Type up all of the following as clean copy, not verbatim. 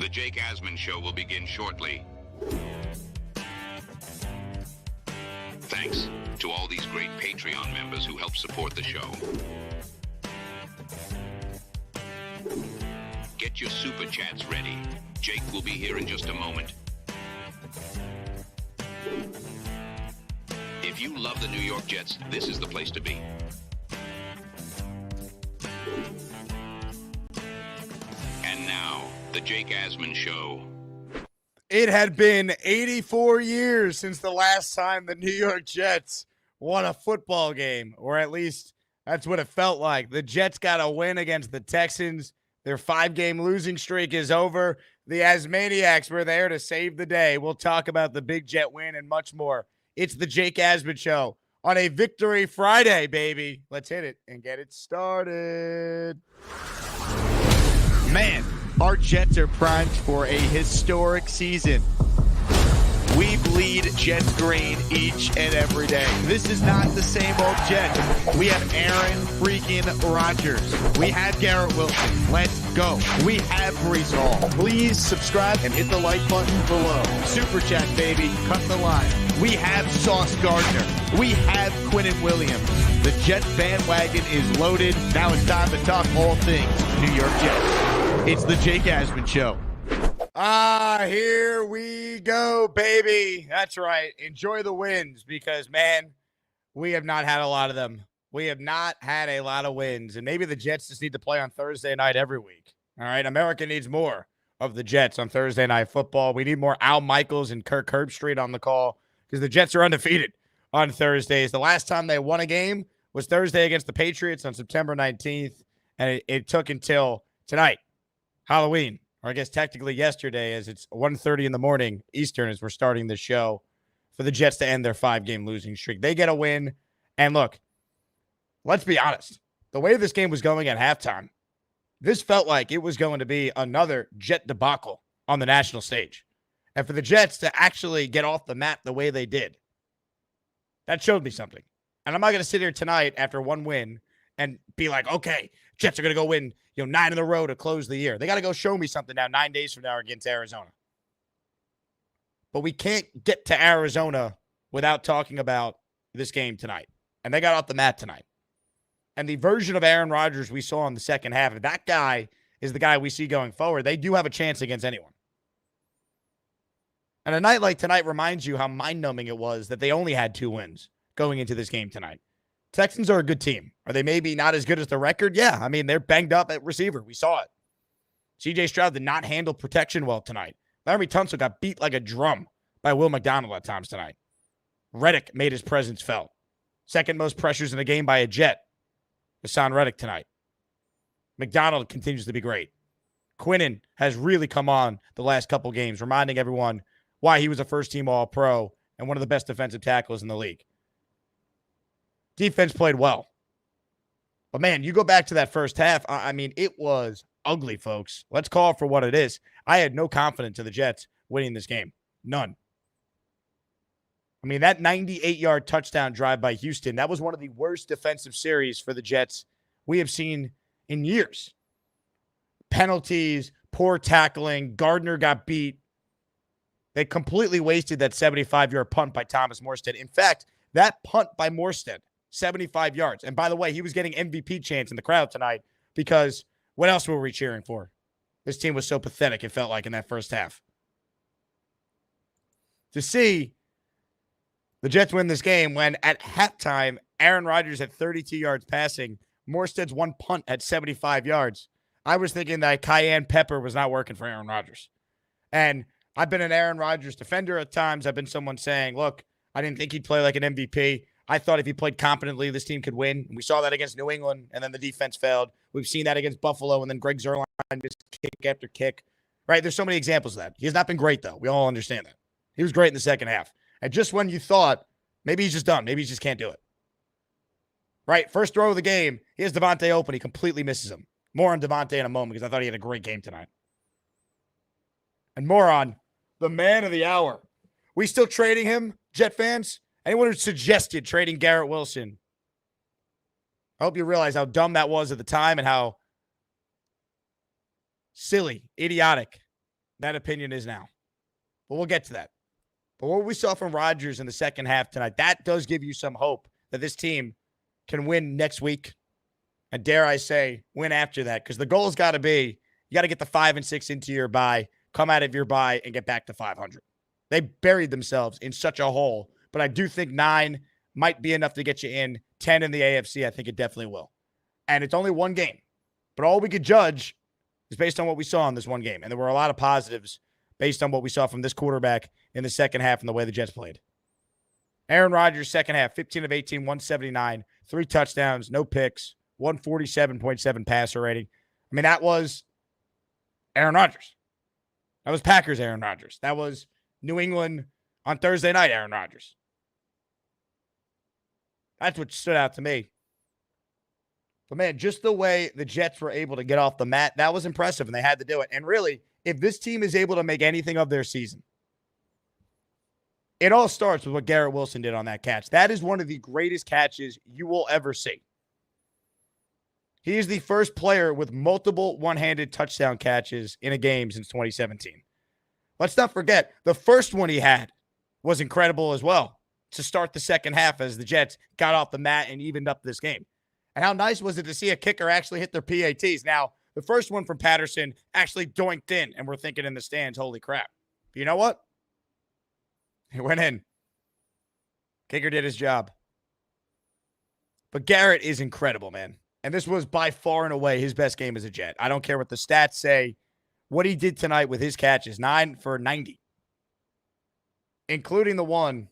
The Jake Asman Show will begin shortly. Thanks to all these great Patreon members who help support the show. Get your super chats ready. Jake will be here in just a moment. If you love the New York Jets, this is the place to be. And now, the Jake Asman Show. It had been 84 years since the last time the New York Jets won a football game, or at least that's what it felt like. The Jets got a win against the Texans. Their 5-game losing streak is over. The Asmaniacs were there to save the day. We'll talk about the big Jet win and much more. It's the Jake Asman Show on a Victory Friday, baby. Let's hit it and get it started. Man, our Jets are primed for a historic season. We bleed Jets green each and every day. This is not the same old Jets. We have Aaron freaking Rodgers. We have Garrett Wilson. Let's go. We have Brees Hall. Please subscribe and hit the like button below. Super chat, baby. Cut the line. We have Sauce Gardner. We have Quinnen Williams. The Jets bandwagon is loaded. Now it's time to talk all things New York Jets. It's the Jake Asman Show. Here we go, baby. That's right. Enjoy the wins because, man, we have not had a lot of them. We have not had a lot of wins, and maybe the Jets just need to play on Thursday night every week. All right, America needs more of the Jets on Thursday Night Football. We need more Al Michaels and Kirk Herbstreit on the call because the Jets are undefeated on Thursdays. The last time they won a game was Thursday against the Patriots on September 19th, and it took until tonight, Halloween. Or I guess technically yesterday, as it's 1:30 in the morning Eastern as we're starting the show, for the Jets to end their 5-game losing streak. They get a win. And look, let's be honest. The way this game was going at halftime, this felt like it was going to be another Jet debacle on the national stage. And for the Jets to actually get off the map the way they did, that showed me something. And I'm not going to sit here tonight after one win and be like, okay, Jets are going to go win 9 in a row to close the year. They got to go show me something now 9 days from now against Arizona. But we can't get to Arizona without talking about this game tonight. And they got off the mat tonight. And the version of Aaron Rodgers we saw in the second half, if that guy is the guy we see going forward, they do have a chance against anyone. And a night like tonight reminds you how mind-numbing it was that they only had 2 wins going into this game tonight. Texans are a good team. Are they maybe not as good as the record? Yeah. I mean, they're banged up at receiver. We saw it. C.J. Stroud did not handle protection well tonight. Larry Tunsil got beat like a drum by Will McDonald at times tonight. Reddick made his presence felt. Second most pressures in the game by a Jet. Hassan Reddick tonight. McDonald continues to be great. Quinnen has really come on the last couple games, reminding everyone why he was a first-team All-Pro and one of the best defensive tackles in the league. Defense played well. But, man, you go back to that first half, I mean, it was ugly, folks. Let's call it for what it is. I had no confidence in the Jets winning this game. None. I mean, that 98-yard touchdown drive by Houston, that was one of the worst defensive series for the Jets we have seen in years. Penalties, poor tackling, Gardner got beat. They completely wasted that 75-yard punt by Thomas Morstead. In fact, that punt by Morstead, 75 yards. And by the way, he was getting MVP chants in the crowd tonight because what else were we cheering for? This team was so pathetic, it felt like, in that first half. To see the Jets win this game when at halftime, Aaron Rodgers had 32 yards passing, Morstead's one punt at 75 yards. I was thinking that cayenne pepper was not working for Aaron Rodgers. And I've been an Aaron Rodgers defender at times. I've been someone saying, look, I didn't think he'd play like an MVP. I thought if he played competently, this team could win. We saw that against New England, and then the defense failed. We've seen that against Buffalo, and then Greg Zuerlein just kick after kick. Right? There's so many examples of that. He has not been great, though. We all understand that. He was great in the second half. And just when you thought, maybe he's just done. Maybe he just can't do it. Right? First throw of the game, he has Davante open. He completely misses him. More on Davante in a moment because I thought he had a great game tonight. And more on the man of the hour. We still trading him, Jet fans? Anyone who suggested trading Garrett Wilson, I hope you realize how dumb that was at the time and how silly, idiotic that opinion is now. But we'll get to that. But what we saw from Rodgers in the second half tonight, that does give you some hope that this team can win next week. And dare I say, win after that. Because the goal has got to be, you got to get the 5 and 6 into your bye, come out of your bye, and get back to 500. They buried themselves in such a hole. But I do think 9 might be enough to get you in. 10 in the AFC, I think it definitely will. And it's only one game. But all we could judge is based on what we saw in this one game. And there were a lot of positives based on what we saw from this quarterback in the second half and the way the Jets played. Aaron Rodgers, second half, 15 of 18, 179, 3 touchdowns, no picks, 147.7 passer rating. I mean, that was Aaron Rodgers. That was Packers Aaron Rodgers. That was New England on Thursday night Aaron Rodgers. That's what stood out to me. But, man, just the way the Jets were able to get off the mat, that was impressive, and they had to do it. And really, if this team is able to make anything of their season, it all starts with what Garrett Wilson did on that catch. That is one of the greatest catches you will ever see. He is the first player with multiple one-handed touchdown catches in a game since 2017. Let's not forget, the first one he had was incredible as well to start the second half as the Jets got off the mat and evened up this game. And how nice was it to see a kicker actually hit their PATs? Now, the first one from Patterson actually doinked in, and we're thinking in the stands, holy crap. But you know what? He went in. Kicker did his job. But Garrett is incredible, man. And this was by far and away his best game as a Jet. I don't care what the stats say. What he did tonight with his catches, 9 for 90. Including the one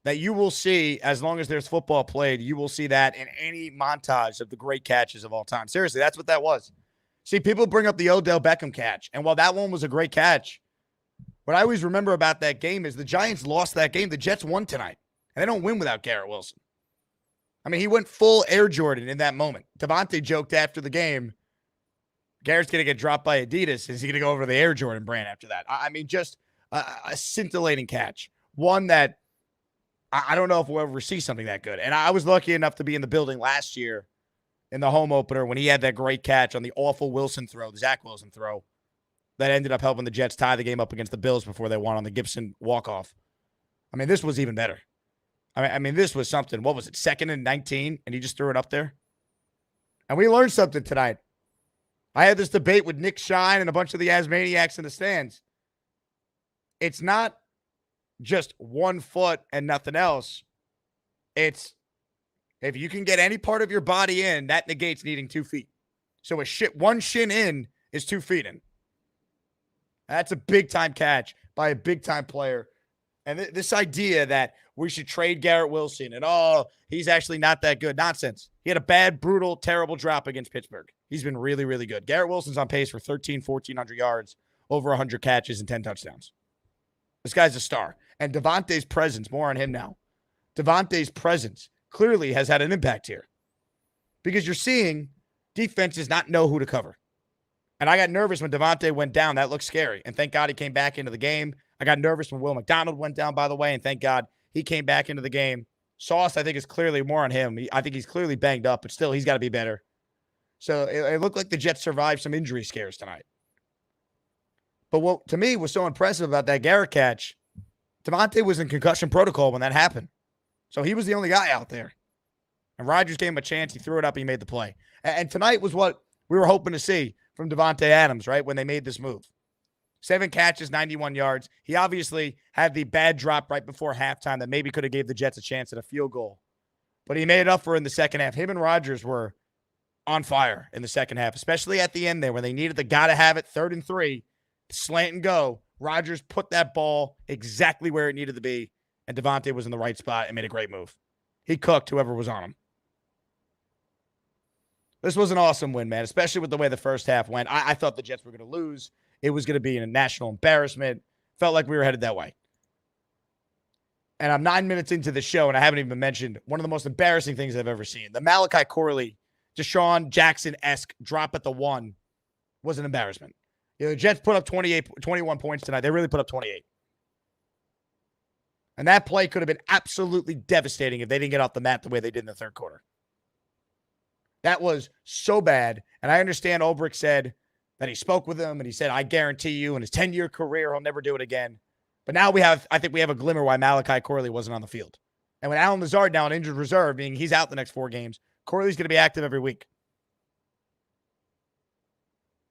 that you will see, as long as there's football played, you will see that in any montage of the great catches of all time. Seriously, that's what that was. See, people bring up the Odell Beckham catch. And while that one was a great catch, what I always remember about that game is the Giants lost that game. The Jets won tonight. And they don't win without Garrett Wilson. I mean, he went full Air Jordan in that moment. Davante joked after the game, Garrett's going to get dropped by Adidas. Is he going to go over to the Air Jordan brand after that? I mean, just a scintillating catch. One that I don't know if we'll ever see something that good. And I was lucky enough to be in the building last year in the home opener when he had that great catch on the awful Wilson throw, the Zach Wilson throw, that ended up helping the Jets tie the game up against the Bills before they won on the Gibson walk-off. I mean, this was even better. I mean, this was something. What was it, 2nd and 19, and he just threw it up there? And we learned something tonight. I had this debate with Nick Shine and a bunch of the Asmaniacs in the stands. It's not just 1 foot and nothing else. It's if you can get any part of your body in, that negates needing 2 feet. So one shin in is 2 feet in. That's a big-time catch by a big-time player. And this idea that we should trade Garrett Wilson and, he's actually not that good. Nonsense. He had a bad, brutal, terrible drop against Pittsburgh. He's been really, really good. Garrett Wilson's on pace for 1,400 yards, over 100 catches, and 10 touchdowns. This guy's a star. And Davante's presence, more on him now. Davante's presence clearly has had an impact here. Because you're seeing defenses not know who to cover. And I got nervous when Davante went down. That looked scary. And thank God he came back into the game. I got nervous when Will McDonald went down, by the way, and thank God he came back into the game. Sauce, I think, is clearly more on him. I think he's clearly banged up, but still, he's got to be better. So it looked like the Jets survived some injury scares tonight. But what, to me, was so impressive about that Garrett catch, Davante was in concussion protocol when that happened. So he was the only guy out there. And Rodgers gave him a chance. He threw it up. He made the play. And tonight was what we were hoping to see from Davante Adams, right, when they made this move. 7 catches, 91 yards. He obviously had the bad drop right before halftime that maybe could have gave the Jets a chance at a field goal. But he made it up for it in the second half. Him and Rodgers were on fire in the second half, especially at the end there when they needed the gotta-have-it 3rd and 3, slant and go. Rodgers put that ball exactly where it needed to be, and Davante was in the right spot and made a great move. He cooked whoever was on him. This was an awesome win, man, especially with the way the first half went. I thought the Jets were going to lose. It was going to be a national embarrassment. Felt like we were headed that way. And I'm 9 minutes into the show, and I haven't even mentioned one of the most embarrassing things I've ever seen. The Malachi Corley, Deshaun Jackson-esque drop at the 1 was an embarrassment. You know, the Jets put up 21 points tonight. They really put up 28. And that play could have been absolutely devastating if they didn't get off the mat the way they did in the third quarter. That was so bad. And I understand Ulbrich said that he spoke with him and he said, I guarantee you in his 10-year career, he'll never do it again. But now I think we have a glimmer why Malachi Corley wasn't on the field. And with Allen Lazard now on injured reserve, meaning he's out the next 4 games, Corley's going to be active every week.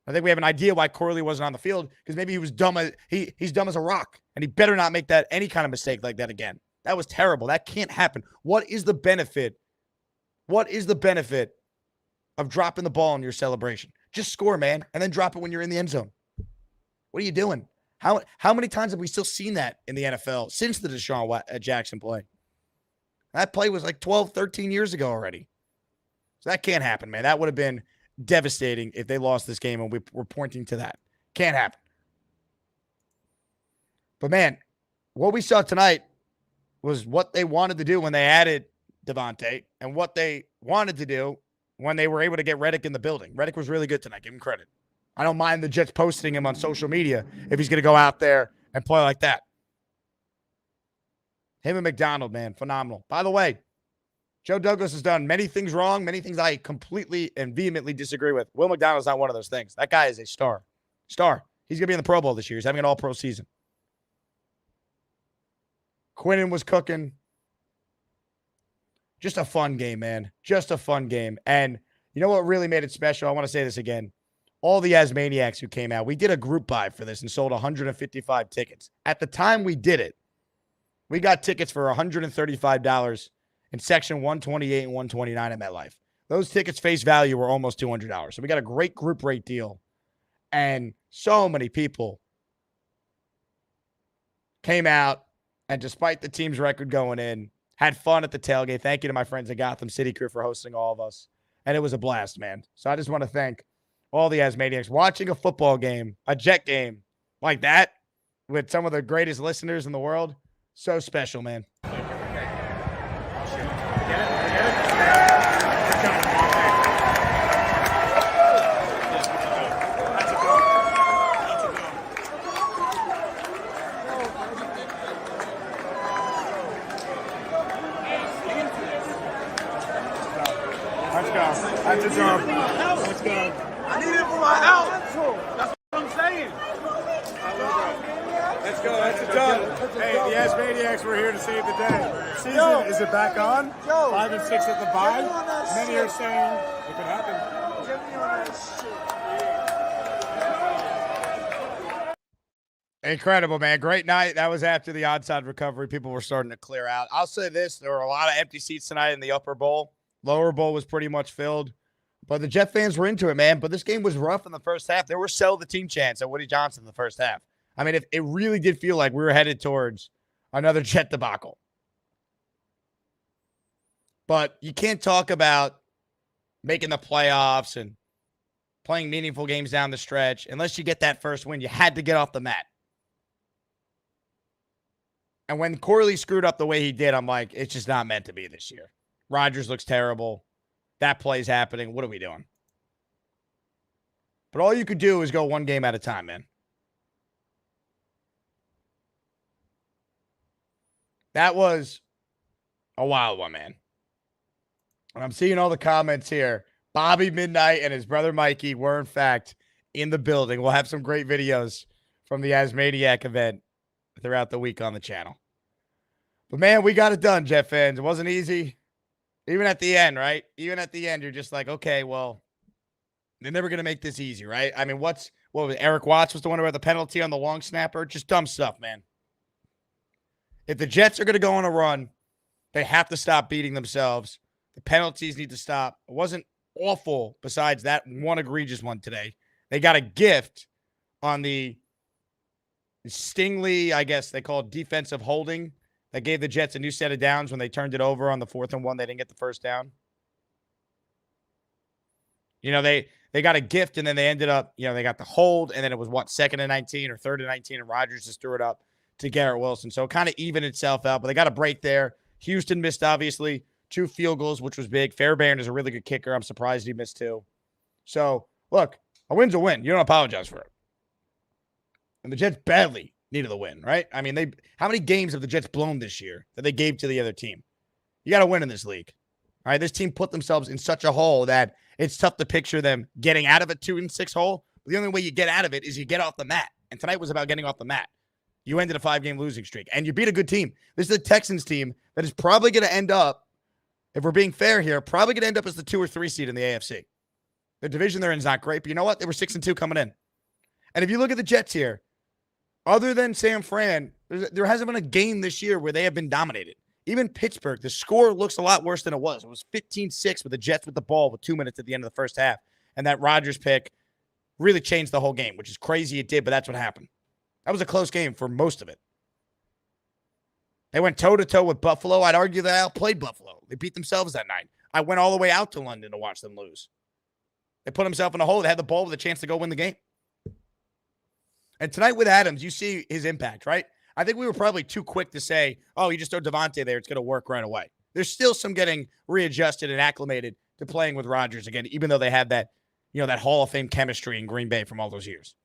I think we have an idea why Corley wasn't on the field because maybe he was dumb. He's dumb as a rock, and he better not make that any kind of mistake like that again. That was terrible. That can't happen. What is the benefit? What is the benefit of dropping the ball in your celebration? Just score, man, and then drop it when you're in the end zone. What are you doing? How many times have we still seen that in the NFL since the Deshaun Jackson play? That play was like 12, 13 years ago already. So that can't happen, man. That would have been devastating if they lost this game, and we're pointing to that. Can't happen. But, man, what we saw tonight was what they wanted to do when they added Davante and what they wanted to do when they were able to get Reddick in the building. Reddick was really good tonight. Give him credit. I don't mind the Jets posting him on social media if he's going to go out there and play like that. Him and McDonald, man, phenomenal. By the way, Joe Douglas has done many things wrong, many things I completely and vehemently disagree with. Will McDonald's not one of those things. That guy is a star. Star. He's going to be in the Pro Bowl this year. He's having an all-pro season. Quinnen was cooking. Just a fun game, man. Just a fun game. And you know what really made it special? I want to say this again. All the Asmaniacs who came out, we did a group buy for this and sold 155 tickets. At the time we did it, we got tickets for $135 in section 128 and 129 at MetLife. Those tickets face value were almost $200. So we got a great group rate deal. And so many people came out and despite the team's record going in, had fun at the tailgate. Thank you to my friends at Gotham City Crew for hosting all of us. And it was a blast, man. So I just want to thank all the Asmaniacs. Watching a football game, a Jet game like that with some of the greatest listeners in the world, so special, man. That's a job. Let's go. I need it for my health. That's what I'm saying. Let's go. That's a job. Hey, the Asmaniacs were here to save the day. Season, is it back on? 5 and 6 at the bye. Many are saying it could happen. Get me on that shit. Incredible, man. Great night. That was after the onside recovery. People were starting to clear out. I'll say this. There were a lot of empty seats tonight in the upper bowl. Lower bowl was pretty much filled. But the Jet fans were into it, man. But this game was rough in the first half. There were sell the team chants at Woody Johnson in the first half. I mean, it really did feel like we were headed towards another Jet debacle. But you can't talk about making the playoffs and playing meaningful games down the stretch unless you get that first win. You had to get off the mat. And when Corley screwed up the way he did, I'm like, it's just not meant to be this year. Rodgers looks terrible. That play's happening. What are we doing? But all you could do is go one game at a time, man. That was a wild one, man. And I'm seeing all the comments here. Bobby Midnight and his brother Mikey were, in fact, in the building. We'll have some great videos from the Asmaniac event throughout the week on the channel. But, man, we got it done, Jet fans. It wasn't easy. Even at the end, right? Even at the end, you're just like, okay, well, they're never going to make this easy, right? I mean, what was it? Eric Watts was the one who had the penalty on the long snapper. Just dumb stuff, man. If the Jets are going to go on a run, they have to stop beating themselves. The penalties need to stop. It wasn't awful besides that one egregious one today. They got a gift on the Stingley, I guess they call it defensive holding. That gave the Jets a new set of downs when they turned it over on the 4th and 1. They didn't get the first down. You know, they got a gift, and then they ended up, you know, they got the hold, and then it was, 2nd and 19 or 3rd and 19, and Rodgers just threw it up to Garrett Wilson. So it kind of evened itself out, but they got a break there. Houston missed, obviously, 2 field goals, which was big. Fairbairn is a really good kicker. I'm surprised he missed 2. So, look, a win's a win. You don't apologize for it. And the Jets badly needed the win, right? I mean, how many games have the Jets blown this year that they gave to the other team? You got to win in this league. All right, this team put themselves in such a hole that it's tough to picture them getting out of a 2-6 hole, But the only way you get out of it is you get off the mat. And tonight was about getting off the mat. You ended a 5-game losing streak, and you beat a good team. This is a Texans team that is probably going to end up, if we're being fair here, probably going to end up as the 2 or 3 seed in the AFC. The division they're in is not great, but you know what? They were 6-2 coming in. And if you look at the Jets here, other than San Fran, there hasn't been a game this year where they have been dominated. Even Pittsburgh, the score looks a lot worse than it was. It was 15-6 with the Jets with the ball with 2 minutes at the end of the first half. And that Rodgers pick really changed the whole game, which is crazy it did, but that's what happened. That was a close game for most of it. They went toe-to-toe with Buffalo. I'd argue they outplayed Buffalo. They beat themselves that night. I went all the way out to London to watch them lose. They put themselves in a hole. They had the ball with a chance to go win the game. And tonight with Adams, you see his impact, right? I think we were probably too quick to say, oh, you just throw Davante there. It's going to work right away. There's still some getting readjusted and acclimated to playing with Rodgers again, even though they had that, that Hall of Fame chemistry in Green Bay from all those years.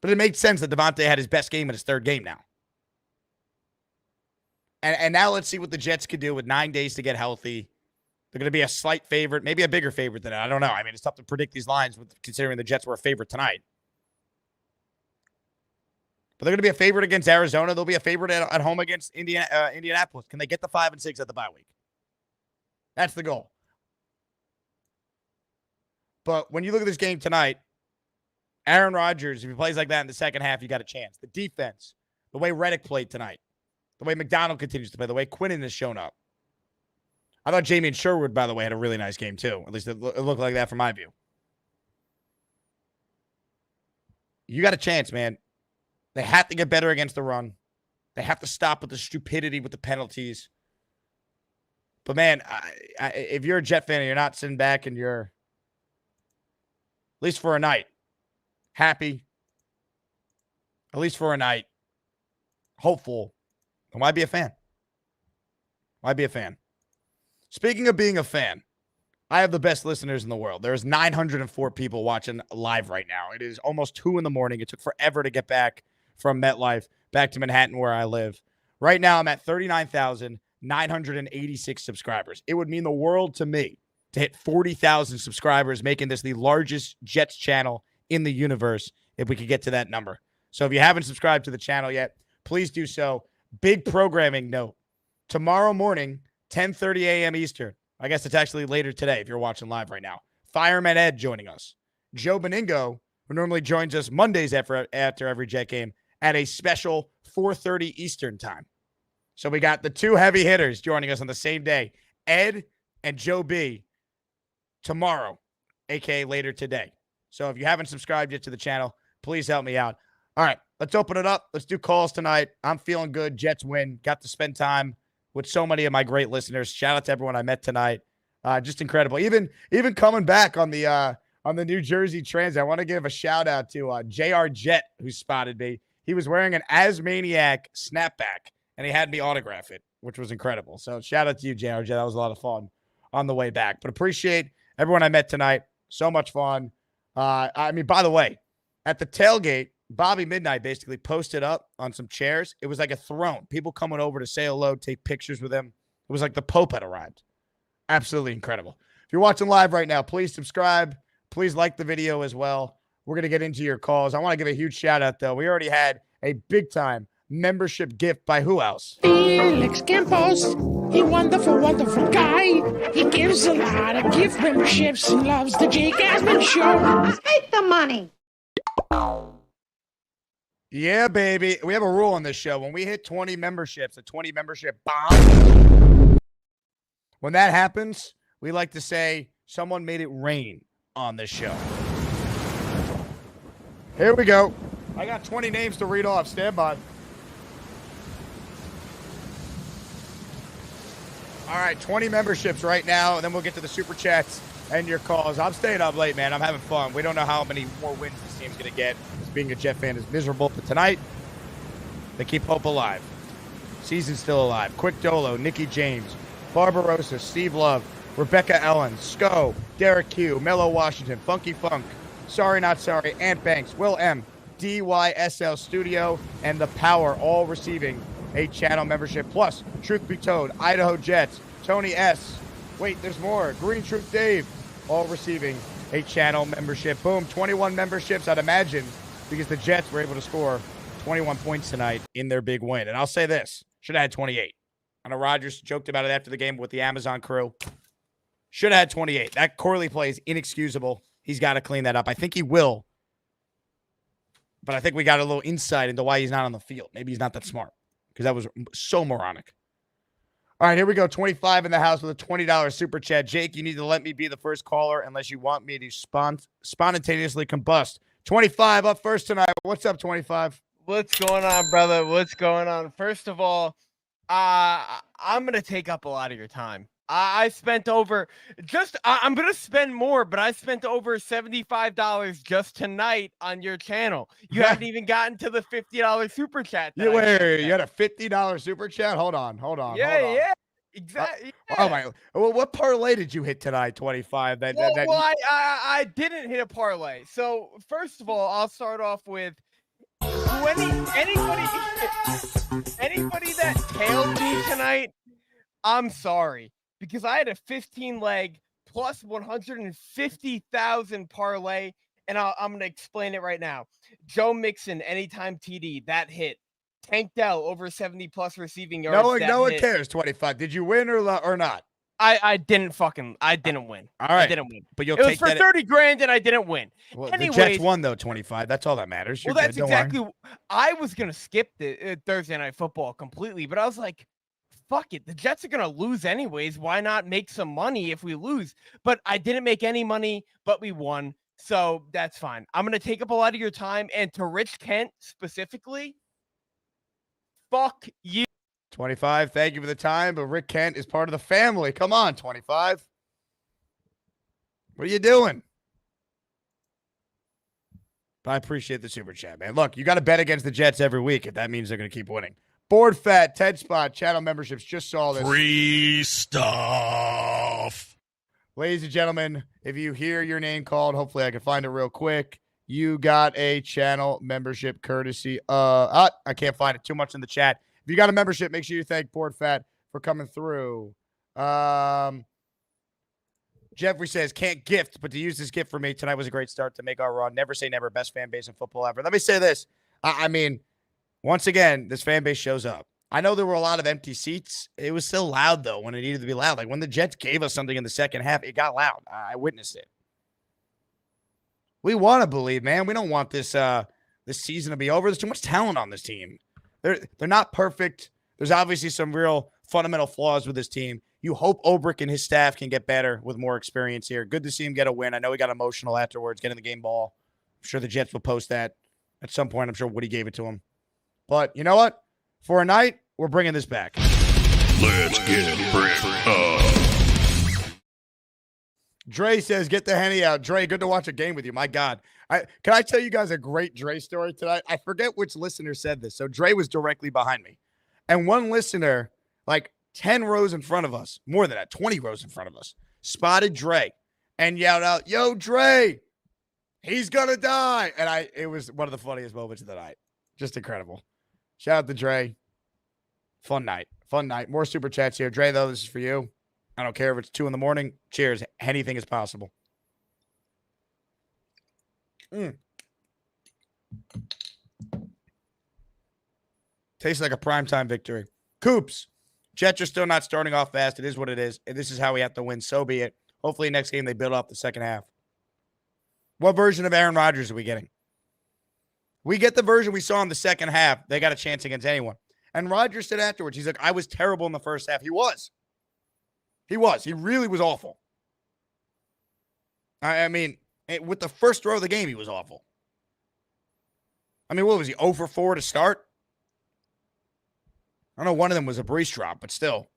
But it made sense that Davante had his best game in his 3rd game now. And now let's see what the Jets could do with 9 days to get healthy. They're going to be a slight favorite, maybe a bigger favorite than that. I don't know. I mean, it's tough to predict these lines considering the Jets were a favorite tonight. But they're going to be a favorite against Arizona. They'll be a favorite at home against Indianapolis. Can they get the 5-6 at the bye week? That's the goal. But when you look at this game tonight, Aaron Rodgers, if he plays like that in the second half, you got a chance. The defense, the way Reddick played tonight, the way McDonald continues to play, the way Quinnen has shown up. I thought Jamie and Sherwood, by the way, had a really nice game too. At least it looked like that from my view. You got a chance, man. They have to get better against the run. They have to stop with the stupidity with the penalties. But, man, if you're a Jet fan and you're not sitting back and you're, at least for a night, happy, at least for a night, hopeful, then why be a fan? Why be a fan? Speaking of being a fan, I have the best listeners in the world. There's 904 people watching live right now. It is almost 2 in the morning. It took forever to get back from MetLife back to Manhattan where I live. Right now, I'm at 39,986 subscribers. It would mean the world to me to hit 40,000 subscribers, making this the largest Jets channel in the universe if we could get to that number. So if you haven't subscribed to the channel yet, please do so. Big programming note. Tomorrow morning, 10:30 a.m. Eastern. I guess it's actually later today if you're watching live right now. Fireman Ed joining us. Joe Beningo, who normally joins us Mondays after every Jet game, at a special 4:30 Eastern time. So we got the 2 heavy hitters joining us on the same day, Ed and Joe B, tomorrow, a.k.a. later today. So if you haven't subscribed yet to the channel, please help me out. All right, let's open it up. Let's do calls tonight. I'm feeling good. Jets win. Got to spend time with so many of my great listeners. Shout out to everyone I met tonight. Just incredible. Even coming back on the New Jersey Transit, I want to give a shout out to JR Jet, who spotted me. He was wearing an Asmaniac snapback, and he had me autograph it, which was incredible. So shout out to you, JR Jet. That was a lot of fun on the way back. But appreciate everyone I met tonight. So much fun. I mean, by the way, at the tailgate, Bobby Midnight basically posted up on some chairs. It was like a throne. People coming over to say hello, take pictures with him. It was like the Pope had arrived. Absolutely incredible. If you're watching live right now, please subscribe. Please like the video as well. We're going to get into your calls. I want to give a huge shout out, though. We already had a big-time membership gift by who else? Felix Campos. He wonderful, wonderful guy. He gives a lot of gift memberships and loves the Jake Asman Show. Take the money. Yeah, baby. We have a rule on this show. When we hit 20 memberships, a 20 membership bomb, when that happens, we like to say someone made it rain on this show. Here we go. I got 20 names to read off. Stand by. All right, 20 memberships right now, and then we'll get to the super chats and your calls. I'm staying up late, man. I'm having fun. We don't know how many more wins this team's going to get. Being a Jet fan is miserable, but tonight, they keep hope alive. Season's still alive. Quick Dolo, Nikki James, Barbarossa, Steve Love, Rebecca Ellen, Sco, Derek Q, Mello Washington, Funky Funk, Sorry Not Sorry, Ant Banks, Will M, DYSL Studio, and The Power, all receiving a channel membership. Plus, Truth Be Told, Idaho Jets, Tony S. Wait, there's more. Green Truth Dave, all receiving a channel membership. Boom, 21 memberships, I'd imagine, because the Jets were able to score 21 points tonight in their big win. And I'll say this, should have had 28. I know Rodgers joked about it after the game with the Amazon crew. Should have had 28. That Corley play is inexcusable. He's got to clean that up. I think he will. But I think we got a little insight into why he's not on the field. Maybe he's not that smart because that was so moronic. All right, here we go. 25 in the house with a $20 super chat. Jake, you need to let me be the first caller unless you want me to spontaneously combust. 25 up first tonight. What's up, 25? What's going on, brother? What's going on? First of all, I'm going to take up a lot of your time. I spent over I'm going to spend more, but I spent over $75 just tonight on your channel. You haven't even gotten to the $50 super chat. Wait, you had a $50 super chat? Hold on. Yeah, exactly. Oh my! Well, what parlay did you hit tonight? 25. I didn't hit a parlay. So first of all, I'll start off with anybody that tailed me tonight. I'm sorry. Because I had a 15-leg plus 150,000 parlay, and I'm going to explain it right now. Joe Mixon, anytime TD, that hit. Tank Dell, over 70-plus receiving yards. No one cares, 25. Did you win or not? I didn't win. All right. I didn't win. But it was for 30 grand, and I didn't win. Well, anyways, the Jets won, though, 25. That's all that matters. Well, that's exactly. I was going to skip the Thursday Night Football completely, but I was like, fuck it. The Jets are going to lose anyways. Why not make some money if we lose? But I didn't make any money, but we won. So that's fine. I'm going to take up a lot of your time. And to Rich Kent specifically, fuck you. 25, thank you for the time. But Rick Kent is part of the family. Come on, 25. What are you doing? But I appreciate the super chat, man. Look, you got to bet against the Jets every week if that means they're going to keep winning. Board Fat, Ted Spot, channel memberships, just saw this. Free stuff. Ladies and gentlemen, if you hear your name called, hopefully I can find it real quick. You got a channel membership courtesy. I can't find it. Too much in the chat. If you got a membership, make sure you thank Board Fat for coming through. Jeffrey says, can't gift, but to use this gift for me, tonight was a great start to make our run. Never say never. Best fan base in football ever. Let me say this. I mean, once again, this fan base shows up. I know there were a lot of empty seats. It was still loud, though, when it needed to be loud. Like when the Jets gave us something in the second half, it got loud. I witnessed it. We want to believe, man. We don't want this season to be over. There's too much talent on this team. They're not perfect. There's obviously some real fundamental flaws with this team. You hope Obrick and his staff can get better with more experience here. Good to see him get a win. I know he got emotional afterwards, getting the game ball. I'm sure the Jets will post that at some point. I'm sure Woody gave it to him. But you know what? For a night, we're bringing this back. Let's get brick up. Dre says, get the Henny out. Dre, good to watch a game with you. My God. Can I tell you guys a great Dre story tonight? I forget which listener said this. So Dre was directly behind me. And one listener, like 10 rows in front of us, more than that, 20 rows in front of us, spotted Dre and yelled out, yo, Dre, he's going to die. And it was one of the funniest moments of the night. Just incredible. Shout out to Dre. Fun night. More super chats here. Dre, though, this is for you. I don't care if it's 2 a.m. Cheers. Anything is possible. Tastes like a primetime victory. Coops. Jets are still not starting off fast. It is what it is. And this is how we have to win. So be it. Hopefully next game they build off the second half. What version of Aaron Rodgers are we getting? We get the version we saw in the second half. They got a chance against anyone. And Rodgers said afterwards, he's like, I was terrible in the first half. He was. He really was awful. I mean, with the first row of the game, he was awful. I mean, what was he, 0 for 4 to start? I don't know, one of them was a Brees drop, but still.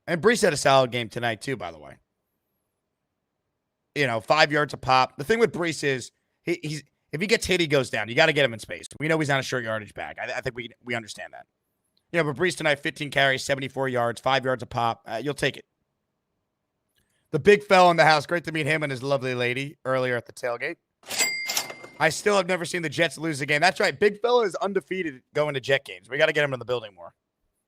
And Brees had a solid game tonight, too, by the way. 5 yards a pop. The thing with Brees is, he's if he gets hit, he goes down. You got to get him in space. We know he's not a short yardage back. I think we understand that. But Brees tonight, 15 carries, 74 yards, 5 yards a pop. You'll take it. The big fella in the house. Great to meet him and his lovely lady earlier at the tailgate. I still have never seen the Jets lose a game. That's right. Big fella is undefeated going to Jet games. We got to get him in the building more.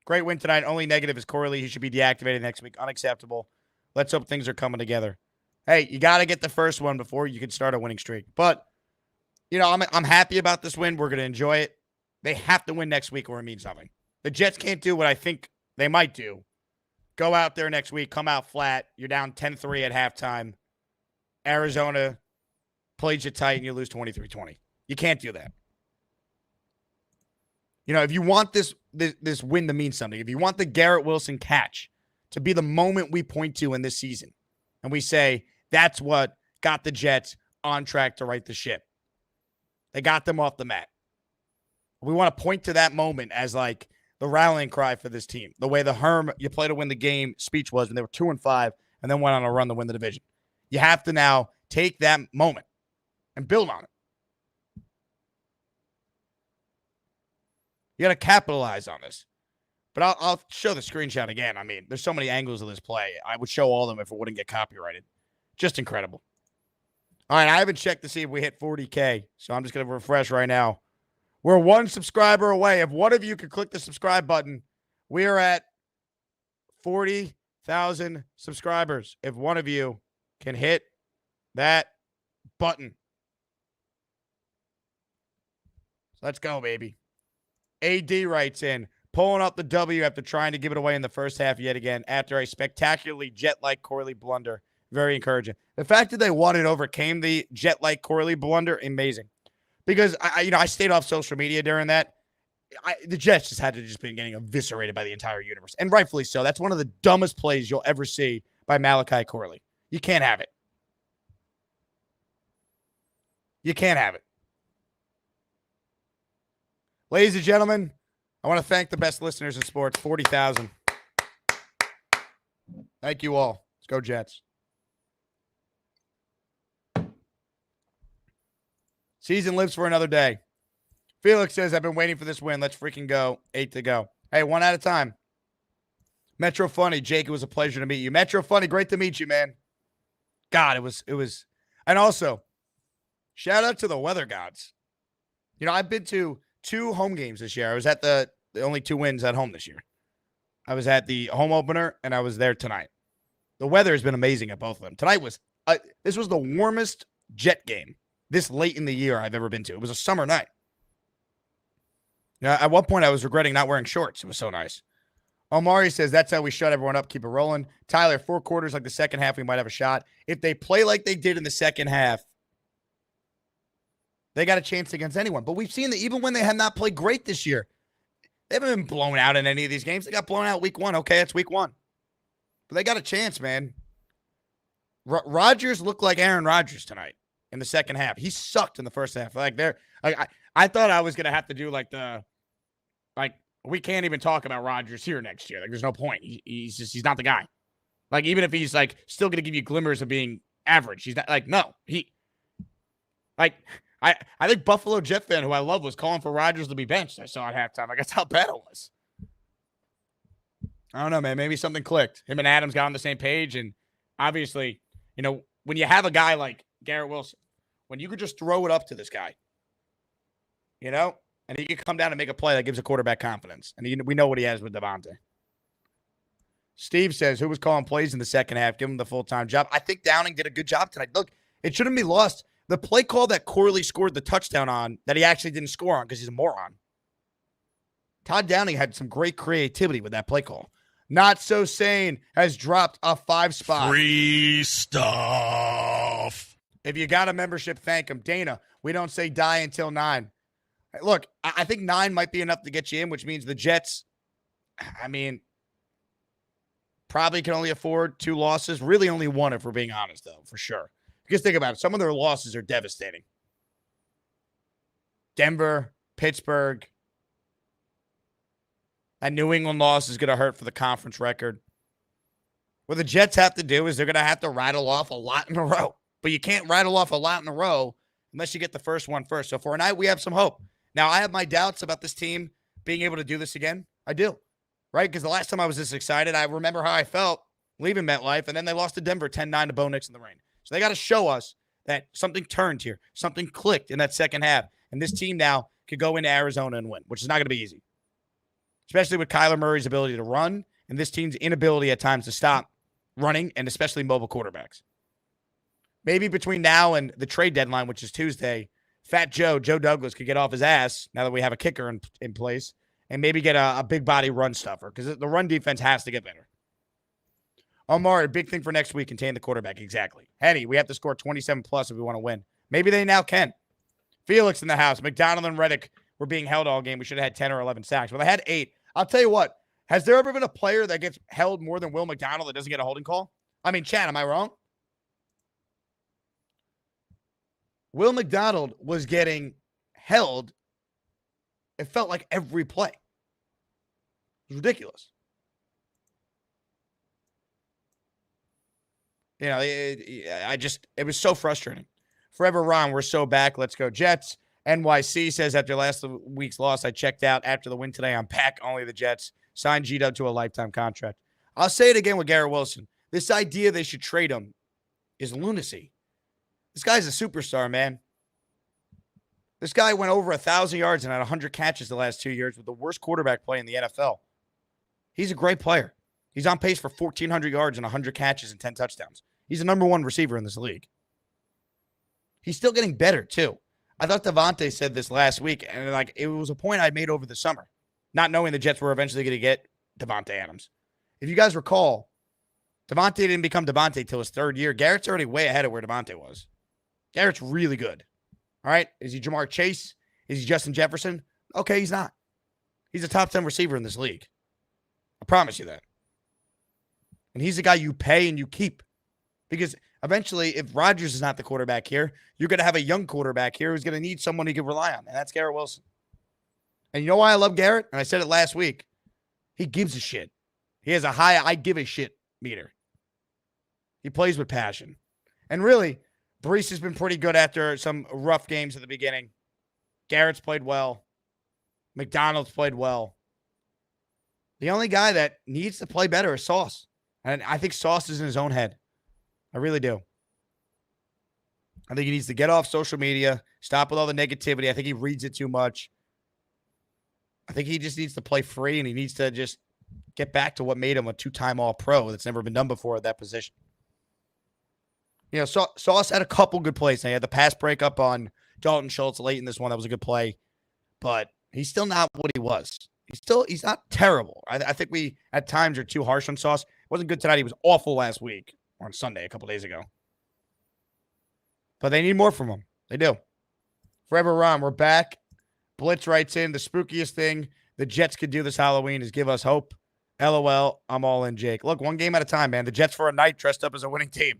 Great win tonight. Only negative is Corley. He should be deactivated next week. Unacceptable. Let's hope things are coming together hey, you got to get the first one before you can start a winning streak. But, you know, I'm happy about this win. We're going to enjoy it. They have to win next week or it means nothing. The Jets can't do what I think they might do. Go out there next week, come out flat. You're down 10-3 at halftime. Arizona plays you tight and you lose 23-20. You can't do that. You know, if you want this win to mean something, if you want the Garrett Wilson catch to be the moment we point to in this season, and we say that's what got the Jets on track to right the ship. They got them off the mat. We want to point to that moment as like the rallying cry for this team. The way the Herm, you play to win the game speech was when they were 2-5 and then went on a run to win the division. You have to now take that moment and build on it. You got to capitalize on this. But I'll show the screenshot again. I mean, there's so many angles of this play. I would show all of them if it wouldn't get copyrighted. Just incredible. All right, I haven't checked to see if we hit 40K, so I'm just going to refresh right now. We're one subscriber away. If one of you could click the subscribe button, we are at 40,000 subscribers. If one of you can hit that button. So let's go, baby. AD writes in, pulling up the W after trying to give it away in the first half yet again after a spectacularly Jet-like Corley blunder. Very encouraging. The fact that they won and overcame the Jet-like Corley blunder, amazing. Because, I stayed off social media during that. The Jets just had to just been getting eviscerated by the entire universe. And rightfully so. That's one of the dumbest plays you'll ever see by Malachi Corley. You can't have it. You can't have it. Ladies and gentlemen, I want to thank the best listeners in sports, 40,000. Thank you all. Let's go Jets. Season lives for another day. Felix says, I've been waiting for this win. Let's freaking go. 8 to go. Hey, one at a time. Metro Funny. Jake, it was a pleasure to meet you. Metro Funny, great to meet you, man. God, it was. And also, shout out to the weather gods. You know, I've been to 2 home games this year. I was at the only 2 wins at home this year. I was at the home opener, and I was there tonight. The weather has been amazing at both of them. Tonight was, this was the warmest Jet game this late in the year I've ever been to. It was a summer night. At one point, I was regretting not wearing shorts. It was so nice. Omari says, that's how we shut everyone up. Keep it rolling. Tyler, 4 quarters like the second half, we might have a shot. If they play like they did in the second half, they got a chance against anyone. But we've seen that even when they have not played great this year, they haven't been blown out in any of these games. They got blown out week 1. Okay, it's week 1. But they got a chance, man. Rodgers looked like Aaron Rodgers tonight in the second half. He sucked in the first half. I thought I was going to have to do we can't even talk about Rodgers here next year. Like, there's no point. He's not the guy. Like, even if he's still going to give you glimmers of being average, he's not I think Buffalo Jet fan, who I love, was calling for Rodgers to be benched. I saw at halftime. That's how bad it was. I don't know, man. Maybe something clicked. Him and Adams got on the same page. And obviously, when you have a guy like Garrett Wilson, when you could just throw it up to this guy, and he could come down and make a play that gives a quarterback confidence. And we know what he has with Davante. Steve says, who was calling plays in the second half? Give him the full-time job. I think Downing did a good job tonight. Look, it shouldn't be lost. The play call that Corley scored the touchdown on, that he actually didn't score on because he's a moron. Todd Downing had some great creativity with that play call. Not So Sane has dropped a 5 spot. Free stuff. If you got a membership, thank him. Dana, we don't say die until 9. Look, I think 9 might be enough to get you in, which means the Jets, probably can only afford 2 losses. Really only 1 if we're being honest, though, for sure. Because think about it. Some of their losses are devastating. Denver, Pittsburgh. That New England loss is going to hurt for the conference record. What the Jets have to do is they're going to have to rattle off a lot in a row. But you can't rattle off a lot in a row unless you get the first one first. So for a night, we have some hope. Now, I have my doubts about this team being able to do this again. I do. Right? Because the last time I was this excited, I remember how I felt leaving MetLife, and then they lost to Denver 10-9 to Bo Nix in the rain. So they got to show us that something turned here. Something clicked in that second half. And this team now could go into Arizona and win, which is not going to be easy. Especially with Kyler Murray's ability to run and this team's inability at times to stop running, and especially mobile quarterbacks. maybe between now and the trade deadline, which is Tuesday, Fat Joe Douglas could get off his ass now that we have a kicker in place and maybe get a big body run stuffer because the run defense has to get better. Omar, a big thing for next week, contain the quarterback. Exactly. Henny, we have to score 27 plus if we want to win. Maybe they now can. Felix in the house. McDonald and Reddick were being held all game. We should have had 10 or 11 sacks. Well, they had 8. I'll tell you what. Has there ever been a player that gets held more than Will McDonald that doesn't get a holding call? I mean, Chad, am I wrong? Will McDonald was getting held. It felt like every play. It was ridiculous. You know, it was so frustrating. Forever Ron, we're so back. Let's go Jets. NYC says after last week's loss, I checked out. After the win today, I'm back. Only the Jets. Signed G-Dub to a lifetime contract. I'll say it again with Garrett Wilson. This idea they should trade him is lunacy. This guy's a superstar, man. This guy went over 1,000 yards and had 100 catches the last 2 years with the worst quarterback play in the NFL. He's a great player. He's on pace for 1,400 yards and 100 catches and 10 touchdowns. He's the number one receiver in this league. He's still getting better, too. I thought Davante said this last week, and it was a point I made over the summer, not knowing the Jets were eventually going to get Davante Adams. If you guys recall, Davante didn't become Davante till his third year. Garrett's already way ahead of where Davante was. Garrett's really good. All right? Is he Jamar Chase? Is he Justin Jefferson? Okay, he's not. He's a top 10 receiver in this league. I promise you that. And he's the guy you pay and you keep. Because eventually, if Rodgers is not the quarterback here, you're going to have a young quarterback here who's going to need someone he can rely on, and that's Garrett Wilson. And you know why I love Garrett? And I said it last week. He gives a shit. He has a high I give a shit meter. He plays with passion. And really, Brees has been pretty good after some rough games at the beginning. Garrett's played well. McDonald's played well. The only guy that needs to play better is Sauce. And I think Sauce is in his own head. I really do. I think he needs to get off social media, stop with all the negativity. I think he reads it too much. I think he just needs to play free, and he needs to just get back to what made him a two-time All-Pro that's never been done before at that position. You know, Sauce had a couple good plays. He had the pass breakup on Dalton Schultz late in this one. That was a good play. But he's still not what he was. He's not terrible. I think we, at times, are too harsh on Sauce. Wasn't good tonight. He was awful last week, or on Sunday, a couple days ago. But they need more from him. They do. Forever Ron, we're back. Blitz writes in, the spookiest thing the Jets could do this Halloween is give us hope. LOL, I'm all in, Jake. Look, one game at a time, man. The Jets for a night dressed up as a winning team.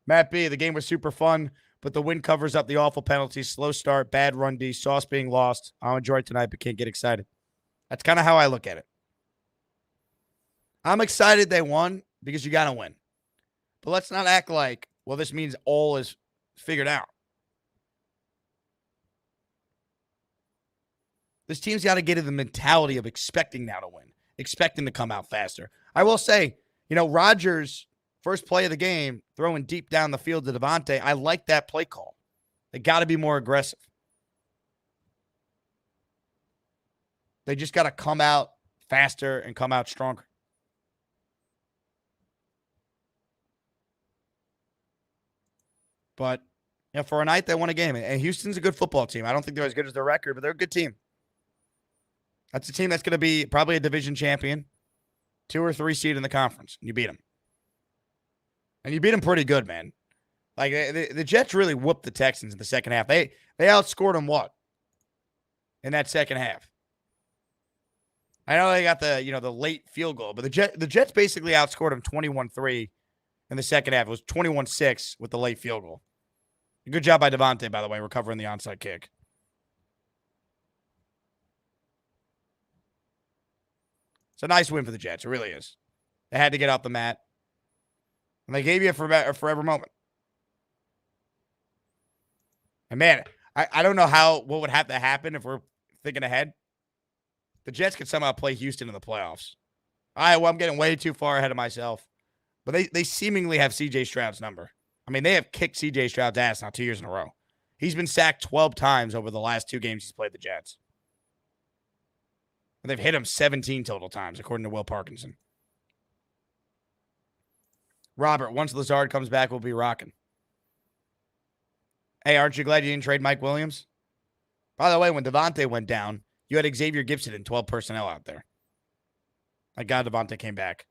Matt B, the game was super fun, but the win covers up the awful penalties, slow start, bad run D, Sauce being lost. I'll enjoy it tonight, but can't get excited. That's kind of how I look at it. I'm excited they won because you got to win. But let's not act like, well, this means all is figured out. This team's got to get in the mentality of expecting now to win, expecting to come out faster. I will say, you know, Rodgers, first play of the game, throwing deep down the field to Davante, I like that play call. They got to be more aggressive. They just got to come out faster and come out stronger. But, you know, for a night, they won a game. And Houston's a good football team. I don't think they're as good as their record, but they're a good team. That's a team that's going to be probably a division champion, 2 or 3 seed in the conference. And you beat them. And you beat them pretty good, man. Like, the Jets really whooped the Texans in the second half. They outscored them what? In that second half. I know they got the late field goal, but the Jets basically outscored them 21-3 in the second half. It was 21-6 with the late field goal. Good job by Davante, by the way, recovering the onside kick. It's a nice win for the Jets. It really is. They had to get off the mat. And they gave you a forever moment. And, man, I don't know what would have to happen if we're thinking ahead. The Jets could somehow play Houston in the playoffs. All right, well, I'm getting way too far ahead of myself. But they seemingly have C.J. Stroud's number. I mean, they have kicked C.J. Stroud's ass now 2 years in a row. He's been sacked 12 times over the last 2 games he's played the Jets. And they've hit him 17 total times, according to Will Parkinson. Robert, once Lazard comes back, we'll be rocking. Hey, aren't you glad you didn't trade Mike Williams? By the way, when Davante went down, you had Xavier Gibson and 12 personnel out there. Thank God Davante came back.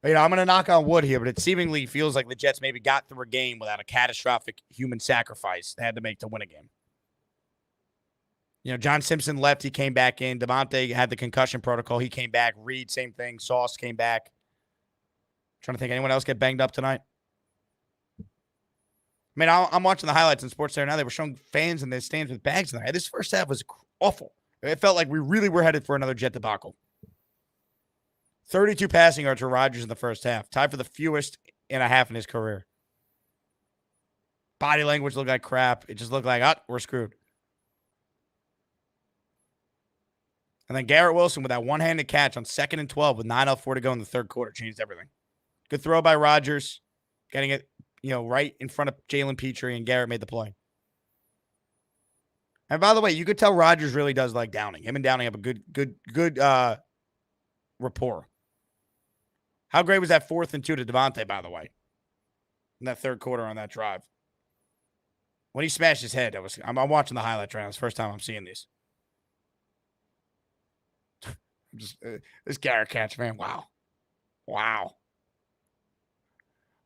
But, I'm going to knock on wood here, but it seemingly feels like the Jets maybe got through a game without a catastrophic human sacrifice they had to make to win a game. John Simpson left. He came back in. Davante had the concussion protocol. He came back. Reed, same thing. Sauce came back. Trying to think, anyone else get banged up tonight? I mean, I'm watching the highlights in Sports Center now. They were showing fans in the stands with bags in there. This first half was awful. It felt like we really were headed for another Jet debacle. 32 passing yards for Rodgers in the first half. Tied for the fewest in a half in his career. Body language looked like crap. It just looked like, we're screwed. And then Garrett Wilson with that one-handed catch on 2nd and 12 with 9:04 to go in the third quarter changed everything. Good throw by Rodgers. Getting it, right in front of Jalen Petrie, and Garrett made the play. And by the way, you could tell Rodgers really does like Downing. Him and Downing have a good rapport. How great was that 4th and 2 to Davante, by the way, in that third quarter on that drive? When he smashed his head, I'm watching the highlights right now. It's the first time I'm seeing these. This Garrett catch, man. Wow.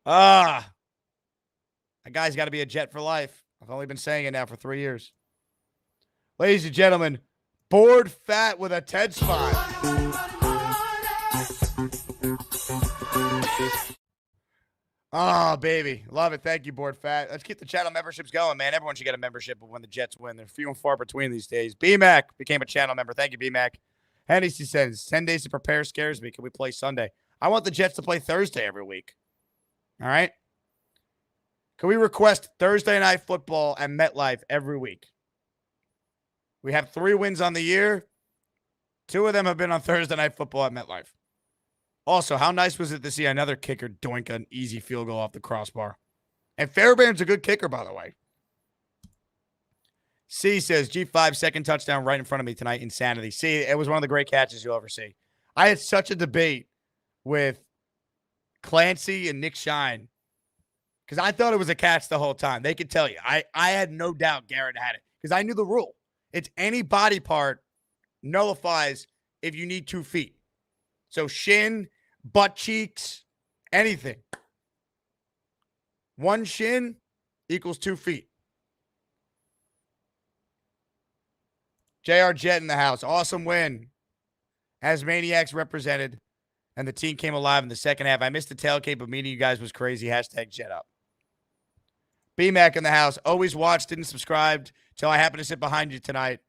That guy's got to be a Jet for life. I've only been saying it now for 3 years. Ladies and gentlemen, Board Fat with a TED spot. Oh, baby. Love it. Thank you, Board Fat. Let's keep the channel memberships going, man. Everyone should get a membership when the Jets win. They're few and far between these days. B-Mac became a channel member. Thank you, B-Mac. Hennessy says, 10 days to prepare scares me. Can we play Sunday? I want the Jets to play Thursday every week. All right? Can we request Thursday night football at MetLife every week? We have 3 wins on the year. 2 of them have been on Thursday night football at MetLife. Also, how nice was it to see another kicker doink an easy field goal off the crossbar? And Fairbairn's a good kicker, by the way. C says, G5, second touchdown right in front of me tonight. Insanity. See, it was one of the great catches you'll ever see. I had such a debate with Clancy and Nick Shine because I thought it was a catch the whole time. They could tell you. I had no doubt Garrett had it because I knew the rule. It's any body part nullifies if you need 2 feet. So shin, butt cheeks, anything. 1 shin equals 2 feet. JR Jet in the house. Awesome win. As Maniacs represented, and the team came alive in the second half. I missed the tailgate, but meeting you guys was crazy. Hashtag Jet up. B-Mac in the house. Always watched, didn't subscribe till I happened to sit behind you tonight.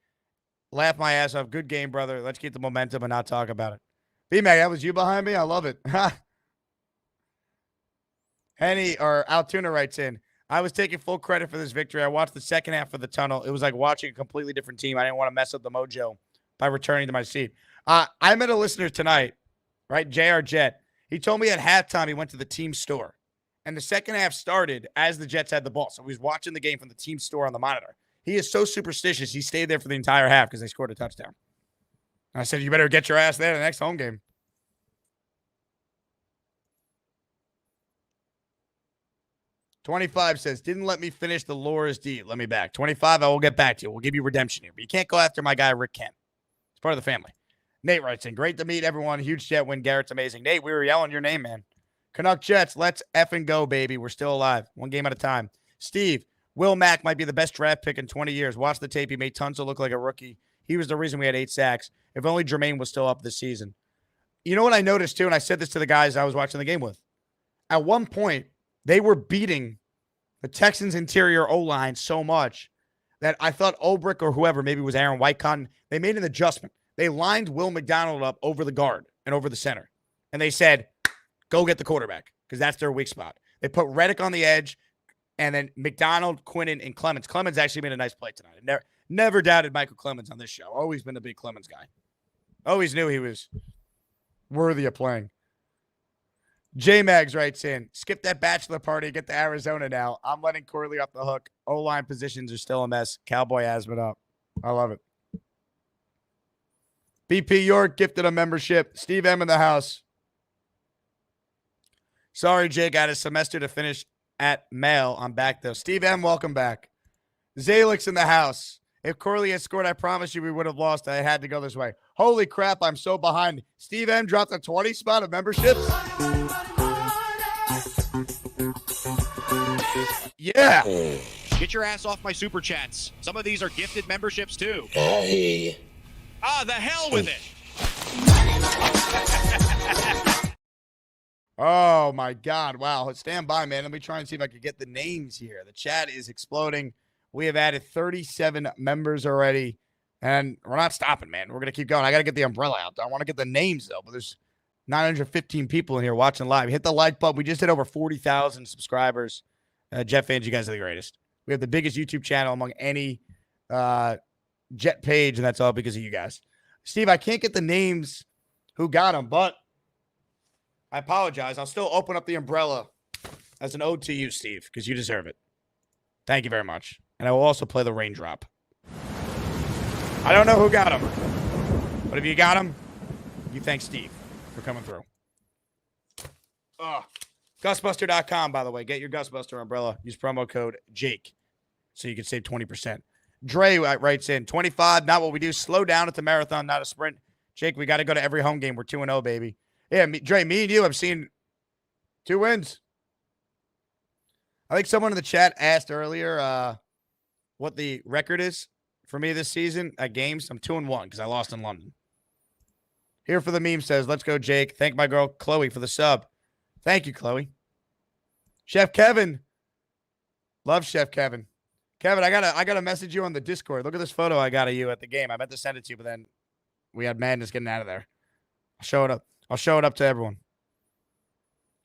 Laugh my ass off. Good game, brother. Let's keep the momentum and not talk about it. B-Mac, that was you behind me? I love it. Henny or Altoona writes in, I was taking full credit for this victory. I watched the second half of the tunnel. It was like watching a completely different team. I didn't want to mess up the mojo by returning to my seat. I met a listener tonight, right? JR Jet. He told me at halftime he went to the team store. And the second half started as the Jets had the ball. So he was watching the game from the team store on the monitor. He is so superstitious. He stayed there for the entire half because they scored a touchdown. And I said, you better get your ass there the next home game. $25 says, didn't let me finish the Laura's deed. Let me back. $25, I will get back to you. We'll give you redemption here. But you can't go after my guy, Rick Kent. It's part of the family. Nate writes in, great to meet everyone. Huge Jet win. Garrett's amazing. Nate, we were yelling your name, man. Canuck Jets, let's effing go, baby. We're still alive. 1 game at a time. Steve, Will Mack might be the best draft pick in 20 years. Watch the tape. He made Tunsil look like a rookie. He was the reason we had 8 sacks. If only Jermaine was still up this season. You know what I noticed, too, and I said this to the guys I was watching the game with. At one point, they were beating the Texans' interior O-line so much that I thought Ulbrich or whoever, maybe it was Aaron Whitecotton, they made an adjustment. They lined Will McDonald up over the guard and over the center. And they said, go get the quarterback, because that's their weak spot. They put Reddick on the edge, and then McDonald, Quinnen, and Clemens. Clemens actually made a nice play tonight. Never doubted Michael Clemens on this show. Always been a big Clemens guy. Always knew he was worthy of playing. J-Mags writes in, skip that bachelor party, get to Arizona now. I'm letting Corley off the hook. O-line positions are still a mess. Cowboy Asman up. I love it. BP York gifted a membership. Steve M in the house. Sorry, Jake. I had a semester to finish at mail. I'm back, though. Steve M., welcome back. Zalix in the house. If Corley had scored, I promise you we would have lost. I had to go this way. Holy crap, I'm so behind. Steve M. dropped a 20 spot of memberships. Yeah. Get your ass off my super chats. Some of these are gifted memberships, too. Hey. Ah, the hell with it. Oh, my God. Wow. Stand by, man. Let me try and see if I can get the names here. The chat is exploding. We have added 37 members already, and we're not stopping, man. We're going to keep going. I got to get the umbrella out. I want to get the names, though, but there's 915 people in here watching live. Hit the like button. We just hit over 40,000 subscribers. Jet fans, you guys are the greatest. We have the biggest YouTube channel among any Jet page, and that's all because of you guys. Steve, I can't get the names who got them, but I apologize. I'll still open up the umbrella as an ode to you, Steve, because you deserve it. Thank you very much. And I will also play the raindrop. I don't know who got them, but if you got them, you thank Steve for coming through. Gusbuster.com, by the way. Get your Gusbuster umbrella. Use promo code Jake so you can save 20%. Dre writes in, 25, not what we do. Slow down at the marathon, not a sprint. Jake, we got to go to every home game. We're 2-0, baby. Yeah, Dre, me and you have seen 2 wins. I think someone in the chat asked earlier what the record is for me this season at games. I'm 2-1 because I lost in London. Here for the meme says, let's go, Jake. Thank my girl, Chloe, for the sub. Thank you, Chloe. Chef Kevin. Love Chef Kevin. Kevin, I gotta message you on the Discord. Look at this photo I got of you at the game. I meant to send it to you, but then we had madness getting out of there. I'll show it up. I'll show it up to everyone.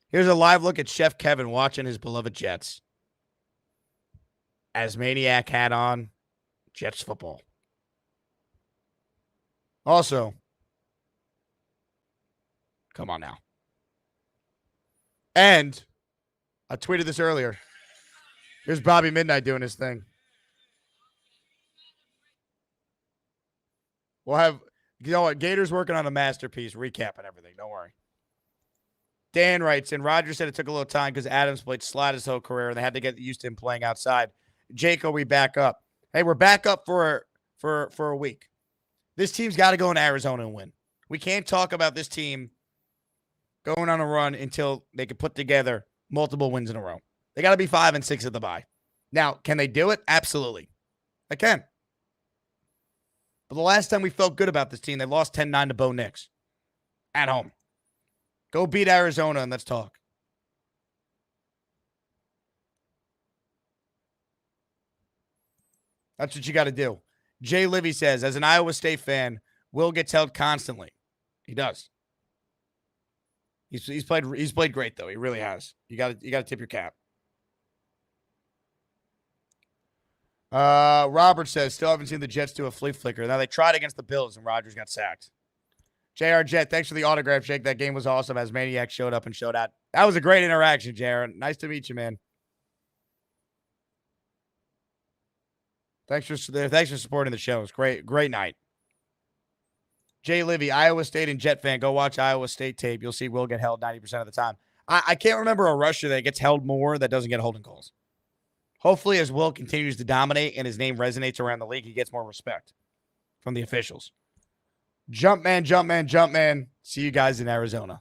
Here's a live look at Chef Kevin watching his beloved Jets. As Maniac hat on, Jets football. Also, come on now. And I tweeted this earlier. Here's Bobby Midnight doing his thing. We'll have, you know what, Gator's working on a masterpiece, recap and everything. Don't worry. Dan writes in, Rodgers said it took a little time because Adams played slot his whole career and they had to get used to him playing outside. Jake, are we back up? Hey, we're back up for a week. This team's got to go into Arizona and win. We can't talk about this team going on a run until they can put together multiple wins in a row. They got to be 5-6 at the bye. Now, can they do it? Absolutely. They can. But the last time we felt good about this team, they lost 10-9 to Bo Nix at home. Go beat Arizona and let's talk. That's what you got to do. Jay Livy says, as an Iowa State fan, Will gets held constantly. He does. He's played great though. He really has. You got to tip your cap. Robert says, still haven't seen the Jets do a flea flicker. Now they tried against the Bills and Rodgers got sacked. JR Jet, thanks for the autograph, Jake. That game was awesome as Maniac showed up and showed out. That was a great interaction, JR. Nice to meet you, man. Thanks for supporting the show. It's great night. Jay Livy, Iowa State and Jet fan. Go watch Iowa State tape. You'll see Will get held 90% of the time. I can't remember a rusher that gets held more that doesn't get holding calls. Hopefully, as Will continues to dominate and his name resonates around the league, he gets more respect from the officials. Jumpman. See you guys in Arizona.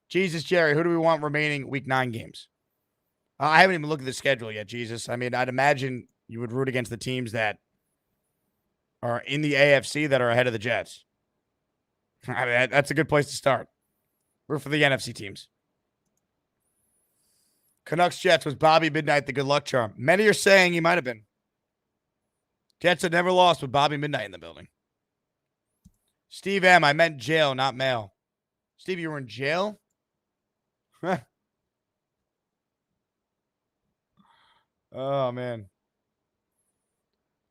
Jesus, Jerry, who do we want remaining week 9 games? I haven't even looked at the schedule yet, Jesus. I mean, I'd imagine you would root against the teams that are in the AFC that are ahead of the Jets. I mean, that's a good place to start. Root for the NFC teams. Canucks Jets, was Bobby Midnight the good luck charm? Many are saying he might have been. Jets have never lost with Bobby Midnight in the building. Steve M, I meant jail, not mail. Steve, you were in jail? Oh, man.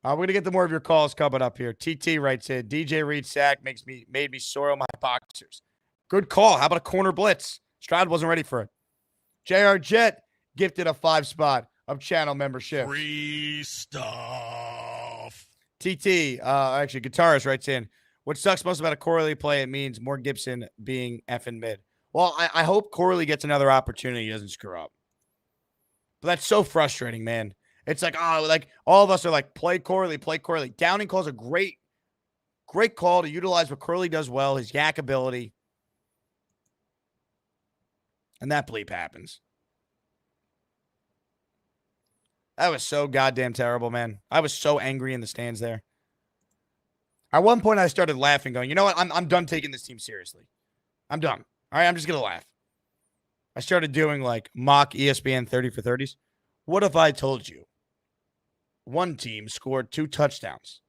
We're going to get to more of your calls coming up here. TT writes in, DJ Reed sack made me soil my boxers. Good call. How about a corner blitz? Stroud wasn't ready for it. JR Jet gifted a 5 spot of channel membership. Free stuff. TT, actually, Guitarist writes in, what sucks most about a Corley play, it means more Gibson being effing mid. Well, I hope Corley gets another opportunity. He doesn't screw up. But that's so frustrating, man. It's like, oh, like all of us are like, play Corley, play Corley. Downing calls a great call to utilize what Corley does well, his yak ability. And that bleep happens. That was so goddamn terrible, man. I was so angry in the stands there. At one point, I started laughing, going, you know what? I'm done taking this team seriously. I'm done. All right, I'm just going to laugh. I started doing like mock ESPN 30 for 30s. What if I told you one team scored 2 touchdowns,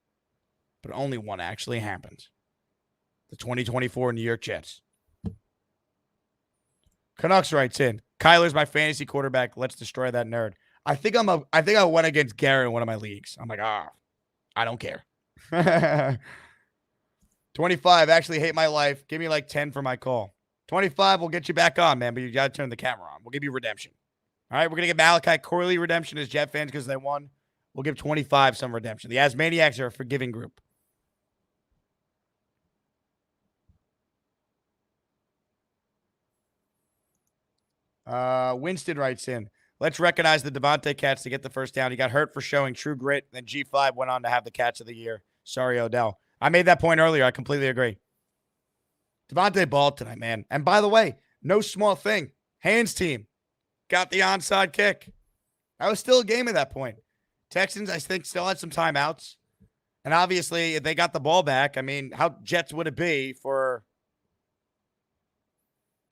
but only one actually happened? The 2024 New York Jets. Canucks writes in, Kyler's my fantasy quarterback. Let's destroy that nerd. I think I went against Garrett in one of my leagues. I'm like, I don't care. 25, actually hate my life. Give me like 10 for my call. 25 will get you back on, man, but you got to turn the camera on. We'll give you redemption. All right, we're going to give Malachi Corley redemption as Jet fans because they won. We'll give 25 some redemption. The Asmaniacs are a forgiving group. Winston writes in, let's recognize the Davante catch to get the first down. He got hurt for showing true grit. Then G5 went on to have the catch of the year. Sorry, Odell. I made that point earlier. I completely agree. Davante balled tonight, man. And by the way, no small thing. Hands team got the onside kick. That was still a game at that point. Texans, I think, still had some timeouts. And obviously, if they got the ball back, I mean, how Jets would it be for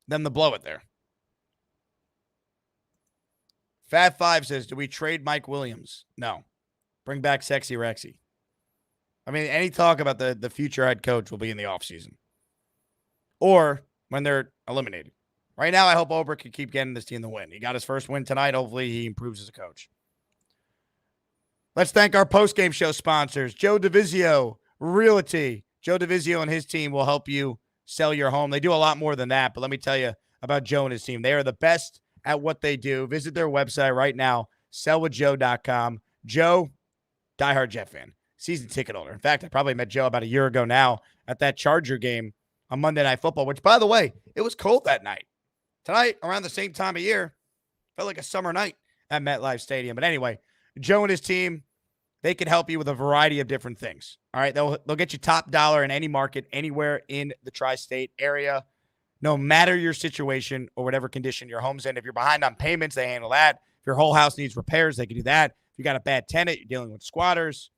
them to blow it there? Fat 5 says, do we trade Mike Williams? No. Bring back Sexy Rexy. I mean, any talk about the future head coach will be in the offseason. Or when they're eliminated. Right now, I hope Ober can keep getting this team the win. He got his first win tonight. Hopefully, he improves as a coach. Let's thank our post-game show sponsors, Joe DeVizio Realty. Joe DeVizio and his team will help you sell your home. They do a lot more than that, but let me tell you about Joe and his team. They are the best at what they do. Visit their website right now, sellwithjoe.com. Joe, diehard Jet fan, season ticket holder. In fact, I probably met Joe about a year ago now at that Charger game on Monday Night Football, which, by the way, it was cold that night. Tonight, around the same time of year, felt like a summer night at MetLife Stadium. But anyway, Joe and his team, they can help you with a variety of different things. All right, they'll get you top dollar in any market, anywhere in the tri-state area, no matter your situation or whatever condition your home's in. If you're behind on payments, they handle that. If your whole house needs repairs, they can do that. If you got a bad tenant, you're dealing with squatters,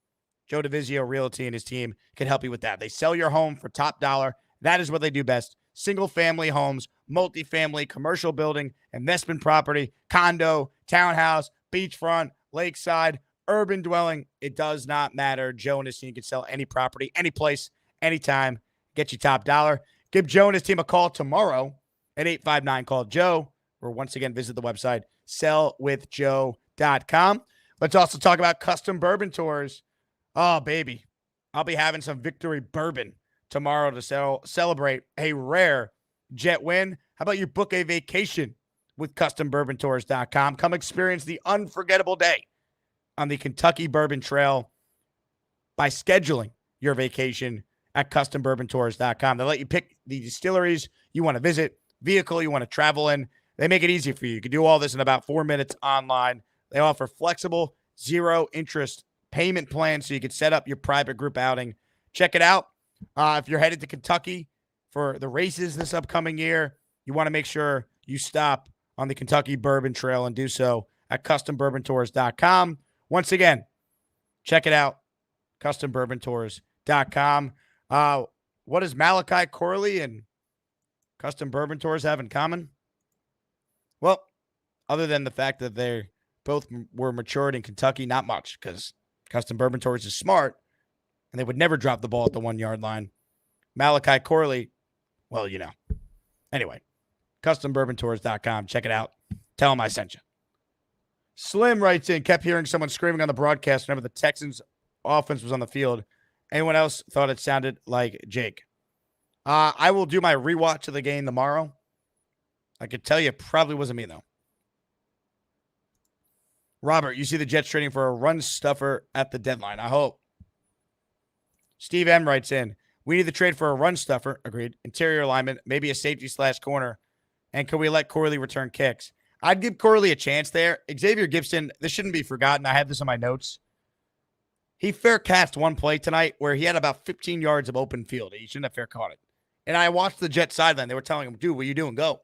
Joe DeVizio Realty and his team can help you with that. They sell your home for top dollar. That is what they do best. Single-family homes, multifamily, commercial building, investment property, condo, townhouse, beachfront, lakeside, urban dwelling. It does not matter. Joe and his team can sell any property, any place, anytime. Get you top dollar. Give Joe and his team a call tomorrow at 859-CALL-JOE, or once again, visit the website, sellwithjoe.com. Let's also talk about custom bourbon tours. Oh, baby. I'll be having some victory bourbon tomorrow to celebrate a rare Jet win. How about you book a vacation with CustomBourbonTours.com? Come experience the unforgettable day on the Kentucky Bourbon Trail by scheduling your vacation at CustomBourbonTours.com. They let you pick the distilleries you want to visit, vehicle you want to travel in. They make it easy for you. You can do all this in about 4 minutes online. They offer flexible, zero-interest payment plans so you can set up your private group outing. Check it out. If you're headed to Kentucky for the races this upcoming year, you want to make sure you stop on the Kentucky Bourbon Trail and do so at CustomBourbonTours.com. Once again, check it out, CustomBourbonTours.com. What does Malachi Corley and Custom Bourbon Tours have in common? Well, other than the fact that they both were matured in Kentucky, not much, because Custom Bourbon Tours is smart, and they would never drop the ball at the 1-yard line. Malachi Corley, well, you know. Anyway, CustomBourbonTours.com. Check it out. Tell them I sent you. Slim writes in, kept hearing someone screaming on the broadcast whenever the Texans offense was on the field. Anyone else thought it sounded like Jake? I will do my rewatch of the game tomorrow. I could tell you it probably wasn't me, though. Robert, you see the Jets trading for a run stuffer at the deadline. I hope. Steve M writes in, we need to trade for a run stuffer. Agreed. Interior alignment, maybe a safety / corner. And can we let Corley return kicks? I'd give Corley a chance there. Xavier Gibson, this shouldn't be forgotten. I have this in my notes. He fair catched one play tonight where he had about 15 yards of open field. He shouldn't have fair caught it. And I watched the Jets sideline. They were telling him, dude, what are you doing? Go.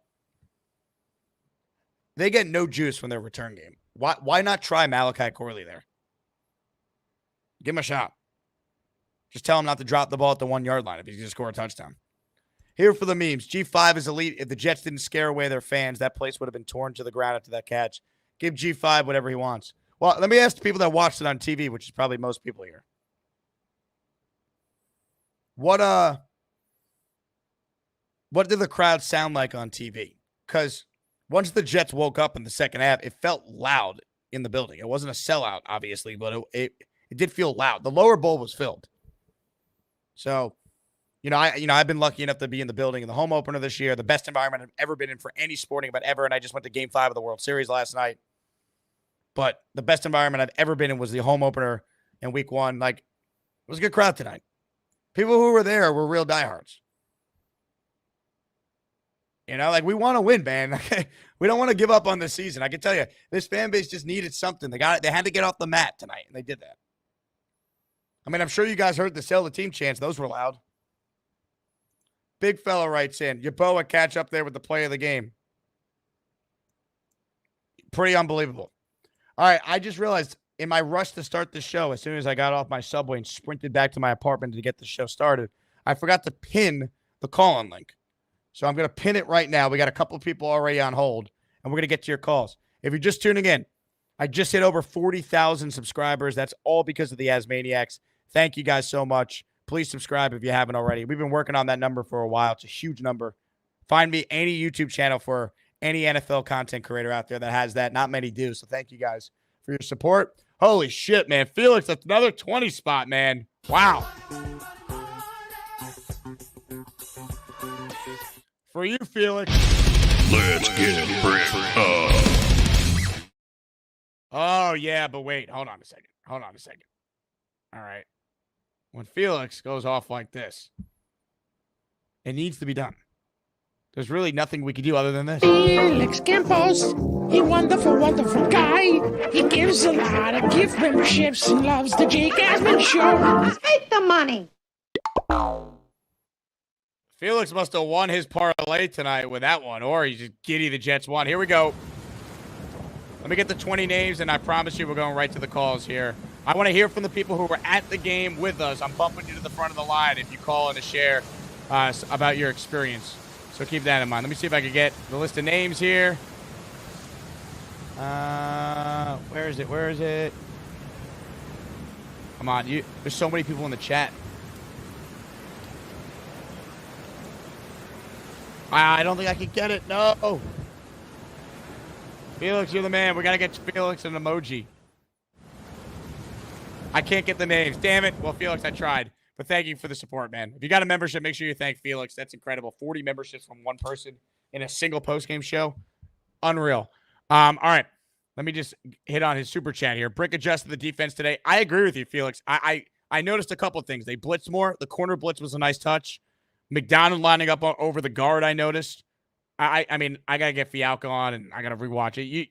They get no juice from their return game. Why not try Malachi Corley there? Give him a shot. Just tell him not to drop the ball at the 1 yard line if he's going to score a touchdown. Here for the memes. G5 is elite. If the Jets didn't scare away their fans, that place would have been torn to the ground after that catch. Give G5 whatever he wants. Well, let me ask the people that watched it on TV, which is probably most people here. What did the crowd sound like on TV? Because once the Jets woke up in the second half, it felt loud in the building. It wasn't a sellout, obviously, but it did feel loud. The lower bowl was filled. So, I've been lucky enough to be in the building in the home opener this year, the best environment I've ever been in for any sporting event ever, and I just went to Game 5 of the World Series last night. But the best environment I've ever been in was the home opener in week 1. Like, it was a good crowd tonight. People who were there were real diehards. We want to win, man. We don't want to give up on this season. I can tell you, this fan base just needed something. They had to get off the mat tonight, and they did that. I mean, I'm sure you guys heard the sell the team chants. Those were loud. Big fella writes in, Yaboa catch up there with the play of the game. Pretty unbelievable. All right, I just realized in my rush to start the show, as soon as I got off my subway and sprinted back to my apartment to get the show started, I forgot to pin the call-in link. So I'm going to pin it right now. We got a couple of people already on hold, and we're going to get to your calls. If you're just tuning in, I just hit over 40,000 subscribers. That's all because of the Asmaniacs. Thank you guys so much. Please subscribe if you haven't already. We've been working on that number for a while. It's a huge number. Find me any YouTube channel for any NFL content creator out there that has that. Not many do. So thank you guys for your support. Holy shit, man. Felix, that's another 20 spot, man. Wow. For you, Felix. Let's get brick up. Oh, yeah, but wait. Hold on a second. All right. When Felix goes off like this, it needs to be done. There's really nothing we can do other than this. Felix Campos, he wonderful, wonderful guy. He gives a lot of gift memberships and loves the Jake Asman Show. Take the money. Felix must have won his parlay tonight with that one, or he's just giddy the Jets won. Here we go. Let me get the 20 names, and I promise you we're going right to the calls here. I want to hear from the people who were at the game with us. I'm bumping you to the front of the line if you call in to share about your experience. So keep that in mind. Let me see if I can get the list of names here. Where is it? Come on. There's so many people in the chat. I don't think I can get it. No. Felix, you're the man. We got to get Felix an emoji. I can't get the names. Damn it. Well, Felix, I tried. But thank you for the support, man. If you got a membership, make sure you thank Felix. That's incredible. 40 memberships from one person in a single postgame show. Unreal. All right. Let me just hit on his super chat here. Brick adjusted the defense today. I agree with you, Felix. I noticed a couple of things. They blitzed more. The corner blitz was a nice touch. McDonald lining up over the guard, I noticed. I mean, I got to get Fialco on, and I got to rewatch it.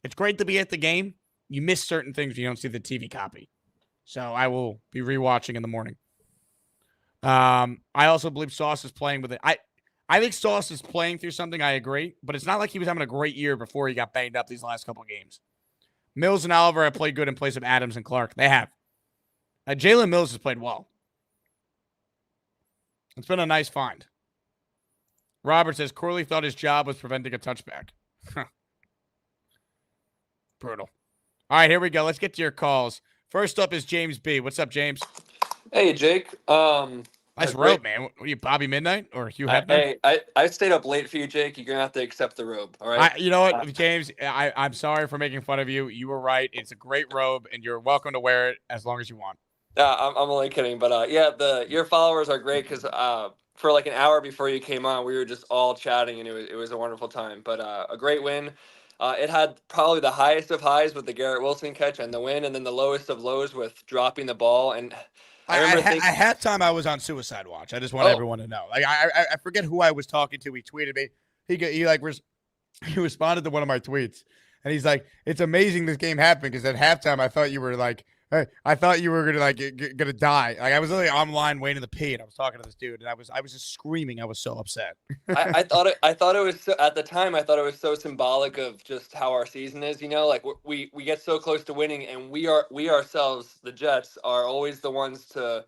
It's great to be at the game. You miss certain things when you don't see the TV copy. So I will be rewatching in the morning. I also believe Sauce is playing with it. I think Sauce is playing through something. I agree. But it's not like he was having a great year before he got banged up these last couple of games. Mills and Oliver have played good in place of Adams and Clark. They have. Jalen Mills has played well. It's been a nice find. Robert says Corley thought his job was preventing a touchback. Brutal. All right, here we go. Let's get to your calls. First up is James B. What's up, James? Hey, Jake. Nice robe, man. What are you, Bobby Midnight or Hugh Hefner? Hey, I stayed up late for you, Jake. You're going to have to accept the robe, all right? You know what, James? I'm sorry for making fun of you. You were right. It's a great robe, and you're welcome to wear it as long as you want. I'm only kidding. But, your followers are great because for like an hour before you came on, we were just all chatting, and it was a wonderful time. But a great win. It had probably the highest of highs with the Garrett Wilson catch and the win, and then the lowest of lows with dropping the ball. And I remember at halftime, I was on suicide watch. I just want everyone to know. Like I forget who I was talking to. He tweeted me. he responded to one of my tweets, and he's like, "It's amazing this game happened because at halftime I thought you were like, hey, I thought you were gonna like gonna die. Like I was literally online waiting to pee, and I was talking to this dude, and I was just screaming. I was so upset. I thought it was so, at the time. I thought it was so symbolic of just how our season is. You know, like we get so close to winning, and we ourselves, the Jets, are always the ones to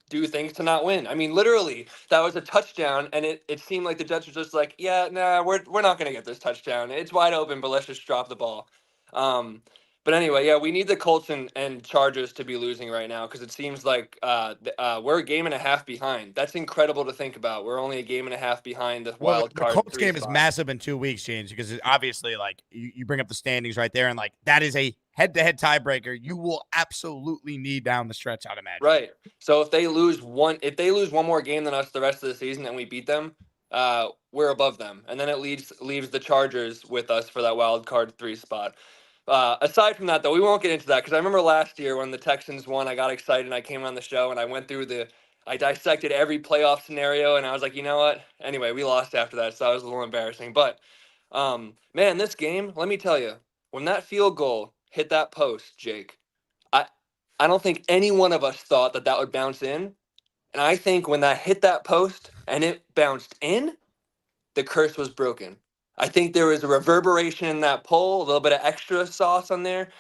do things to not win. I mean, literally, that was a touchdown, and it seemed like the Jets were just like, yeah, nah, we're not gonna get this touchdown. It's wide open, but let's just drop the ball. But anyway, yeah, we need the Colts and Chargers to be losing right now because it seems like we're a game and a half behind. That's incredible to think about. We're only a game and a half behind the wild card. The Colts game spot. is massive in 2 weeks, James, because it obviously, like, you bring up the standings right there, and like that is a head-to-head tiebreaker. You will absolutely need down the stretch, I'd imagine. Right. So if they lose one more game than us the rest of the season and we beat them, we're above them, and then it leaves the Chargers with us for that wild card 3 spot. Aside from that, though, we won't get into that because I remember last year when the Texans won, I got excited and I came on the show and I went through I dissected every playoff scenario and I was like, you know what? Anyway, we lost after that, so that was a little embarrassing. But, man, this game, let me tell you, when that field goal hit that post, Jake, I don't think any one of us thought that would bounce in. And I think when that hit that post and it bounced in, the curse was broken. I think there was a reverberation in that pole, a little bit of extra sauce on there,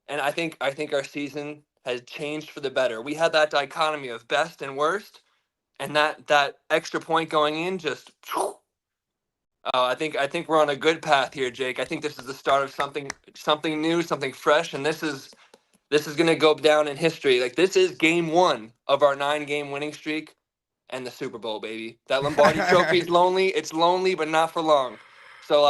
and I think our season has changed for the better. We had that dichotomy of best and worst, and that extra point going in just. I think we're on a good path here, Jake. I think this is the start of something new, something fresh, and this is going to go down in history. Like this is game 1 of our 9-game winning streak, and the Super Bowl, baby. That Lombardi Trophy is lonely. It's lonely, but not for long. So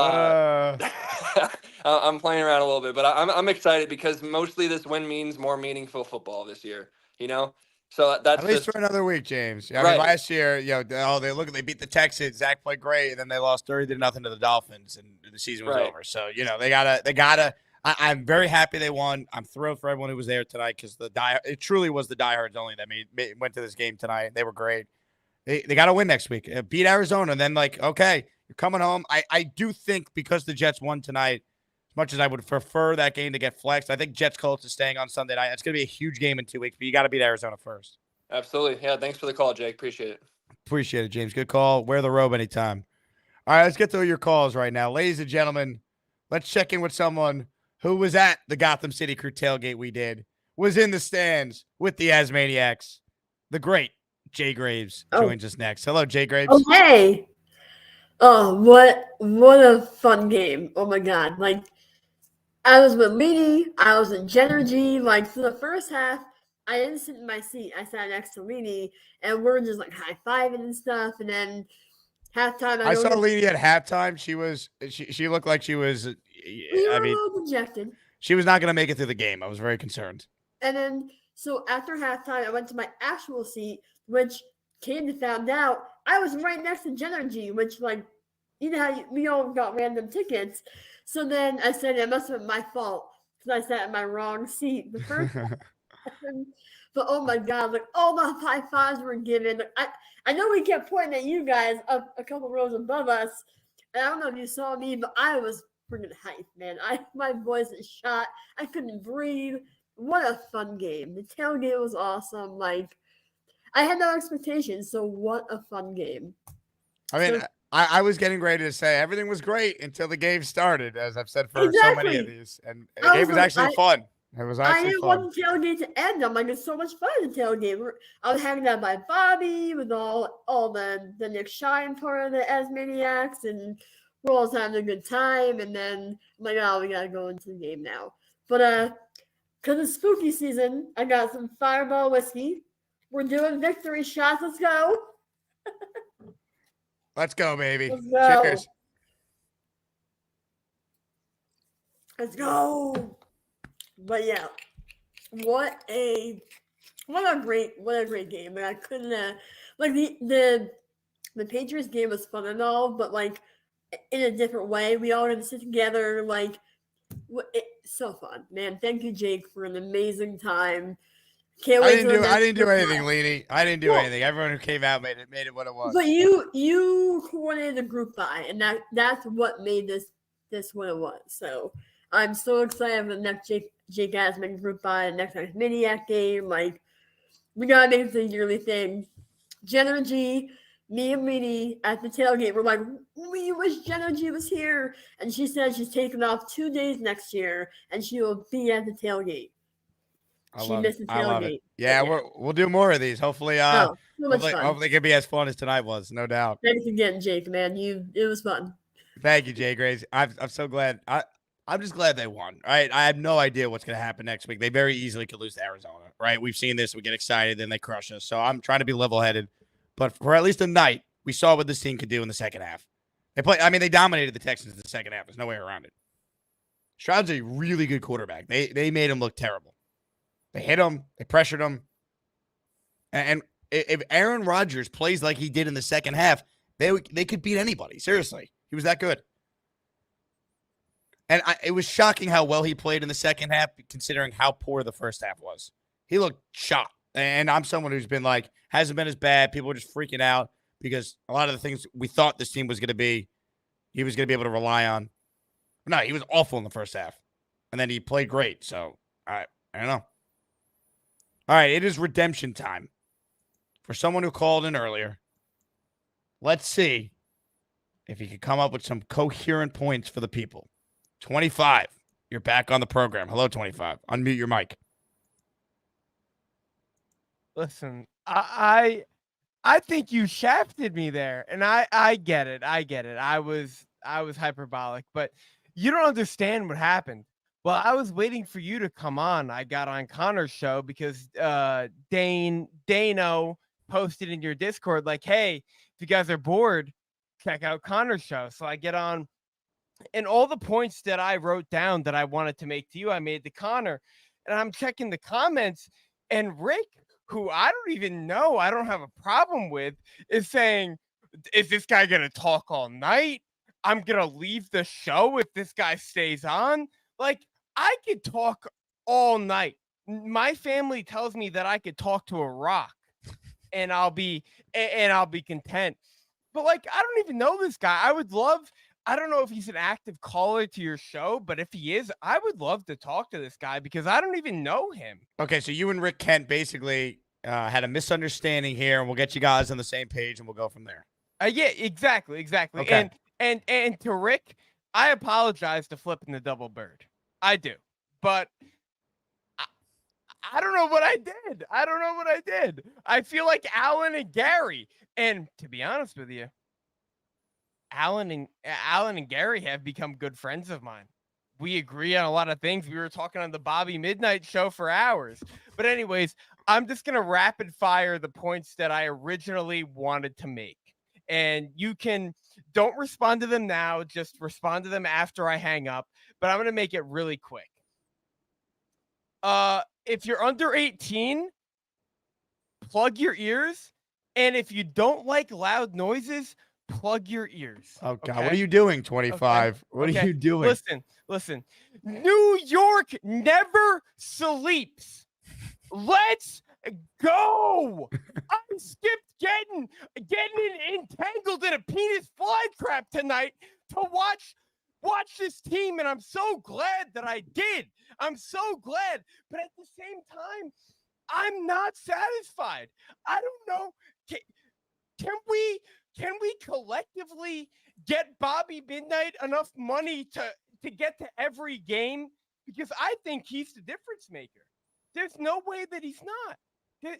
I'm playing around a little bit, but I'm excited because mostly this win means more meaningful football this year. You know, so that's at least for another week, James. I right. mean, last year, they beat the Texans. Zach played great, and then they lost 30-0 to the Dolphins, and the season was over. So they gotta. I'm very happy they won. I'm thrilled for everyone who was there tonight because it truly was the diehards only that went to this game tonight. They were great. They got to win next week. Beat Arizona, and then okay. You're coming home. I do think because the Jets won tonight, as much as I would prefer that game to get flexed, I think Jets Colts is staying on Sunday night. It's going to be a huge game in 2 weeks, but you got to beat Arizona first. Absolutely. Yeah, thanks for the call, Jake. Appreciate it. Appreciate it, James. Good call. Wear the robe anytime. All right, let's get to your calls right now. Ladies and gentlemen, let's check in with someone who was at the Gotham City Crew tailgate we did, was in the stands with the Asmaniacs. The great Jay Graves joins us next. Hello, Jay Graves. Oh, hey. Oh, what a fun game. Oh, my God. Like, I was with Leedy. I was in Genergy. Like, for the first half, I didn't sit in my seat. I sat next to Leedy, and we're just, like, high-fiving and stuff. And then halftime, I saw Leedy at halftime. She looked like she was, a little dejected. She was not going to make it through the game. I was very concerned. And then, so after halftime, I went to my actual seat, which came to find out I was right next to Genergy, which, like, you know how we all got random tickets. So then I said it must have been my fault because I sat in my wrong seat the first time. But, oh, my God, like, all the high fives were given. Like, I know we kept pointing at you guys up a couple rows above us. And I don't know if you saw me, but I was freaking hyped, man. My voice is shot. I couldn't breathe. What a fun game. The tailgate was awesome. Like, I had no expectations, so what a fun game. I mean, I was getting ready to say everything was great until the game started, as I've said for so many of these. And the game was actually fun. It was actually fun. I didn't want the tailgate to end. I'm like, it's so much fun in the tailgate. I was hanging out by Bobby with all the Nick Shine part of the Asmaniacs, and we're all having a good time. And then I'm like, oh, we got to go into the game now. But because it's spooky season, I got some Fireball whiskey. We're doing victory shots. Let's go. Let's go, baby. Let's go. Cheers. Let's go. But yeah, what a great game. And I couldn't like the Patriots game was fun and all, but like in a different way. We all had to sit together. Like, it's so fun, man. Thank you, Jake, for an amazing time. Can't I wait didn't till do. the I next didn't do football. anything, Leany. I didn't do Well- anything. Everyone who came out made it what it was. But you coordinated a group buy, and that's what made this what it was. So I'm so excited for the next Jake Asman group buy, the next Maniac game. Like, we gotta make this a yearly thing. Jenna G, me and Leedy at the tailgate were like, we wish Jenna G was here, and she said she's taking off 2 days next year, and she will be at the tailgate. I She love missed it. the I love it. tailgate. Yeah, Yeah. we'll do more of these. Hopefully, Oh, so much fun. hopefully it can be as fun as tonight was. No doubt. Thanks again, Jake. Man, it was fun. Thank you, Jay Grace. I'm so glad. I'm just glad they won. Right, I have no idea what's going to happen next week. They very easily could lose to Arizona. Right, we've seen this. We get excited, then they crush us. So I'm trying to be level-headed. But for at least a night, we saw what this team could do in the second half. They dominated the Texans in the second half. There's no way around it. Stroud's a really good quarterback. They made him look terrible. They hit him. They pressured him. And if Aaron Rodgers plays like he did in the second half, they could beat anybody. Seriously. He was that good. And it was shocking how well he played in the second half, considering how poor the first half was. He looked shot. And I'm someone who's been like, hasn't been as bad. People are just freaking out because a lot of the things we thought this team was going to be, he was going to be able to rely on. No, he was awful in the first half. And then he played great. So, I don't know. All right, it is redemption time. For someone who called in earlier, let's see if he could come up with some coherent points for the people. 25, you're back on the program. Hello, 25. Unmute your mic. Listen, I think you shafted me there, and I get it. I was hyperbolic, but you don't understand what happened. Well, I was waiting for you to come on. I got on Connor's show because Dano posted in your Discord like, hey, if you guys are bored, check out Connor's show. So I get on, and all the points that I wrote down that I wanted to make to you, I made to Connor. And I'm checking the comments, and Rick, who I don't even know, I don't have a problem with, is saying, is this guy going to talk all night? I'm going to leave the show if this guy stays on. Like, I could talk all night. My family tells me that I could talk to a rock and I'll be content. But like, I don't even know this guy. I don't know if he's an active caller to your show, but if he is, I would love to talk to this guy because I don't even know him. Okay, so you and Rick Kent basically had a misunderstanding here, and we'll get you guys on the same page, and we'll go from there. Yeah, exactly. Okay. And to Rick, I apologize to flipping the double bird. I do, but I don't know what I did. I feel like Alan and Gary, and to be honest with you, Alan and Gary have become good friends of mine. We agree on a lot of things. We were talking on the Bobby Midnight show for hours. But anyways, I'm just going to rapid fire the points that I originally wanted to make. And don't respond to them now, just respond to them after I hang up. But I'm going to make it really quick. If you're under 18, plug your ears. And if you don't like loud noises, plug your ears. Oh, God. Okay? What are you doing, 25? Okay. What are you doing? Listen. New York never sleeps. Let's go. I skipped getting entangled in a penis fly trap tonight to watch this team, and I'm so glad that I did. I'm so glad. But at the same time, I'm not satisfied. I don't know. Can we collectively get Bobby Midnight enough money to get to every game? Because I think he's the difference maker. There's no way that he's not.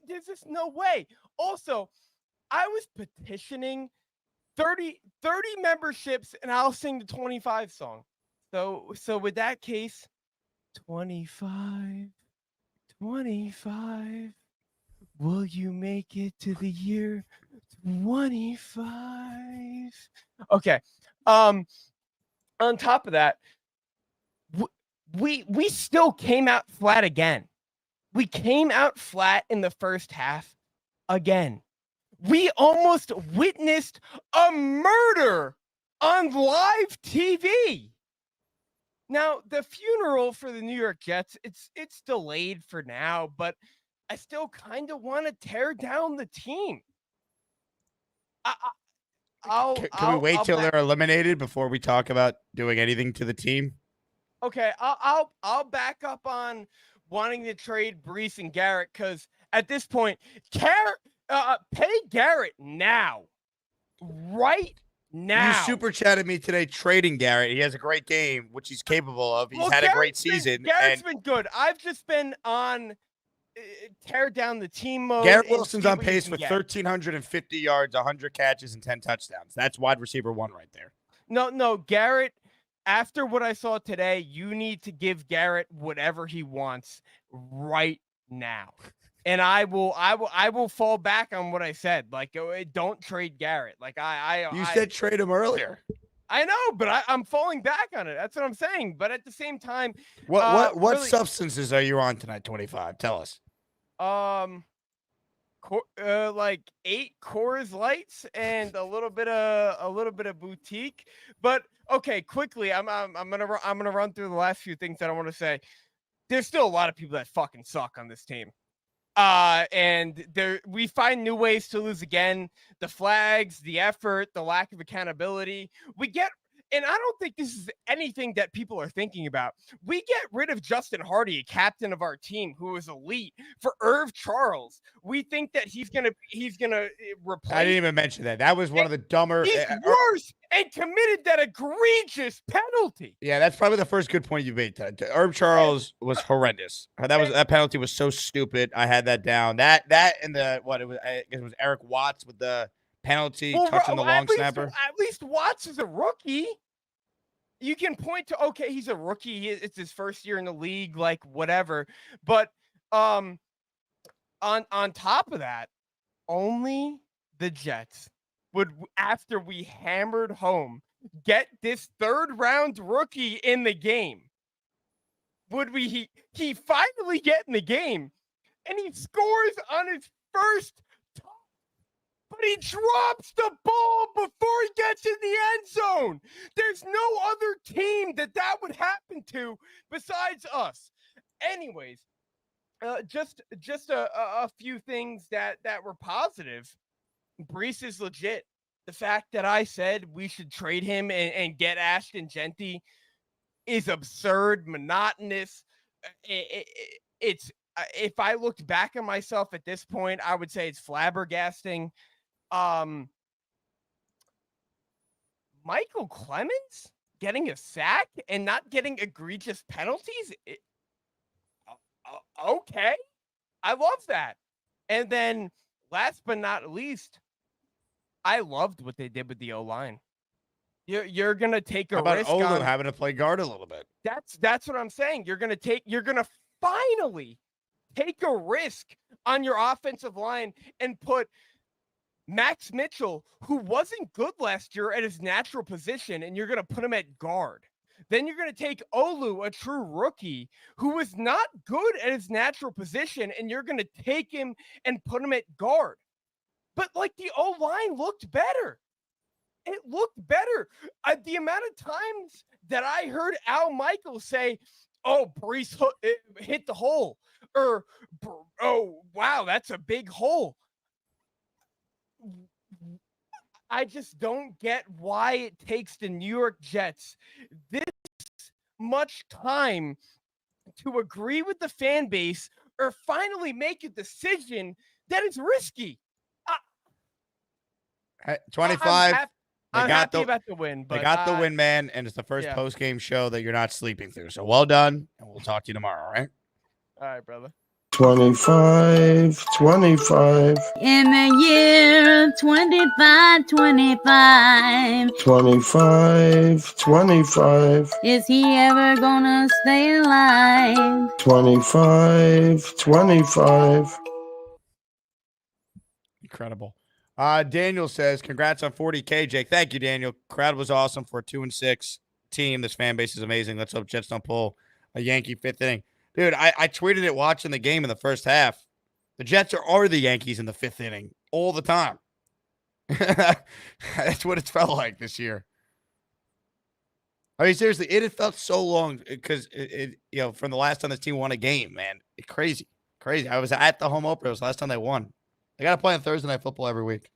There's just no way. Also, I was petitioning 30 memberships, and I'll sing the 25 song. So with that case, 25, will you make it to the year 25? Okay. On top of that, we still came out flat again. We came out flat in the first half again. We almost witnessed a murder on live TV. Now, the funeral for the New York Jets, it's delayed for now, but I still kind of want to tear down the team. Can we wait till they're eliminated before we talk about doing anything to the team? Okay, I'll back up on wanting to trade Brees and Garrett because at this point, pay Garrett now, right now. You super chatted me today trading Garrett. He has a great game, which he's capable of. He's had a great season. Garrett's been good. I've just been on tear down the team mode. Garrett Wilson's on pace for 1,350 yards, 100 catches, and 10 touchdowns. That's wide receiver 1 right there. No, Garrett. After what I saw today, you need to give Garrett whatever he wants right now. And I will fall back on what I said. Like, don't trade Garrett. Like you said trade him earlier. I know, but I'm falling back on it. That's what I'm saying. But at the same time, what really, substances are you on tonight? 25. Tell us. Like 8 Coors Lights and a little bit of boutique. But okay, quickly, I'm gonna run through the last few things that I want to say. There's still a lot of people that fucking suck on this team. And we find new ways to lose again. The flags, the effort, the lack of accountability. And I don't think this is anything that people are thinking about. We get rid of Justin Hardy, a captain of our team who is elite, for Irv Charles. We think that he's gonna replace. I didn't even mention that. That was one of the dumber. He's worse and committed that egregious penalty. Yeah, that's probably the first good point you made. Irv Charles was horrendous. That penalty was so stupid. I had that down. That and I guess it was Eric Watts with the penalty touching the long snapper. At least Watts is a rookie. You can point to, okay, he's a rookie. It's his first year in the league, like whatever. But on top of that, only the Jets would, after we hammered home, get this 3rd round rookie in the game. He finally get in the game, and he scores on his first. But he drops the ball before he gets in the end zone. There's no other team that would happen to besides us. Anyways, just a few things that were positive. Brees is legit. The fact that I said we should trade him and get Ashton Genty is absurd, monotonous. It's if I looked back at myself at this point, I would say it's flabbergasting. Michael Clemens getting a sack and not getting egregious penalties. Okay. I love that. And then last but not least, I loved what they did with the O-line. You're going to take a risk on having to play guard a little bit. That's what I'm saying. You're going to finally take a risk on your offensive line and put Max Mitchell, who wasn't good last year at his natural position, and you're going to put him at guard. Then you're going to take Olu, a true rookie, who was not good at his natural position, and you're going to take him and put him at guard. But, like, the O-line looked better. It looked better. The amount of times that I heard Al Michaels say, oh, Brees hit the hole, or, oh, wow, that's a big hole. I just don't get why it takes the New York Jets this much time to agree with the fan base or finally make a decision that is risky. 25. I'm happy about the win. But they got the win, man, and it's the first post-game show that you're not sleeping through. So well done, and we'll talk to you tomorrow, all right? All right, brother. 25. In the year 25. 25. Is he ever gonna stay alive? 25. Incredible. Daniel says, congrats on 40K, Jake. Thank you, Daniel. Crowd was awesome for a 2-6 team. This fan base is amazing. Let's hope Jets don't pull a Yankee 5th inning. Dude, I tweeted it watching the game in the first half. The Jets are the Yankees in the 5th inning all the time. That's what it's felt like this year. I mean, seriously, it had felt so long because, from the last time this team won a game, man. It's crazy. Crazy. I was at the home opener. It was the last time they won. They got to play on Thursday Night Football every week.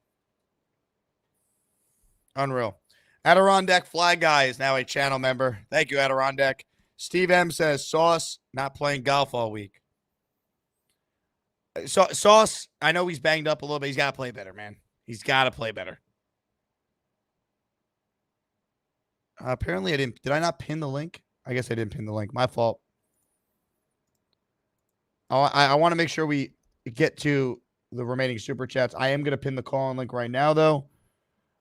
Unreal. Adirondack Fly Guy is now a channel member. Thank you, Adirondack. Steve M says, Sauce not playing golf all week. So, Sauce, I know he's banged up a little bit. He's got to play better, man. He's got to play better. Apparently, I didn't. Did I not pin the link? I guess I didn't pin the link. My fault. I want to make sure we get to the remaining super chats. I am going to pin the call-in link right now, though.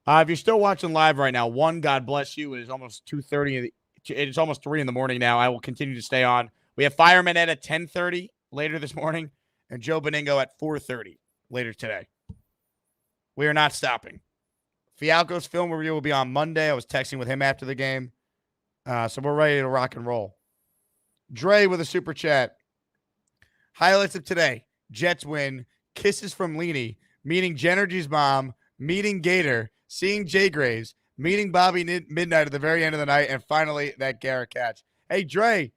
If you're still watching live right now, God bless you. It is almost 2:30. It's almost 3 in the morning now. I will continue to stay on. We have Fireman Ed at 10:30 later this morning and Joe Beningo at 4:30 later today. We are not stopping. Fialco's film review will be on Monday. I was texting with him after the game. So we're ready to rock and roll. Dre with a super chat. Highlights of today. Jets win. Kisses from Leany. Meeting Genergy's mom. Meeting Gator. Seeing Jay Graves. Meeting Bobby Midnight at the very end of the night. And finally, that Garrett catch. Hey, Dre.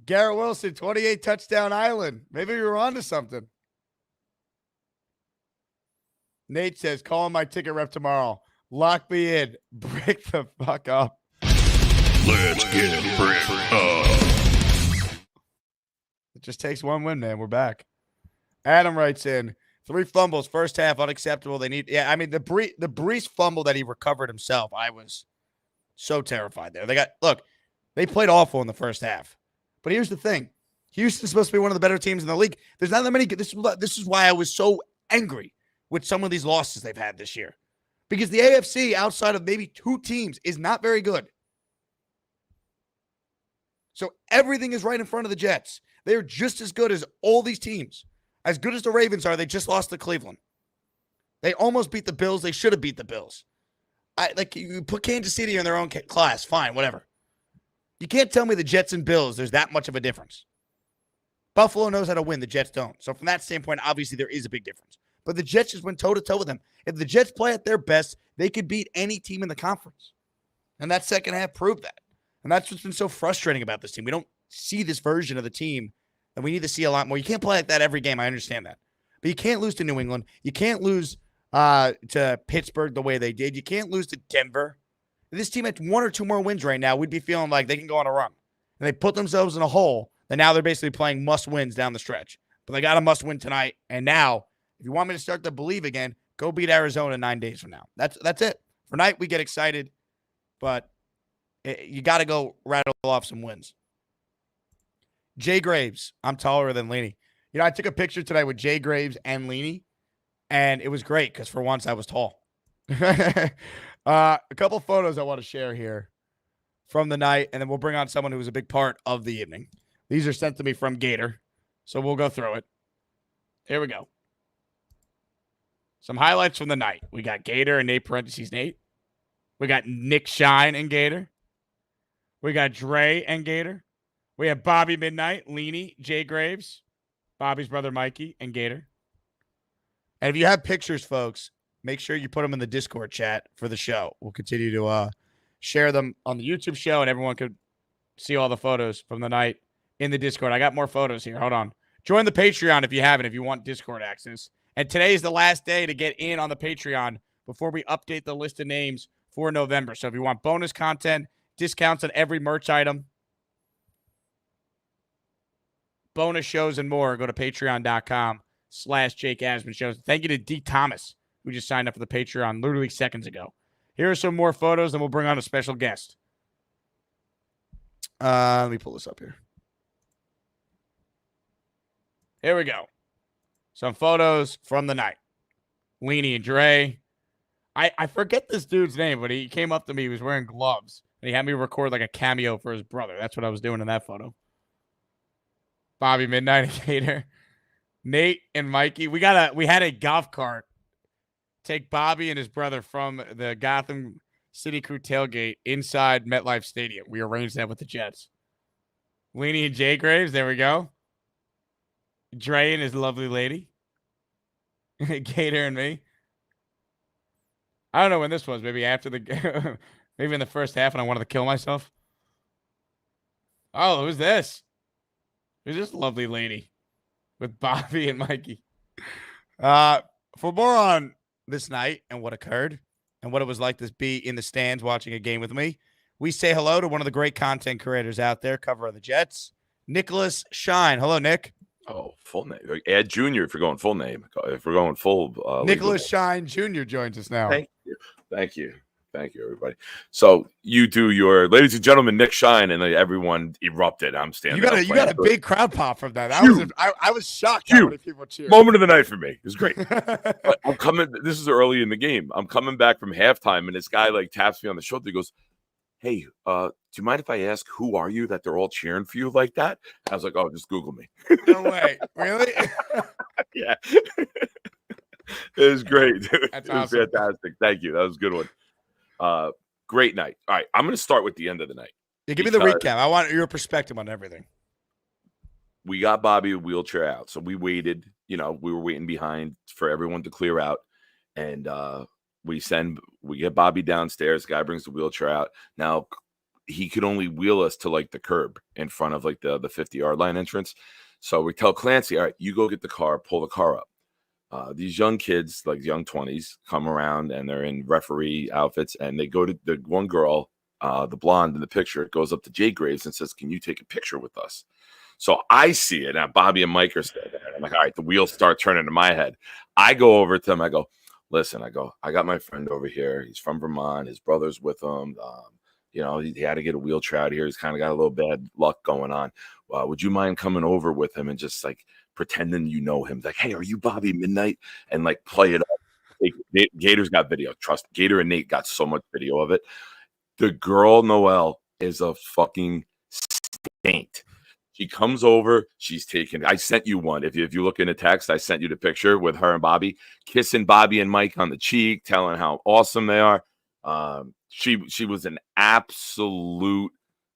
Garrett Wilson, 28 touchdown island. Maybe we were on to something. Nate says, calling my ticket rep tomorrow. Lock me in. Break the fuck up. Let's get brick up. It just takes one win, man. We're back. Adam writes in, 3 fumbles, first half, unacceptable. They need, yeah, I mean, the Brees fumble that he recovered himself, I was so terrified there. They played awful in the first half. But here's the thing. Houston's supposed to be one of the better teams in the league. There's not that many. This is why I was so angry with some of these losses they've had this year. Because the AFC, outside of maybe 2 teams, is not very good. So everything is right in front of the Jets. They are just as good as all these teams. As good as the Ravens are, they just lost to Cleveland. They almost beat the Bills. They should have beat the Bills. You put Kansas City in their own class. Fine, whatever. You can't tell me the Jets and Bills, there's that much of a difference. Buffalo knows how to win. The Jets don't. So from that standpoint, obviously there is a big difference. But the Jets just went toe-to-toe with them. If the Jets play at their best, they could beat any team in the conference. And that second half proved that. And that's what's been so frustrating about this team. We don't see this version of the team, and we need to see a lot more. You can't play like that every game. I understand that. But you can't lose to New England. You can't lose to Pittsburgh the way they did. You can't lose to Denver. If this team had 1 or 2 more wins right now, we'd be feeling like they can go on a run. And they put themselves in a hole, and now they're basically playing must-wins down the stretch. But they got a must-win tonight. And now, if you want me to start to believe again, go beat Arizona 9 days from now. That's it. For tonight, we get excited, but you got to go rattle off some wins. Jay Graves, I'm taller than Leany. I took a picture today with Jay Graves and Leany, and it was great because for once I was tall. A couple photos I want to share here from the night, and then we'll bring on someone who was a big part of the evening. These are sent to me from Gator, so we'll go through it. Here we go. Some highlights from the night. We got Gator and Nate parentheses Nate. We got Nick Shine and Gator. We got Dre and Gator. We have Bobby Midnight, Leany, Jay Graves, Bobby's brother Mikey, and Gator. And if you have pictures, folks, make sure you put them in the Discord chat for the show. We'll continue to share them on the YouTube show, and everyone could see all the photos from the night in the Discord. I got more photos here. Hold on. Join the Patreon if you haven't, if you want Discord access. And today is the last day to get in on the Patreon before we update the list of names for November. So if you want bonus content, discounts on every merch item, bonus shows, and more, go to patreon.com/Jake Asman Shows. Thank you to D. Thomas, who just signed up for the Patreon literally seconds ago. Here are some more photos, and we'll bring on a special guest. Let me pull this up here. Here we go. Some photos from the night. Leany and Dre. I forget this dude's name, but he came up to me. He was wearing gloves, and he had me record like a cameo for his brother. That's what I was doing in that photo. Bobby Midnight and Gator. Nate and Mikey. We had a golf cart take Bobby and his brother from the Gotham City Crew tailgate inside MetLife Stadium. We arranged that with the Jets. Leany and Jay Graves. There we go. Dre and his lovely lady. Gator and me. I don't know when this was. Maybe after the maybe in the first half and I wanted to kill myself. Oh, who's this? Who's this lovely lady? with Bobby and Mikey. For more on this night and what occurred and what it was like to be in the stands watching a game with me, we say hello to one of the great content creators out there covering the Jets, Nicholas Shine. Hello, Nick. Oh, full name. Add Junior if you're going full name. If we're going full. Nicholas Shine Jr. joins us now. Thank you. Thank you. Thank you, everybody. So you do your, ladies and gentlemen, Nick Shine, and everyone erupted. I'm standing. You got a big crowd pop from that. I was shocked how many people cheered. Moment of the night for me. It was great. But I'm coming. This is early in the game. I'm coming back from halftime, and this guy like taps me on the shoulder. He goes, "Hey, do you mind if I ask who are you that they're all cheering for you like that?" I was like, "Oh, just Google me." No way. Really? Yeah. It was great. That's it was awesome. fantastic. Thank you. That was a good one. Great night. All right, I'm going to start with the end of the night. Yeah, give me the recap. I want your perspective on everything. We got Bobby a wheelchair out, so we waited. We were waiting behind for everyone to clear out, and we get Bobby downstairs. The guy brings the wheelchair out. Now he could only wheel us to like the curb in front of like the 50-yard line entrance. So we tell Clancy, all right, you go get the car, pull the car up. These young kids, like young 20s, come around and they're in referee outfits, and they go to the one girl, the blonde in the picture, goes up to Jay Graves and says, "Can you take a picture with us?" So I see it. Now Bobby and Mike are standing there. I'm like, all right, the wheels start turning in my head. I go over to him. I go, "Listen," I got my friend over here. He's from Vermont. His brother's with him. He had to get a wheelchair out here. He's kind of got a little bad luck going on. Would you mind coming over with him and just like pretending you know him? Like, "Hey, are you Bobby Midnight?" And like play it up. Gator's got video. Trust, Gator and Nate got so much video of it. The girl Noelle is a fucking saint. She comes over. She's taking. I sent you one. If you look in the text, I sent you the picture with her and Bobby kissing Bobby and Mike on the cheek, telling how awesome they are. She was an absolute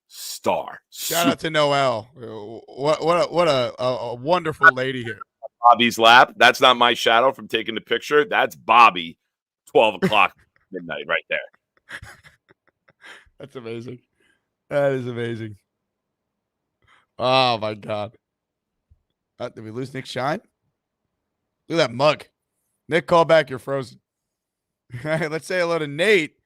star. Shout out to Noelle. What a wonderful lady here. Bobby's lap. That's not my shadow from taking the picture. That's Bobby. 12 o'clock midnight right there. That's amazing. That is amazing. Oh my God. Did we lose Nick Shine? Look at that mug. Nick, call back. You're frozen. All right, let's say hello to Nate.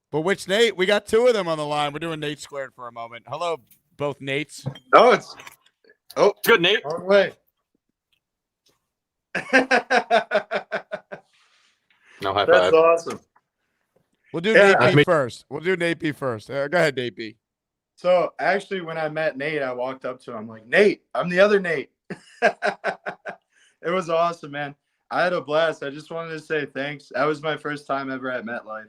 But which Nate? We got two of them on the line. We're doing Nate squared for a moment. Hello, both Nates. Oh, Good, Nate. wrong way. No high That's five. awesome. We'll do Yeah, Nate B first. Go ahead, Nate B. So actually, when I met Nate, I walked up to him. I'm like, "Nate, I'm the other Nate." It was awesome, man. I had a blast. I just wanted to say thanks. That was my first time ever at MetLife.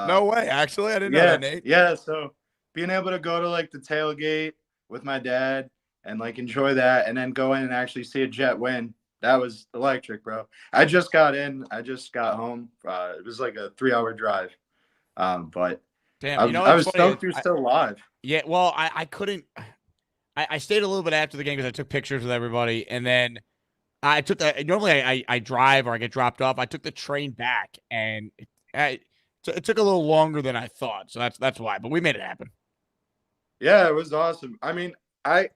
No way. Actually, I didn't know that, Nate. Yeah. So being able to go to like the tailgate with my dad and like enjoy that, and then go in and actually see a Jet win, that was electric, bro. I just got in. I just got home. It was like a 3-hour drive. But damn, I was stoked you're still alive. Yeah, well, I couldn't. I stayed a little bit after the game because I took pictures with everybody, and then I took the. Normally, I drive or I get dropped off. I took the train back, and it took a little longer than I thought. So that's why. But we made it happen. Yeah, it was awesome. I mean, I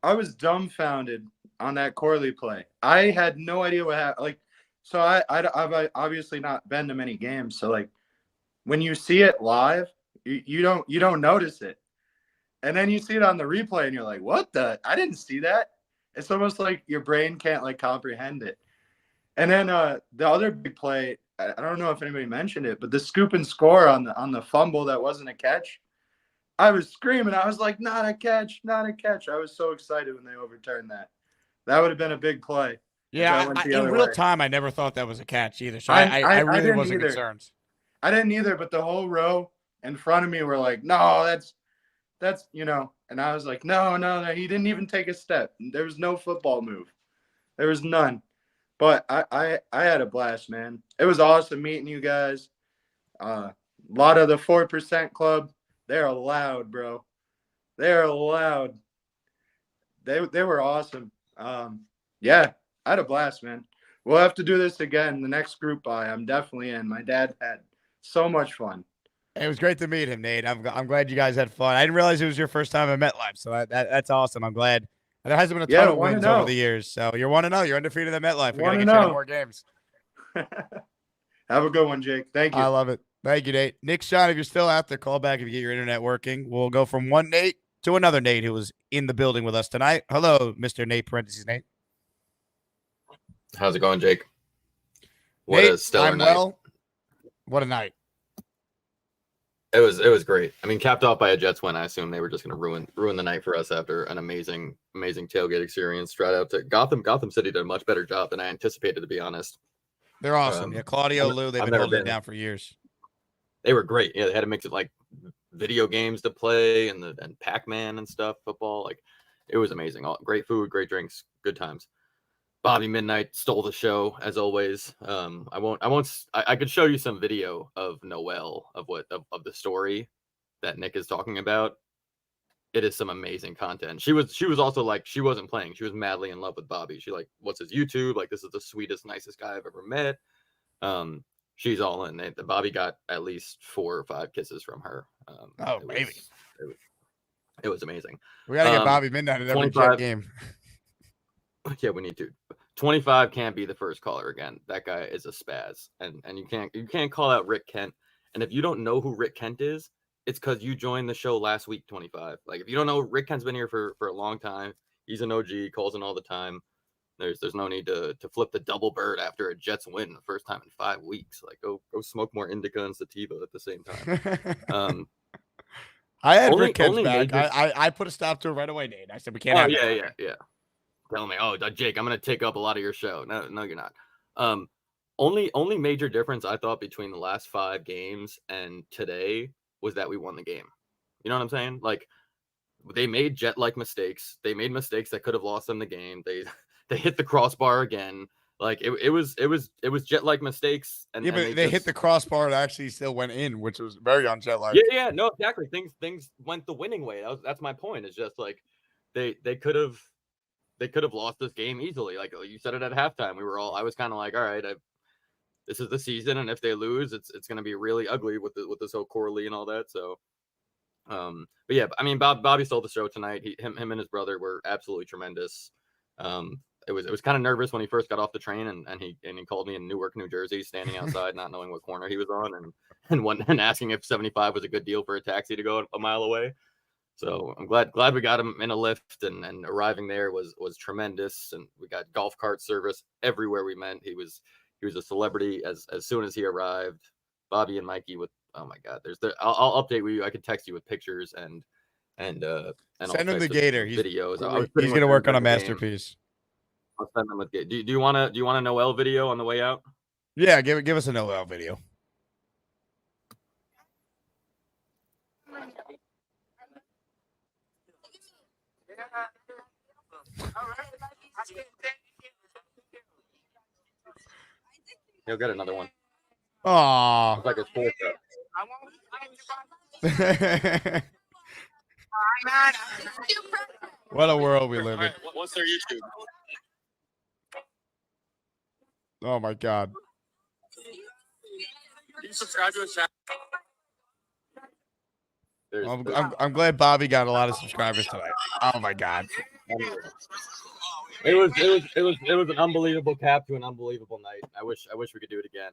was dumbfounded on that Corley play. I had no idea what happened. Like, so I've obviously not been to many games. So like, when you see it live, you don't notice it, and then you see it on the replay, and you're like, "What the? I didn't see that." It's almost like your brain can't like comprehend it. And then the other big play, I don't know if anybody mentioned it, but the scoop and score on the fumble that wasn't a catch. I was screaming. I was like, "Not a catch, not a catch." I was so excited when they overturned that. That would have been a big play. Yeah, in real time, I never thought that was a catch either. So I really wasn't concerned. I didn't either, but the whole row in front of me were like, "No, that's and I was like, no, he didn't even take a step. There was no football move. There was none. But I had a blast, man. It was awesome meeting you guys. A lot of the 4% club, they're loud, bro. They're loud. They were awesome. Yeah, I had a blast, man. We'll have to do this again. The next group I'm definitely in. My dad had so much fun. It was great to meet him, Nate. I'm glad you guys had fun. I didn't realize it was your first time at MetLife, so that's awesome. I'm glad There hasn't been a ton of wins over the years. So you're 1-0. You're undefeated at MetLife. We got to get you in more games. Have a good one, Jake. Thank you. I love it. Thank you, Nate. Nick Sean, if you're still out there, call back if you get your internet working. We'll go from one Nate to another Nate who was in the building with us tonight. Hello, Mr. Nate, parentheses Nate. How's it going, Jake? What Nate, a stellar I'm night. well. What a night. It was great. I mean, capped off by a Jets win. I assume they were just going to ruin the night for us after an amazing tailgate experience. Straight out to Gotham. Gotham City did a much better job than I anticipated, to be honest. They're awesome. Yeah, Claudio, Lou, they've been holding it down for years. They were great. Yeah, they had to mix it like video games to play and Pac-Man and stuff, football. Like, it was amazing. Great food, great drinks, good times. Bobby Midnight stole the show as always. I could show you some video of Noelle of the story that Nick is talking about. It is some amazing content. She was also like, she wasn't playing. She was madly in love with Bobby. She like, what's his YouTube? Like, this is the sweetest, nicest guy I've ever met. She's all in. Bobby got at least 4 or 5 kisses from her. It was amazing. We got to get Bobby Midnight at every Jet game. Yeah, we need to. 25 can't be the first caller again. That guy is a spaz, and you can't call out Rick Kent. And if you don't know who Rick Kent is, it's because you joined the show last week. 25. Like, if you don't know, Rick Kent's been here for a long time. He's an OG, calls in all the time. There's no need to flip the double bird after a Jets win the first time in 5 weeks. Like, go smoke more indica and sativa at the same time. I had Rick Kent back. I put a stop to it right away, Nate. I said we can't. Yeah. Telling me, oh, Jake, I'm going to take up a lot of your show. No, you're not. Only major difference I thought between the last 5 games and today was that we won the game. You know what I'm saying? Like, they made Jet-like mistakes. They made mistakes that could have lost them the game. They hit the crossbar again. Like, it was Jet-like mistakes. And they hit the crossbar and actually still went in, which was very on Jet-like. Yeah, no, exactly. Things went the winning way. That's my point. It's just like they could have lost this game easily. Like you said it at halftime. I was kind of like, all right, this is the season, and if they lose, it's going to be really ugly with this whole Corley and all that. So, but yeah, I mean, Bobby stole the show tonight. Him and his brother were absolutely tremendous. It was kind of nervous when he first got off the train, and he called me in Newark, New Jersey, standing outside, not knowing what corner he was on, and asking if 75 was a good deal for a taxi to go a mile away. So I'm glad we got him in a lift, and arriving there was tremendous. And we got golf cart service everywhere we went. He was a celebrity as soon as he arrived. Bobby and Mikey with, oh my God, I'll update you. I could text you with pictures and send him the Gator. Videos. He's going to work on a masterpiece. I'll send them with Gator. Do you want a Noel video on the way out? Yeah, give us a Noel video. He'll get another one. Aww. It's like a fourth. What a world we live in. What's their YouTube? Oh my God. You subscribe to his channel. I'm glad Bobby got a lot of subscribers tonight. Oh my God. It was an unbelievable cap to an unbelievable night. I wish we could do it again.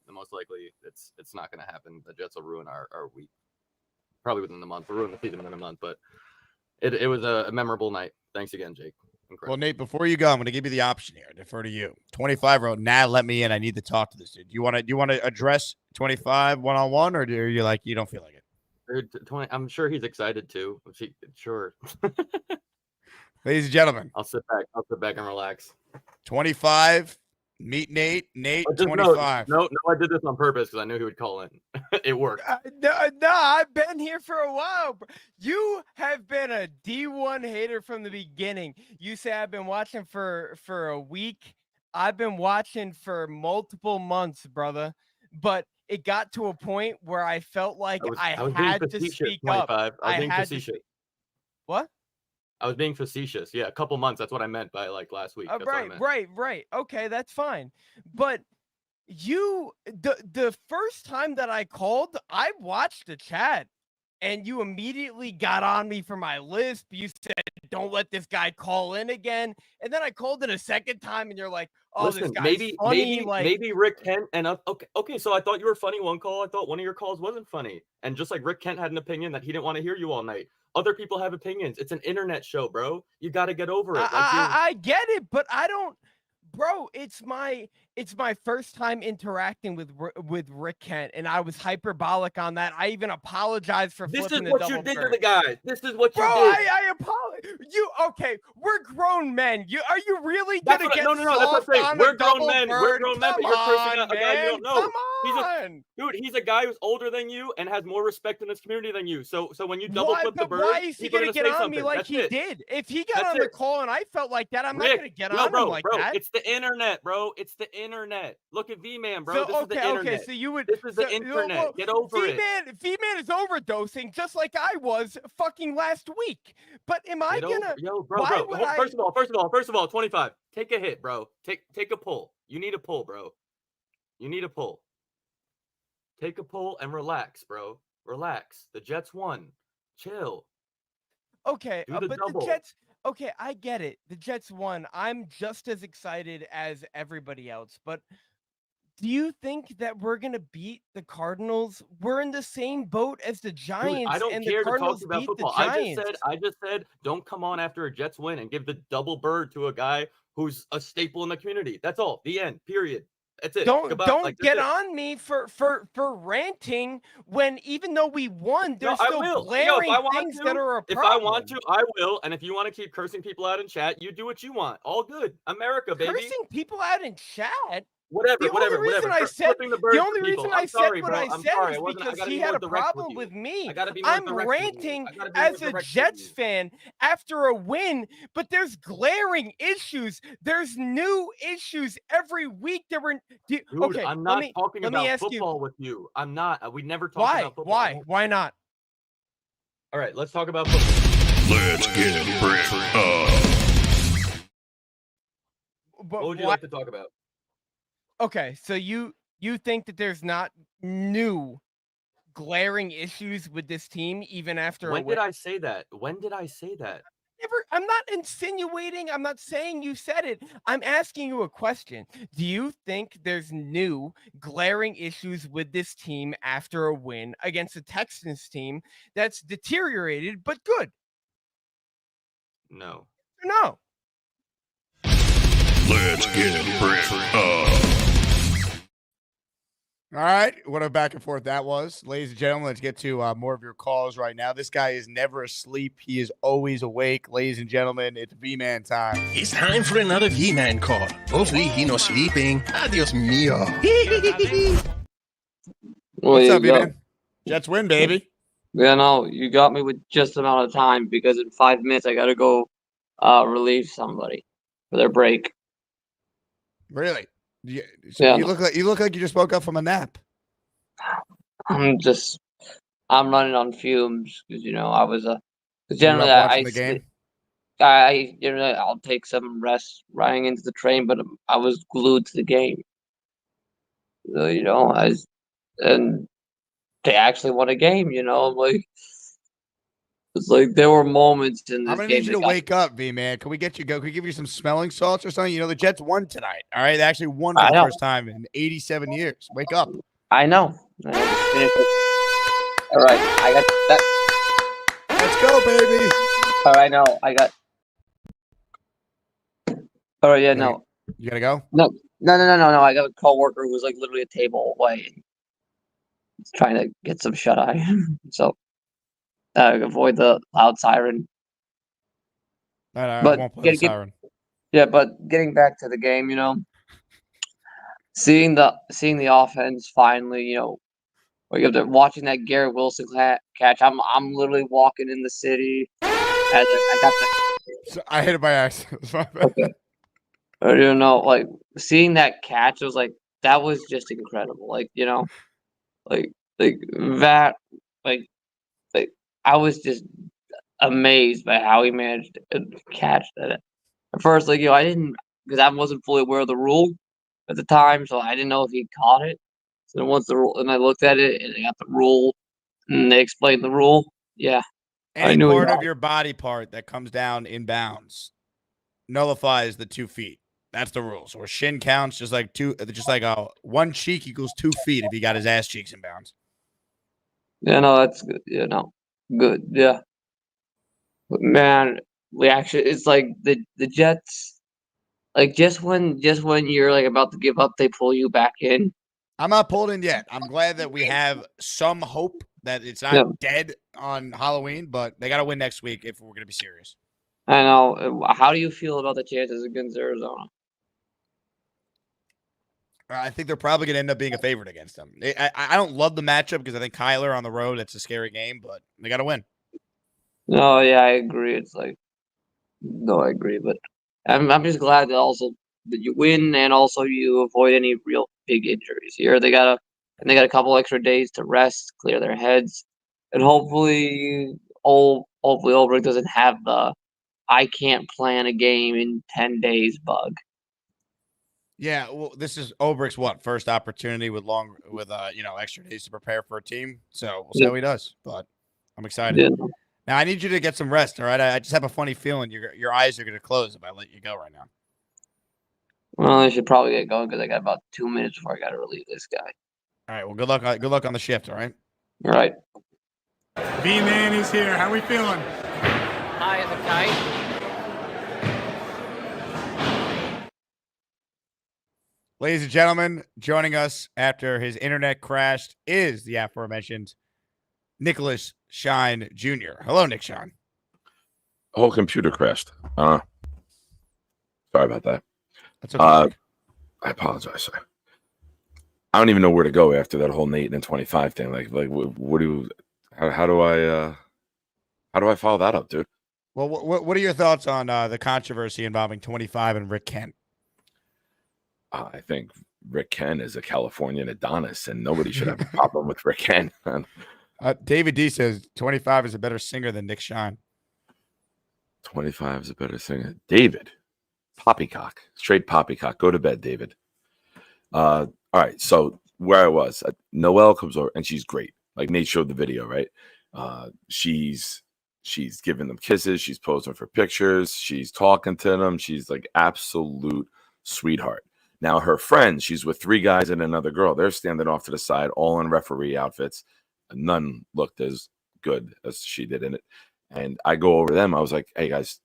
And most likely it's not going to happen. The Jets will ruin our week, probably within the month. We'll ruin the season within a month, but it was a memorable night. Thanks again, Jake. Incredible. Well, Nate, before you go, I'm going to give you the option here. I defer to you. 25 wrote, let me in. I need to talk to this dude. Do you want to address 25 one-on-one, or are you like, you don't feel like it? 20, I'm sure he's excited too. Sure. Ladies and gentlemen, I'll sit back and relax. 25, meet Nate. Nate, 25. No, I did this on purpose because I knew he would call in. It worked. No, I've been here for a while. Bro. You have been a D1 hater from the beginning. You say I've been watching for a week. I've been watching for multiple months, brother. But it got to a point where I felt like I had to speak up. I was being facetious. What? I was being facetious. Yeah, a couple months. That's what I meant by like last week. Right. Okay, that's fine. But the first time that I called, I watched the chat, and you immediately got on me for my lisp. You said, don't let this guy call in again. And then I called it a second time, and you're like, oh, Listen, this guy's maybe funny. maybe Rick Kent and okay. So I thought you were funny one call. I thought one of your calls wasn't funny. And just like Rick Kent had an opinion that he didn't want to hear you all night. Other people have opinions. It's an internet show, bro. You got to get over it. I get it, but I don't, bro. It's my first time interacting with Rick Kent, and I was hyperbolic on that. I even apologized for This is flipping what the you double did to bird. the guy. This is what you Bro, did. I apologize. Okay, we're grown men. Are you really That's gonna what, get no, that's what soft I'm saying. on We're the grown double men. bird? We're grown men, Come but you're cursing on, a guy you don't know. Come on. He's a guy who's older than you and has more respect in this community than you. So when you double flip the bird, why is he people are gonna gonna get say on me something. like That's he it. did? If he got That's on the it. call and I felt like that, I'm not Rick, gonna get no, on bro, him like bro, that. it's the internet, bro. It's the internet. Look at V-Man, bro. So, This is the internet. so you would. This is the internet. Get over it. V-Man is overdosing just like I was fucking last week. But am I gonna? Yo, bro, why bro. would I? First of all, 25. Take a hit, bro. Take a pull. You need a pull, bro. You need a pull. Take a pull and relax, bro. Relax. The Jets won. Chill. Okay, Do the but double. the Jets. Okay, I get it. The Jets won. I'm just as excited as everybody else. But do you think that we're gonna beat the Cardinals? We're in the same boat as the Giants, Dude, I don't and care the to talk Cardinals to you about beat football. the Giants. I just said, don't come on after a Jets win and give the double bird to a guy who's a staple in the community. That's all. The end. Period. That's it. Don't Goodbye. don't get on me for ranting when even though we won, there's still glaring things that are a problem. If I want to, I will. And if you want to keep cursing people out in chat, you do what you want. All good. America, baby. Cursing people out in chat. Whatever. The only reason I said what I said was because he had a problem with me. I'm ranting as a Jets fan after a win, but there's glaring issues. There's new issues every week. Dude, okay, I'm not talking about football with you. I'm not. We never talk about football. Why not? All right, let's talk about football. Let's get brick up. What would you like to talk about? Okay, so you think that there's not new glaring issues with this team even after When did I say that? When did I say that? I'm not insinuating. I'm not saying you said it. I'm asking you a question. Do you think there's new glaring issues with this team after a win against the Texans team that's deteriorated but good? No. No. Let's get brick up. All right, what a back and forth that was. Ladies and gentlemen, let's get to more of your calls right now. This guy is never asleep. He is always awake. Ladies and gentlemen, it's V-Man time. It's time for another V-Man call. Hopefully he's not sleeping. Adios mio. What's up, V-Man? Jets win, baby. Yeah, no, you got me with just amount of time because in 5 minutes I got to go relieve somebody for their break. Really? Yeah. You look like you just woke up from a nap. I'm running on fumes because I was generally watching the game. I generally I'll take some rest riding into the train, but I was glued to the game. So, and they actually won a game. It's like there were moments in this game. I'm gonna need you to wake up, V-Man. Can we give you some smelling salts or something? The Jets won tonight. All right, they actually won for the first time in 87 years. Wake up. I know. All right, I got that. Let's go, baby. All right, no, I got. All right, yeah, no. You gotta go. No. I got a coworker who was like literally a table away, and trying to get some shut eye. So. Avoid the loud siren. I But won't play the siren. Yeah, but getting back to the game, seeing the offense finally, watching that Garrett Wilson catch. I'm literally walking in the city. As I got I hit it by accident. Okay. Seeing that catch was that was just incredible. I was just amazed by how he managed to catch that. At first, I didn't, because I wasn't fully aware of the rule at the time, so I didn't know if he caught it. So then I looked at it and I got the rule, and they explained the rule. Yeah, Any part of your body part that comes down in bounds nullifies the 2 feet. That's the rule. So a shin counts just like one cheek equals 2 feet if he got his ass cheeks in bounds. Yeah, no, that's good. Yeah, no, good. Yeah, but man, it's like the Jets, like just when you're like about to give up, they pull you back in. I'm not pulled in yet. I'm glad that we have some hope that it's not dead on Halloween, but they got to win next week if we're going to be serious. I know. How do you feel about the chances against Arizona? I think they're probably going to end up being a favorite against them. I don't love the matchup because I think Kyler on the road, it's a scary game, but they got to win. No, yeah, I agree. It's like, no, I agree, but I'm just glad that you win and also you avoid any real big injuries here. They got a couple extra days to rest, clear their heads, and hopefully Ulbrich doesn't have the I can't plan a game in 10 days bug. Yeah, well, this is Ulbrich's first opportunity with extra days to prepare for a team. So we'll see how he does. But I'm excited. Yeah. Now I need you to get some rest. All right, I just have a funny feeling your eyes are going to close if I let you go right now. Well, I should probably get going because I got about 2 minutes before I got to relieve this guy. All right. Well, good luck. Good luck on the shift. All right. All right. V-Man is here. How we feeling? Hi, is it tight? Ladies and gentlemen, joining us after his internet crashed is the aforementioned Nicholas Shine Jr. Hello, Nick Shine. The whole computer crashed. Sorry about that. That's okay. I apologize, sir. I don't even know where to go after that whole Nate and 25 thing. Like, what do you? How do I follow that up, dude? Well, what are your thoughts on the controversy involving 25 and Rick Kent? I think Rick Kent is a Californian Adonis, and nobody should have a problem with Rick Kent. David D says 25 is a better singer than Nick Shine. 25 is a better singer. David, poppycock, straight poppycock. Go to bed, David. All right, so where I was, Noelle comes over, and she's great. Like Nate showed the video, right? She's giving them kisses. She's posing for pictures. She's talking to them. She's like absolute sweetheart. Now, her friends, she's with 3 guys and another girl. They're standing off to the side, all in referee outfits. None looked as good as she did in it. And I go over to them. I was like, hey, guys,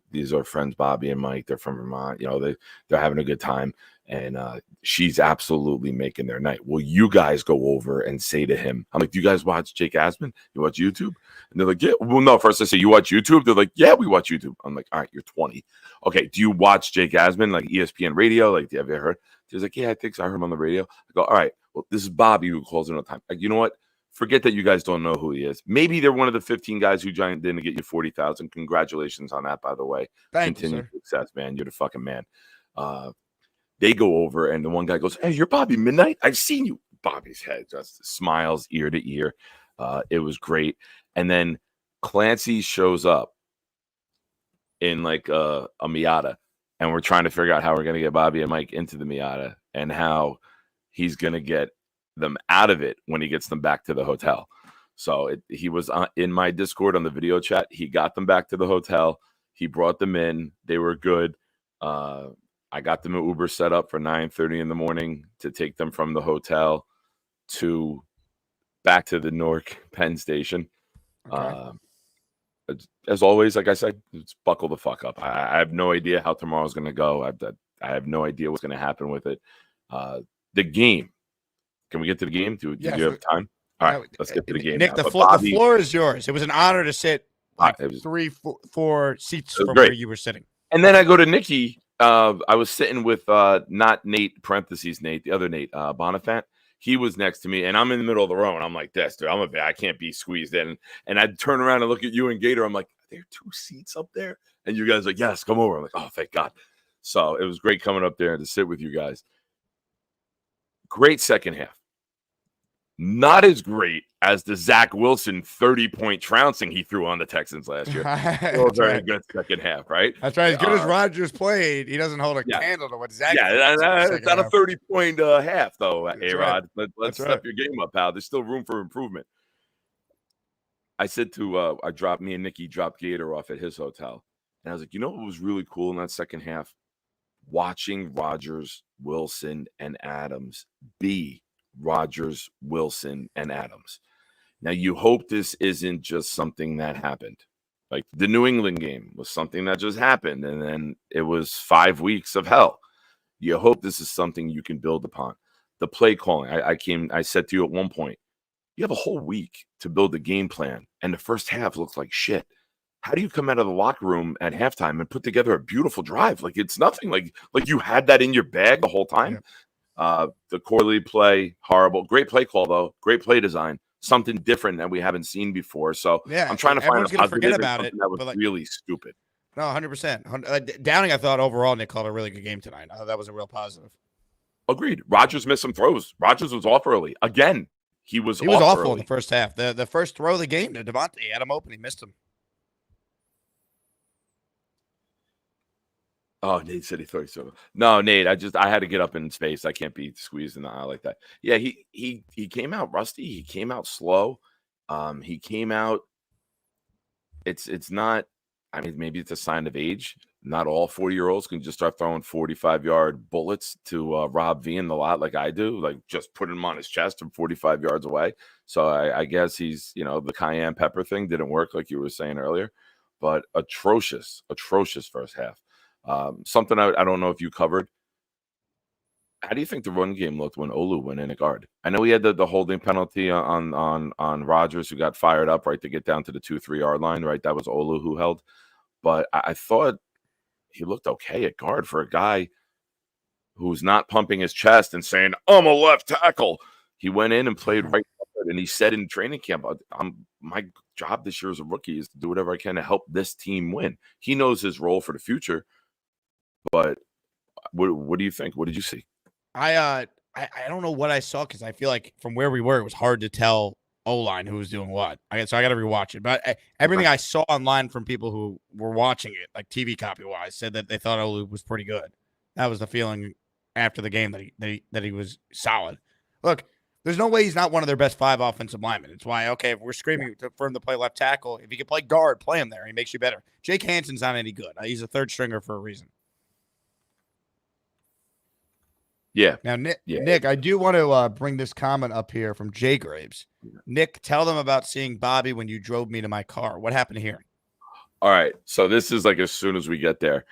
these are friends, Bobby and Mike. They're from Vermont. They're having a good time. And she's absolutely making their night. Will you guys go over and say to him, I'm like, do you guys watch Jake Asman? You watch YouTube? And they're like, yeah. Well, no, first I say, you watch YouTube? They're like, yeah, we watch YouTube. I'm like, all right, you're 20. Okay, do you watch Jake Asman, like ESPN radio? Like, have you ever heard? She's like, yeah, I think so. I heard him on the radio. I go, all right, well, this is Bobby who calls in all the time. Like, you know what? Forget that you guys don't know who he is. Maybe they're one of the 15 guys who joined in to get you 40,000. Congratulations on that, by the way. Continued success, man. You're the fucking man. They go over, and the one guy goes, hey, you're Bobby Midnight? I've seen you. Bobby's head just smiles ear to ear. It was great. And then Clancy shows up in like a Miata, and we're trying to figure out how we're going to get Bobby and Mike into the Miata and how he's going to get them out of it when he gets them back to the hotel. So he was in my Discord on the video chat. He got them back to the hotel. He brought them in. They were good. I got them an Uber set up for 9:30 in the morning to take them from the hotel to back to the Newark Penn Station. Okay. As always, like I said, just buckle the fuck up. I have no idea how tomorrow's going to go. I have no idea what's going to happen with it. The game. Can we get to the game? Do you have time? All right, let's get to the game. Nick, the floor is yours. It was an honor to sit like 3-4 seats from where you were sitting. And then I go to Nikki. I was sitting with not Nate, parentheses Nate, the other Nate, Bonifant. He was next to me, and I'm in the middle of the row, and I'm like, this, dude, I can't be squeezed in. And I'd turn around and look at you and Gator. I'm like, are there 2 seats up there? And you guys are like, yes, come over. I'm like, oh, thank God. So it was great coming up there and to sit with you guys. Great second half. Not as great as the Zach Wilson 30-point trouncing he threw on the Texans last year. Very good second half, right? That's right. As good as Rodgers played, he doesn't hold a candle to what Zach. Yeah, it's not a 30-point half, though, A-Rod. Let's step your game up, pal. There's still room for improvement. I said to me and Nikki dropped Gator off at his hotel, and I was like, you know what was really cool in that second half? Watching Rodgers, Wilson, and Adams be Rodgers, Wilson, and Adams. Now you hope this isn't just something that happened. Like the New England game was something that just happened, and then it was 5 weeks of hell. You hope this is something you can build upon. The play calling. I said to you at one point, you have a whole week to build a game plan, and the first half looks like shit. How do you come out of the locker room at halftime and put together a beautiful drive? Like it's nothing. Like you had that in your bag the whole time. Yeah. The Corley play, horrible. Great play call though. Great play design. Something different that we haven't seen before. So yeah, I'm trying to find a positive forget about it. That was really stupid. No, 100%. Downing, I thought overall Nick called a really good game tonight. I thought that was a real positive. Agreed. Rodgers missed some throws. Rodgers was off early again. He was awful early in the first half. The first throw of the game to Davante, he had him open. He missed him. Oh, Nate said he thought he saw. No, Nate, I had to get up in space. I can't be squeezed in the eye like that. Yeah, he came out rusty. He came out slow. He came out. It's not. I mean, maybe it's a sign of age. Not all 40-year-olds can just start throwing 45-yard bullets to Rob V in the lot like I do. Like just put him on his chest from 45 yards away. So I guess he's the cayenne pepper thing didn't work like you were saying earlier, but atrocious first half. Something I don't know if you covered. How do you think the run game looked when Olu went in at guard? I know he had the holding penalty on Rodgers, who got fired up right to get down to the 2-3 yard line. Right, that was Olu who held. But I thought he looked okay at guard for a guy who's not pumping his chest and saying, "I'm a left tackle." He went in and played right guard, and he said in training camp, "My job this year as a rookie is to do whatever I can to help this team win." He knows his role for the future. But what do you think? What did you see? I don't know what I saw because I feel like from where we were, it was hard to tell O-line who was doing what. So I got to rewatch it. But everything I saw online from people who were watching it, like TV copy wise, said that they thought Olu was pretty good. That was the feeling after the game that he was solid. Look, there's no way he's not one of their best 5 offensive linemen. It's why, okay, if we're screaming for him to play left tackle, if he can play guard, play him there. He makes you better. Jake Hanson's not any good. He's a third stringer for a reason. Yeah. Now, Nick, I do want to bring this comment up here from Jay Graves. Nick, tell them about seeing Bobby when you drove me to my car. What happened here? All right. So this is like as soon as we get there.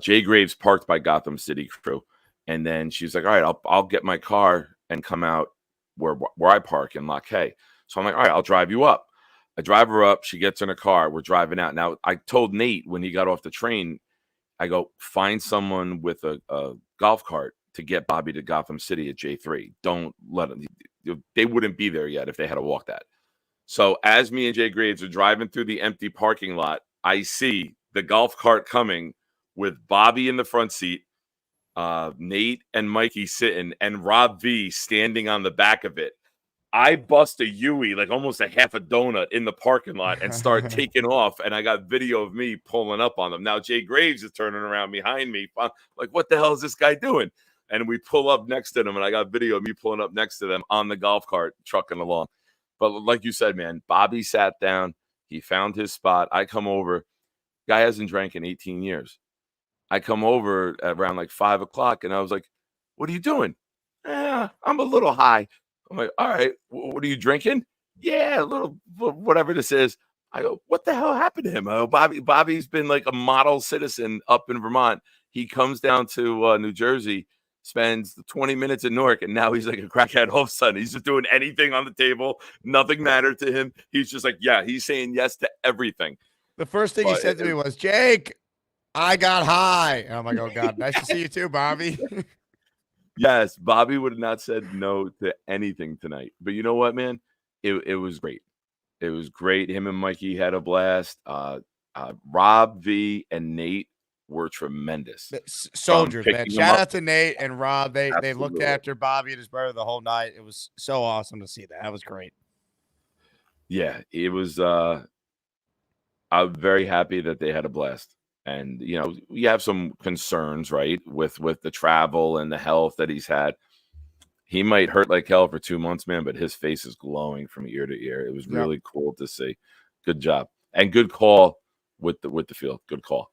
Jay Graves parked by Gotham City Crew. And then she's like, all right, I'll get my car and come out where I park in Lock Hay. So I'm like, all right, I'll drive you up. I drive her up. She gets in a car. We're driving out. Now, I told Nate when he got off the train, I go, find someone with a golf cart to get Bobby to Gotham City at J3. Don't let them. They wouldn't be there yet if they had to walk that. So as me and Jay Graves are driving through the empty parking lot, I see the golf cart coming with Bobby in the front seat, Nate and Mikey sitting, and Rob V standing on the back of it. I bust a Yui, like almost a half a donut in the parking lot and start taking off. And I got video of me pulling up on them. Now Jay Graves is turning around behind me. I'm like, what the hell is this guy doing? And we pull up next to them, and I got video of me pulling up next to them on the golf cart, trucking along. But like you said, man, Bobby sat down. He found his spot. I come over. Guy hasn't drank in 18 years. I come over at around like 5 o'clock, and I was like, what are you doing? I'm a little high. I'm like, all right, what are you drinking? Yeah, a little, whatever this is. I go, what the hell happened to him? Oh, Bobby's been like a model citizen up in Vermont. He comes down to New Jersey, spends 20 minutes in Newark, and now he's like a crackhead all of a sudden. He's just doing anything on the table. Nothing mattered to him. He's just like, yeah, he's saying yes to everything. The first thing he said to me was, Jake, I got high. And I'm like, oh, God, nice to see you too, Bobby. Yes, Bobby would have not said no to anything tonight. But you know what, man? It was great. It was great. Him and Mikey had a blast. Rob V and Nate were tremendous. Soldiers, man. Shout out to Nate and Rob. They looked after Bobby and his brother the whole night. It was so awesome to see that. That was great. Yeah, it was. I'm very happy that they had a blast. And, you know, we have some concerns, right, with the travel and the health that he's had. He might hurt like hell for 2 months, man, but his face is glowing from ear to ear. It was Yep. really cool to see. Good job. And good call with the field. Good call.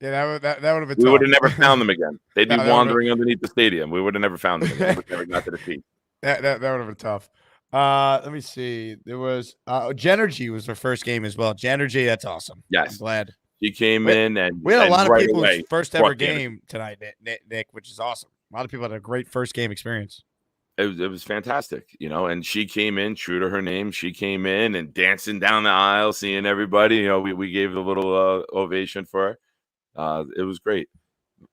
Yeah, that would have been We tough. would have never found them again. They'd be No, that would've- wandering underneath the stadium. We would have never found them again. We never got to the feet. That would have been tough. Let me see. There was Genergy was their first game as well. Genergy, that's awesome. Yes. I'm glad. He came in and we had a and lot of right people's away first ever brought the energy. game tonight, Nick, which is awesome. A lot of people had a great first game experience. It was fantastic, you know, and she came in true to her name. She came in and dancing down the aisle, seeing everybody. You know, we gave the little ovation for her. It was great.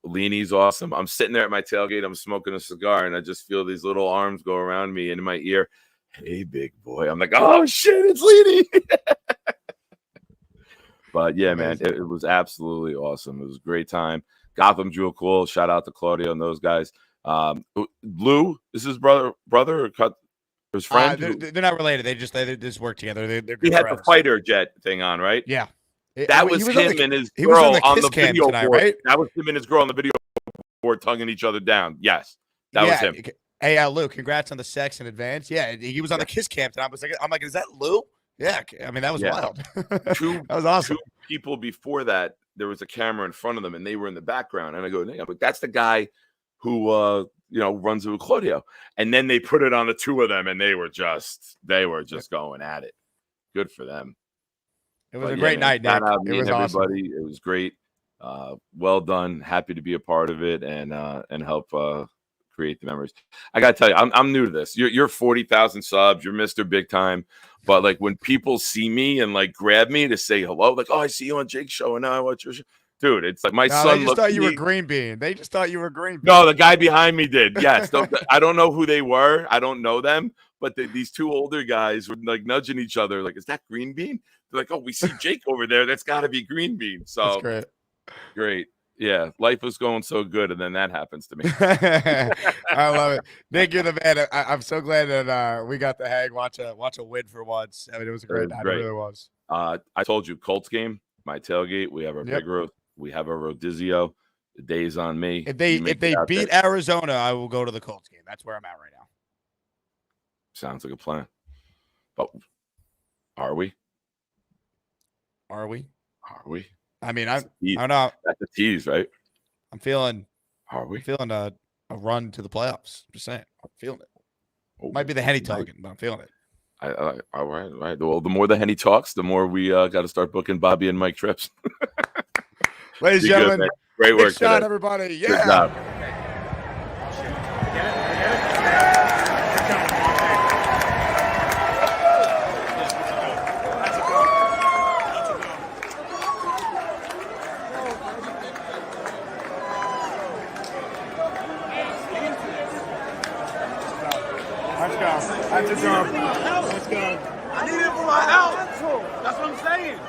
Leanie's awesome. I'm sitting there at my tailgate. I'm smoking a cigar, and I just feel these little arms go around me and in my ear. Hey, big boy. I'm like, oh, shit, it's Leanie. But, yeah, man, it was absolutely awesome. It was a great time. Gotham Jewel Cool. Shout out to Claudio and those guys. Lou, is his brother or his friend? They're not related. They just work together. They're good He had friends. the fighter jet thing on, right? Yeah. That was him and his girl on the video board. Right? That was him and his girl on the video board tonguing each other down. Yes, that was him. Hey, Lou, congrats on the sex in advance. Yeah, he was on the Kiss Cam, and I'm like, is that Lou? Yeah, I mean, that was wild. That was awesome. 2 people before that, there was a camera in front of them, and they were in the background. And I go, but that's the guy who runs with Claudio. And then they put it on the 2 of them, and they were just going at it. Good for them. It was a great night, Nick. It was everybody. Awesome. It was great. Well done. Happy to be a part of it and help create the memories. I gotta tell you, I'm new to this. You're 40,000 subs. You're Mr. Big Time. But like when people see me and like grab me to say hello, like, oh, I see you on Jake's show and now I watch your show. Dude, it's like my son. They just thought you were Green Bean. They just thought you were Green Bean. No, the guy behind me did. Yes. I don't know who they were. I don't know them. But these 2 older guys were like nudging each other. Like, is that Green Bean? They're like, oh, we see Jake over there. That's got to be Green Bean. So that's great. Great. Yeah. Life was going so good. And then that happens to me. I love it. Nick, you're the man. I'm so glad that we got to hang, watch a win for once. I mean, it was a great night. It really was. I told you, Colts game, my tailgate. We have our big road. We have our Rodizio. The day's on me. If they beat Arizona, I will go to the Colts game. That's where I'm at right now. Sounds like a plan. But are we? Are we? Are we? I mean, I don't know. That's a tease, right? I'm feeling. Are we feeling a run to the playoffs? Just saying, I'm feeling it. Might be the Henny talking, but I'm feeling it. All right. Well, the more the Henny talks, the more we got to start booking Bobby and Mike trips. Ladies and gentlemen, great work, shot, today. everybody. Yeah. Good job. That's a jump. Let's go. I need it for my out. That's what I'm saying.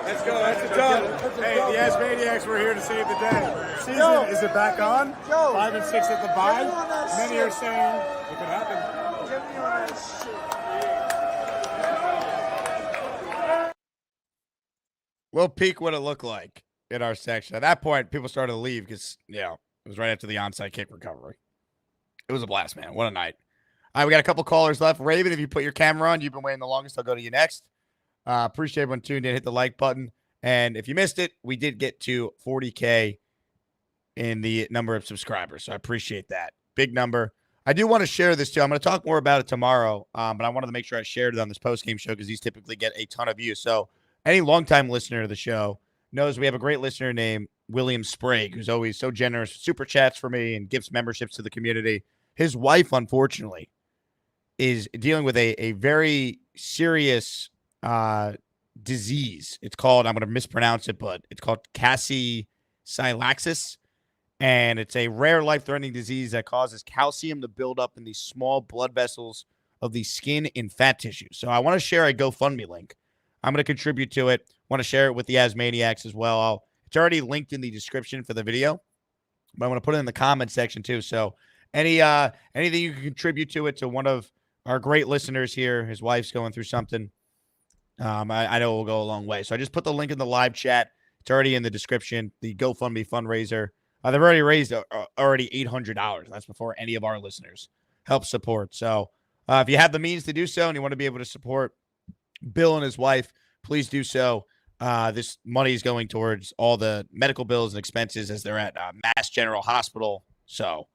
Let's go. That's a jump. Hey, the Ass Maniacs were here to save the day. Season is it back on? 5 and 6 at the bye. Many are saying it could happen. We'll peek what it looked like in our section. At that point, people started to leave because it was right after the onside kick recovery. It was a blast, man. What a night. All right, we got a couple callers left. Raven, if you put your camera on, you've been waiting the longest. I'll go to you next. Appreciate everyone tuned in. Hit the like button. And if you missed it, we did get to 40K in the number of subscribers. So I appreciate that. Big number. I do want to share this too. I'm going to talk more about it tomorrow, but I wanted to make sure I shared it on this postgame show because these typically get a ton of views. So any longtime listener to the show knows we have a great listener named William Sprague, who's always so generous, super chats for me and gives memberships to the community. His wife, unfortunately, is dealing with a very serious disease. It's called, I'm going to mispronounce it, but it's called cassisilaxis. And it's a rare life-threatening disease that causes calcium to build up in these small blood vessels of the skin and fat tissue. So I want to share a GoFundMe link. I'm going to contribute to it. Want to share it with the Asmaniacs as well. It's already linked in the description for the video, but I want to put it in the comment section too. So anything you can contribute to it, to one of our great listeners here, his wife's going through something, I know it will go a long way. So I just put the link in the live chat. It's already in the description, the GoFundMe fundraiser. They've already raised already $800. That's before any of our listeners help support. So if you have the means to do so and you want to be able to support Bill and his wife, please do so. This money is going towards all the medical bills and expenses as they're at Mass General Hospital. So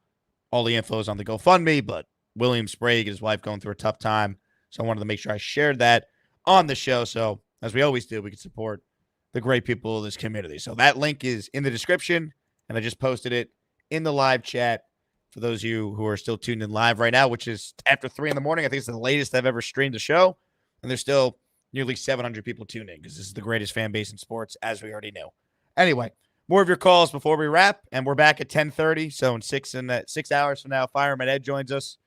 all the info is on the GoFundMe, but William Sprague and his wife going through a tough time. So I wanted to make sure I shared that on the show. So as we always do, we can support the great people of this community. So that link is in the description, and I just posted it in the live chat for those of you who are still tuned in live right now, which is after 3 a.m. I think it's the latest I've ever streamed a show, and there's still nearly 700 people tuned in because this is the greatest fan base in sports, as we already knew. Anyway, more of your calls before we wrap, and we're back at 10:30. So in 6 hours from now, Fireman Ed joins us.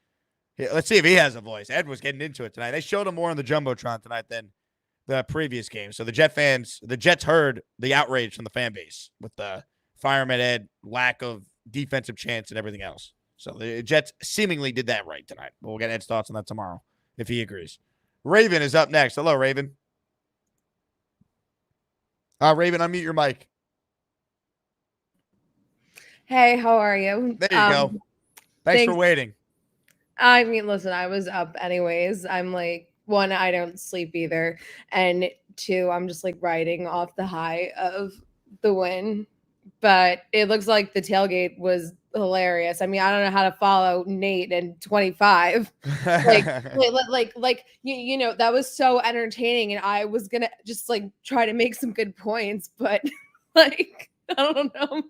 Let's see if he has a voice. Ed was getting into it tonight. They showed him more on the Jumbotron tonight than the previous game. So the Jets heard the outrage from the fan base with the Fireman Ed lack of defensive chance and everything else. So the Jets seemingly did that right tonight. But we'll get Ed's thoughts on that tomorrow if he agrees. Raven is up next. Hello, Raven. Raven, unmute your mic. Hey, how are you? There you go. Thanks for waiting. I mean, listen, I was up anyways. I'm like, 1, I don't sleep either. And 2, I'm just like riding off the high of the win. But it looks like the tailgate was hilarious. I mean, I don't know how to follow Nate and 25. You know, that was so entertaining. And I was going to just like try to make some good points, but like, I don't know.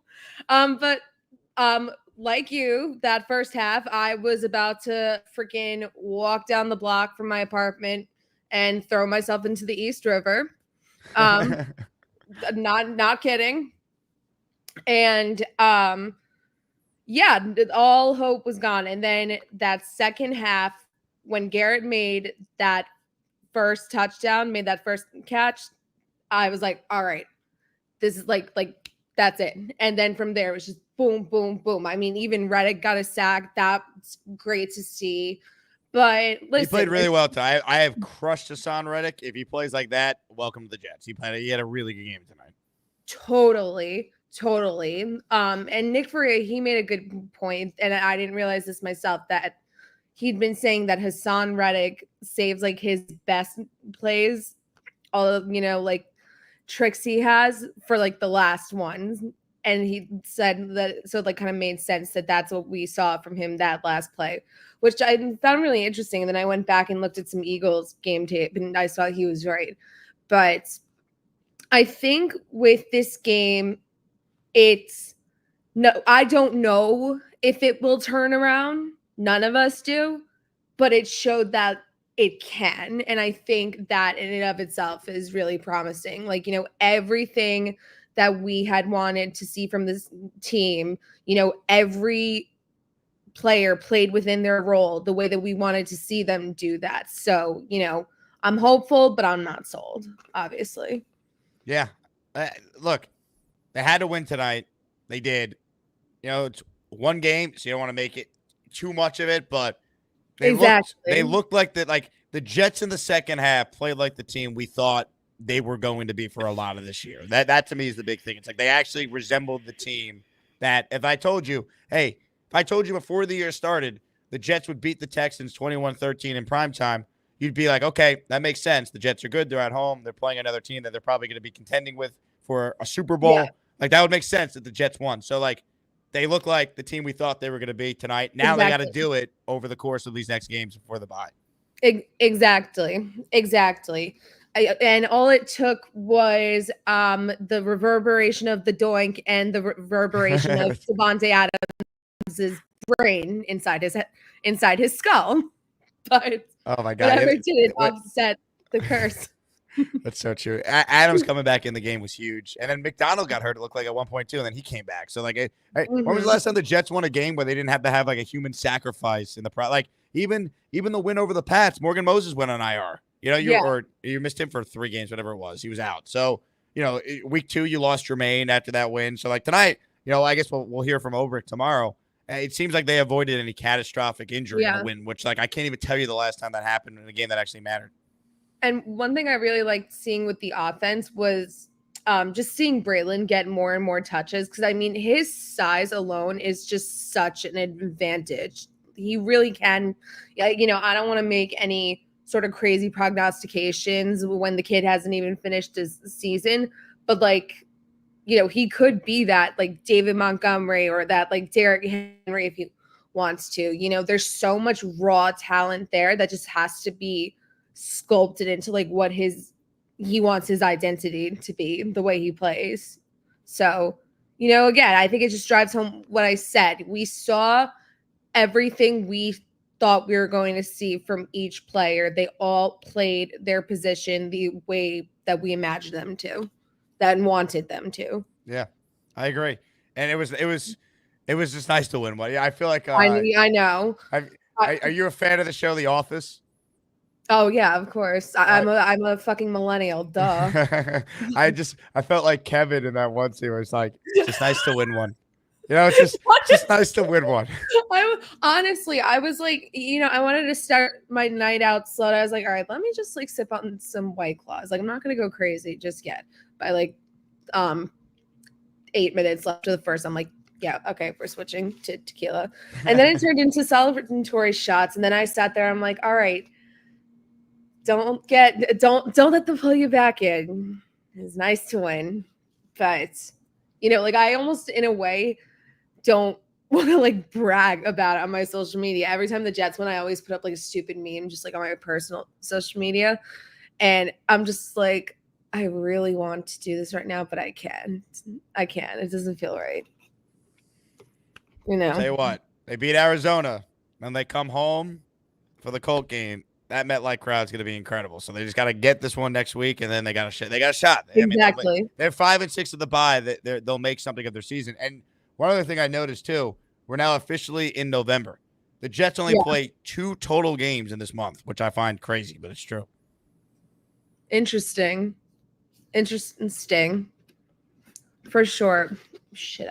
Like you, that first half, I was about to freaking walk down the block from my apartment and throw myself into the East River. Not kidding. And yeah, all hope was gone. And then that second half, when Garrett made that first touchdown, made that first catch, I was like, all right, this is like that's it. And then from there, it was just boom, boom, boom. I mean, even Reddick got a sack. That's great to see. But listen, he played really well tonight. I have crushed Hassan Reddick. If he plays like that, welcome to the Jets. He had a really good game tonight. Totally. And Nick Faria, he made a good point, and I didn't realize this myself, that he'd been saying that Hassan Reddick saves like his best plays, all of, you know, like tricks he has for like the last ones. And he said that, so it like kind of made sense that that's what we saw from him that last play, which I found really interesting. And then I went back and looked at some Eagles game tape, and I saw he was right. But I think with this game, I don't know if it will turn around. None of us do, but it showed that it can. And I think that in and of itself is really promising. Like, you know, everything that we had wanted to see from this team, you know, every player played within their role the way that we wanted to see them do that. So, you know, I'm hopeful, but I'm not sold, obviously. Yeah. Look, they had to win tonight. They did. You know, it's one game, so you don't want to make it too much of it, but they looked like the Jets in the second half played like the team we thought they were going to be for a lot of this year. That to me is the big thing. It's like they actually resembled the team that if I told you before the year started, the Jets would beat the Texans 21-13 in primetime, you'd be like, okay, that makes sense. The Jets are good. They're at home. They're playing another team that they're probably going to be contending with for a Super Bowl. Yeah. Like, that would make sense that the Jets won. So, like, they look like the team we thought they were going to be tonight. Now They got to do it over the course of these next games before the bye. Exactly. And all it took was the reverberation of the doink and the reverberation of Davante Adams' brain inside his skull. But oh my God, whatever it did, offset the curse. That's so true. Adams coming back in the game was huge, and then McDonald got hurt. It looked like at 1.2, and then he came back. So like, when was the last time the Jets won a game where they didn't have to have like a human sacrifice in the like even the win over the Pats? Morgan Moses went on IR. You know, you missed him for 3 games, whatever it was. He was out. So you know, week 2 you lost Jermaine after that win. So like tonight, you know, I guess we'll hear from Obrick tomorrow. It seems like they avoided any catastrophic injury in the win, which like I can't even tell you the last time that happened in a game that actually mattered. And one thing I really liked seeing with the offense was just seeing Braylon get more and more touches, because I mean his size alone is just such an advantage. He really can, you know, I don't want to make any sort of crazy prognostications when the kid hasn't even finished his season, but like, you know, he could be that like David Montgomery or that like Derrick Henry if he wants to. You know, there's so much raw talent there that just has to be sculpted into like what he wants his identity to be, the way he plays. So, you know, again, I think it just drives home what I said. We saw everything we thought we were going to see from each player. They all played their position the way that we imagined them to, that wanted them to. Yeah, I agree. And it was just nice to win one. Yeah, I feel like I know. Are you a fan of the show The Office? Oh yeah, of course. I'm a fucking millennial. Duh. I felt like Kevin in that one scene where it's like, it's just nice to win one. You know, it's just nice to win one. Honestly, I was like, you know, I wanted to start my night out slow. I was like, all right, let me just like sip on some White Claws. Like, I'm not gonna go crazy just yet. By like 8 minutes left to the first, I'm like, yeah, okay, we're switching to tequila. And then it turned into celebratory shots. And then I sat there, I'm like, all right, don't let them pull you back in. It's nice to win. But, you know, like I almost in a way don't want to like brag about it on my social media. Every time the Jets win, I always put up like a stupid meme just like on my personal social media. And I'm just like, I really want to do this right now, but I can't. It doesn't feel right. You know. I'll tell you what, they beat Arizona and they come home for the Colt game. That MetLife crowd's going to be incredible. So they just got to get this one next week, and then they got a shot. Exactly. I mean, they're 5-6 of the bye. They'll make something of their season. And one other thing I noticed too, we're now officially in November. The Jets only play 2 total games in this month, which I find crazy, but it's true. Interesting, for sure. Shit.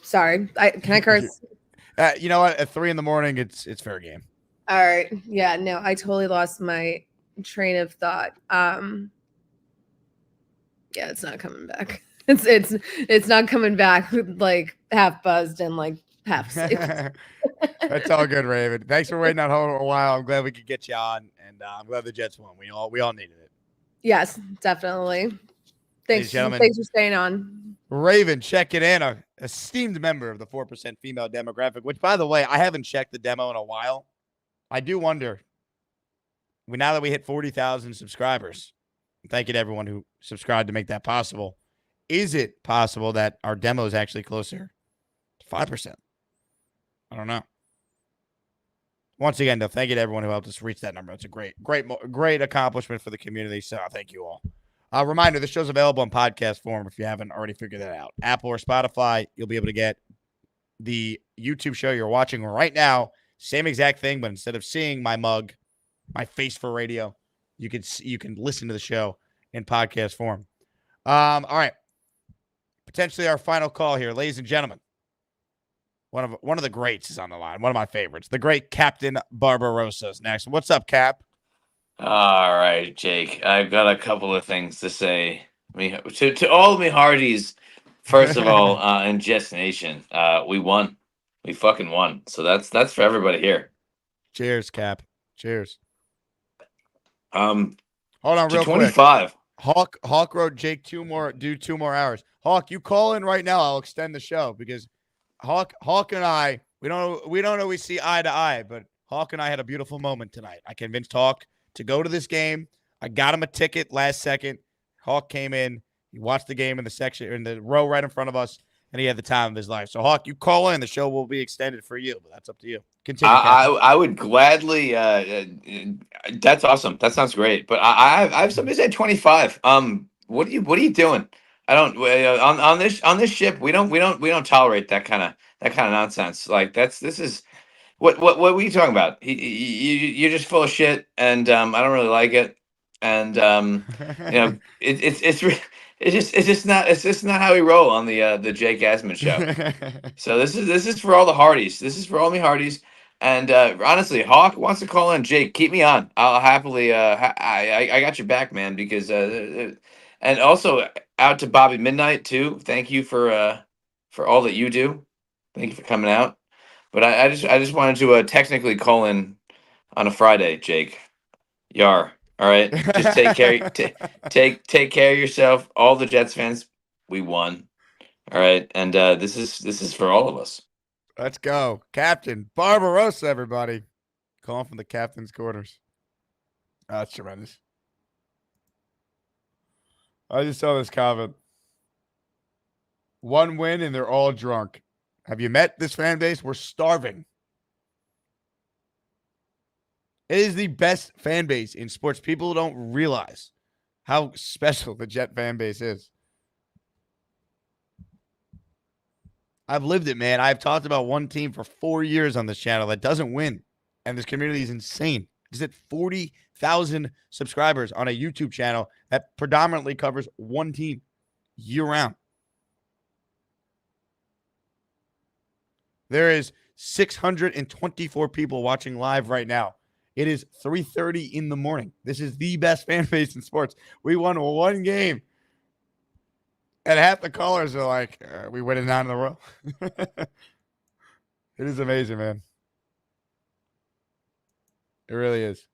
Sorry. Can I curse? You know what? At 3 a.m, it's fair game. All right. Yeah, no, I totally lost my train of thought. Yeah, it's not coming back. It's not coming back like half buzzed and like half asleep. That's all good, Raven. Thanks for waiting on hold a while. I'm glad we could get you on, and I'm glad the Jets won. We all needed it. Yes, definitely. Thanks for staying on. Raven checking in, a esteemed member of the 4% female demographic, which, by the way, I haven't checked the demo in a while. I do wonder, now that we hit 40,000 subscribers, thank you to everyone who subscribed to make that possible. Is it possible that our demo is actually closer to 5%? I don't know. Once again, though, thank you to everyone who helped us reach that number. It's a great accomplishment for the community, so thank you all. Reminder, this show's available in podcast form if you haven't already figured that out. Apple or Spotify, you'll be able to get the YouTube show you're watching right now. Same exact thing, but instead of seeing my mug, my face for radio, you can listen to the show in podcast form. All right. Potentially our final call here, ladies and gentlemen. One of the greats is on the line. One of my favorites. The great Captain Barbarossa is next. What's up, Cap? All right, Jake. I've got a couple of things to say. To all me hearties, first of all, in Jets Nation, we won. We fucking won. So that's for everybody here. Cheers, Cap. Cheers. Hold on, real 25. Quick. Hawk wrote Jake 2 more hours. Hawk, you call in right now. I'll extend the show because Hawk and I, we don't always see eye to eye, but Hawk and I had a beautiful moment tonight. I convinced Hawk to go to this game. I got him a ticket last second. Hawk came in. He watched the game in the row right in front of us, and he had the time of his life. So, Hawk, you call in. The show will be extended for you, but that's up to you. Continue. I would gladly. That's awesome. That sounds great. But I have somebody said 25. What are you doing? I don't on this ship. We don't tolerate that kind of nonsense. Like this is what were you talking about? You're just full of shit, and I don't really like it. And it's just not how we roll on the Jake Asman show. So this is for all the Hardys. This is for all me Hardys. And honestly, Hawk wants to call in. Jake, keep me on. I'll happily. I got your back, man. Because And also out to Bobby Midnight too. Thank you for all that you do. Thank you for coming out. But I just wanted to technically call in on a Friday, Jake. Yar. All right. Just take care. Take care of yourself. All the Jets fans, we won. All right. And this is for all of us. Let's go. Captain Barbarossa, everybody. Calling from the captain's quarters. Oh, that's tremendous. I just saw this comment. One win and they're all drunk. Have you met this fan base? We're starving. It is the best fan base in sports. People don't realize how special the Jet fan base is. I've lived it, man. I've talked about one team for 4 years on this channel that doesn't win. And this community is insane. It's at 40,000 subscribers on a YouTube channel that predominantly covers one team year-round. There is 624 people watching live right now. It is 3:30 in the morning. This is the best fan base in sports. We won one game. And half the callers are like, we win it 9 in a row. It is amazing, man. It really is.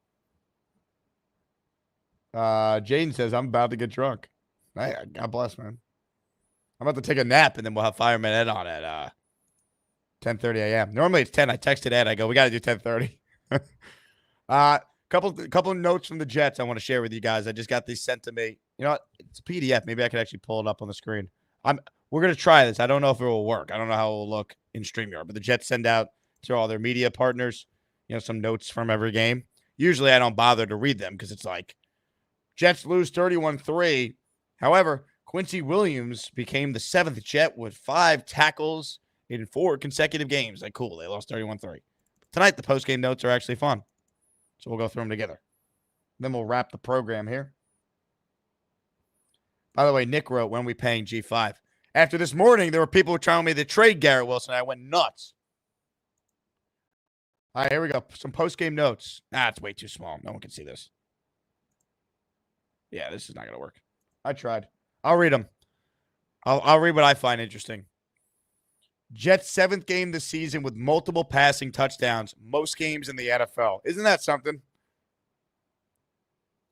Jaden says, I'm about to get drunk. God bless, man. I'm about to take a nap, and then we'll have Fireman Ed on at 10:30 a.m. Normally it's 10. I texted Ed. I go, we got to do 10:30. Couple of notes from the Jets I want to share with you guys. I just got these sent to me. You know what? It's a PDF. Maybe I could actually pull it up on the screen. We're going to try this. I don't know if it will work. I don't know how it will look in StreamYard, but the Jets send out to all their media partners, some notes from every game. Usually I don't bother to read them because it's like Jets lose 31-3. However, Quincy Williams became the 7th Jet with 5 tackles in 4 consecutive games. Like, cool. They lost 31-3. Tonight, the postgame notes are actually fun. So we'll go through them together. Then we'll wrap the program here. By the way, Nick wrote, when we paying G5? After this morning, there were people telling me to trade Garrett Wilson. I went nuts. All right, here we go. Some post-game notes. It's way too small. No one can see this. Yeah, this is not going to work. I tried. I'll read them. I'll read what I find interesting. Jets' 7th game this season with multiple passing touchdowns. Most games in the NFL. Isn't that something?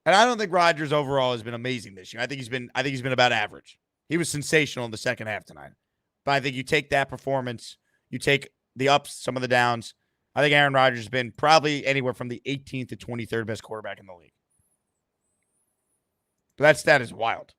And I don't think Rodgers overall has been amazing this year. I think he's been about average. He was sensational in the second half tonight. But I think you take that performance, you take the ups, some of the downs. I think Aaron Rodgers has been probably anywhere from the 18th to 23rd best quarterback in the league. But that stat is wild.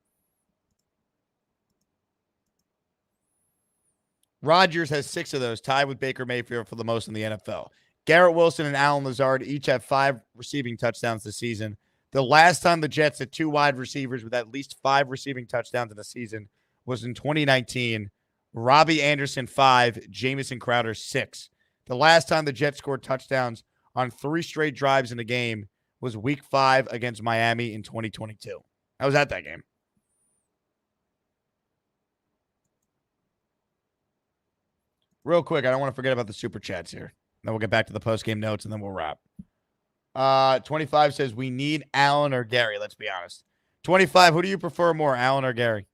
Rodgers has 6 of those, tied with Baker Mayfield for the most in the NFL. Garrett Wilson and Allen Lazard each have 5 receiving touchdowns this season. The last time the Jets had 2 wide receivers with at least 5 receiving touchdowns in a season was in 2019. Robbie Anderson 5, Jamison Crowder 6. The last time the Jets scored touchdowns on 3 straight drives in a game was Week 5 against Miami in 2022. I was at that game. Real quick, I don't want to forget about the super chats here. Then we'll get back to the post-game notes, and then we'll wrap. 25 says, we need Allen or Gary. Let's be honest. 25, who do you prefer more, Allen or Gary?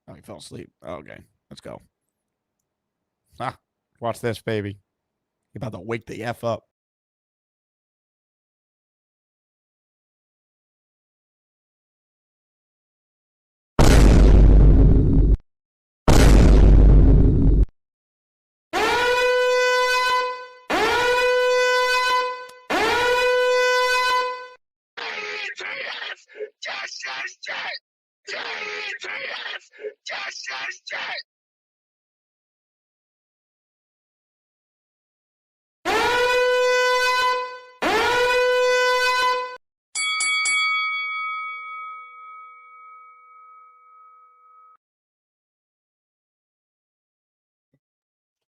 Oh, he fell asleep. Okay, let's go. Watch this, baby. You're about to wake the F up.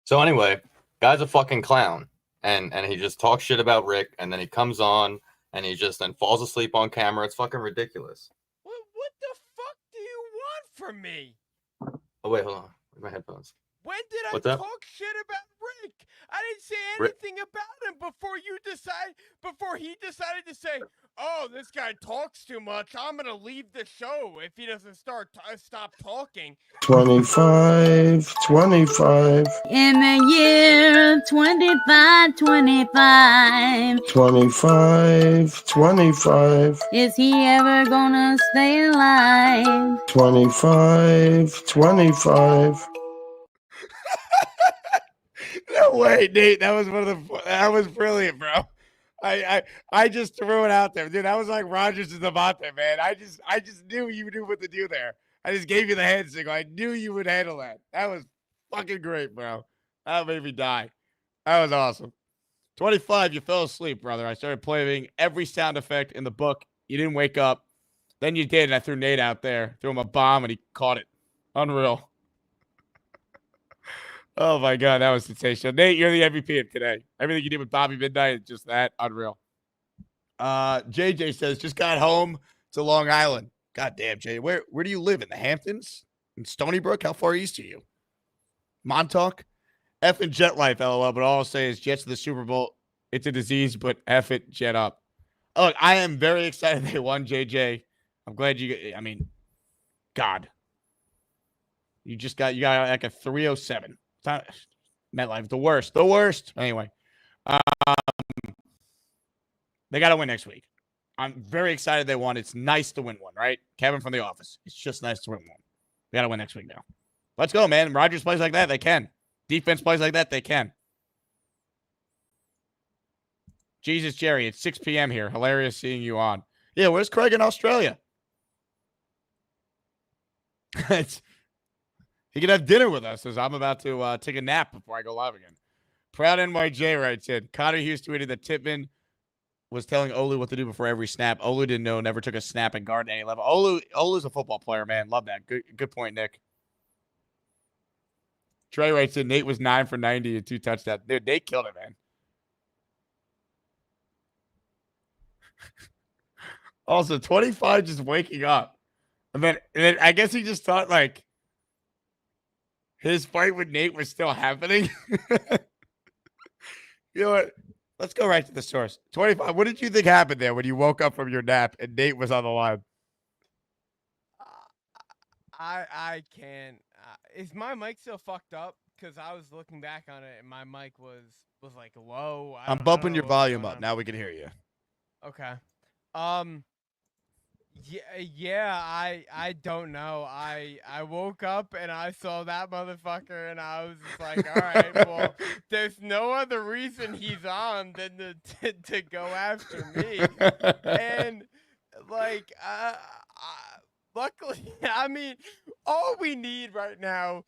So anyway, guy's a fucking clown, and he just talks shit about Rick, and then he comes on and he just then falls asleep on camera. It's fucking ridiculous. What the fuck do you want from me? Oh wait, hold on. Where's my headphones? When did I What's that? talk shit about Rick? I didn't say Rick- anything about him before he decided to say, "Oh, this guy talks too much. I'm gonna leave the show if he doesn't stop talking." 25, 25, In the year 2525, 25, 25, is he ever gonna stay alive? 25, 25. No way, Nate. That was brilliant, bro. I just threw it out there, dude. That was like Rodgers and Davante, man. I just knew you knew what to do there. I just gave you the hand signal. I knew you would handle that. That was fucking great, bro. That made me die. That was awesome. 25, you fell asleep, brother. I started playing every sound effect in the book. You didn't wake up. Then you did, and I threw Nate out there, threw him a bomb, and he caught it. Unreal. Oh, my God. That was sensational. Nate, you're the MVP of today. Everything you did with Bobby Midnight, just that. Unreal. JJ says, just got home to Long Island. God damn, Jay. Where do you live? In the Hamptons? In Stony Brook? How far east are you? Montauk? F and Jet life, LOL. But all I'll say is Jets to the Super Bowl. It's a disease, but F it, Jet up. Oh, I am very excited they won, JJ. I'm glad God. You got like a 307. MetLife, the worst. Anyway, they got to win next week. I'm very excited they won. It's nice to win one, right? Kevin from The Office. It's just nice to win one. They got to win next week now. Let's go, man. Rodgers plays like that, they can. Defense plays like that, they can. Jesus, Jerry, it's 6 p.m. here. Hilarious seeing you on. Yeah, where's Craig in Australia? He can have dinner with us as I'm about to take a nap before I go live again. Proud NYJ writes in. Connor Hughes tweeted that Tippmann was telling Olu what to do before every snap. Olu didn't know, never took a snap at guard at any level. Olu's a football player, man. Love that. Good point, Nick. Trey writes in, Nate was 9 for 90 and 2 touchdowns. Dude, Nate killed it, man. Also, 25 just waking up. And then I guess he just thought, like, his fight with Nate was still happening. You know what? Let's go right to the source. 25, what did you think happened there when you woke up from your nap and Nate was on the line? I can't. Is my mic still fucked up? Because I was looking back on it and my mic was like low. I'm bumping your volume up. Now we can hear you. Okay. Yeah, I don't know. I woke up and I saw that motherfucker and I was just like, all right, well, there's no other reason he's on than to go after me. And like, luckily, I mean, all we need right now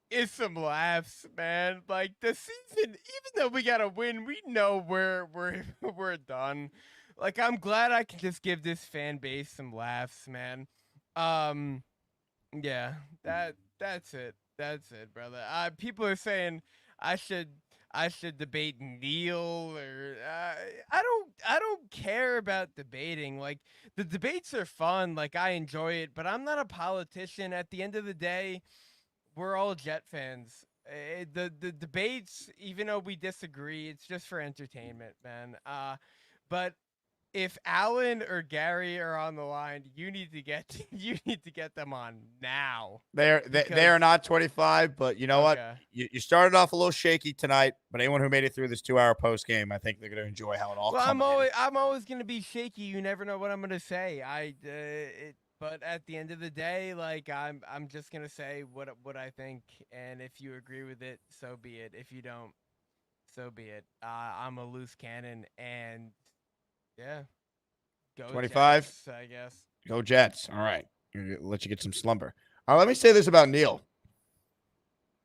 is some laughs, man. Like the season, even though we gotta win, we know we're done. Like, I'm glad I can just give this fan base some laughs, man. Yeah, that's it. That's it, brother. People are saying I should debate Neil or I don't care about debating. Like, the debates are fun. Like, I enjoy it, but I'm not a politician. At the end of the day, we're all Jet fans. The debates, even though we disagree, it's just for entertainment, man. But if Alan or Gary are on the line, you need to get them on now. They are not 25, but you know what? You started off a little shaky tonight, but anyone who made it through this 2-hour post game, I think they're going to enjoy how it all. Well, I'm always going to be shaky. You never know what I'm going to say. But at the end of the day, like I'm just going to say what I think, and if you agree with it, so be it. If you don't, so be it. I'm a loose cannon, and yeah, go 25. Jets, I guess. Go Jets. All right, let you get some slumber. All right, let me say this about Neil.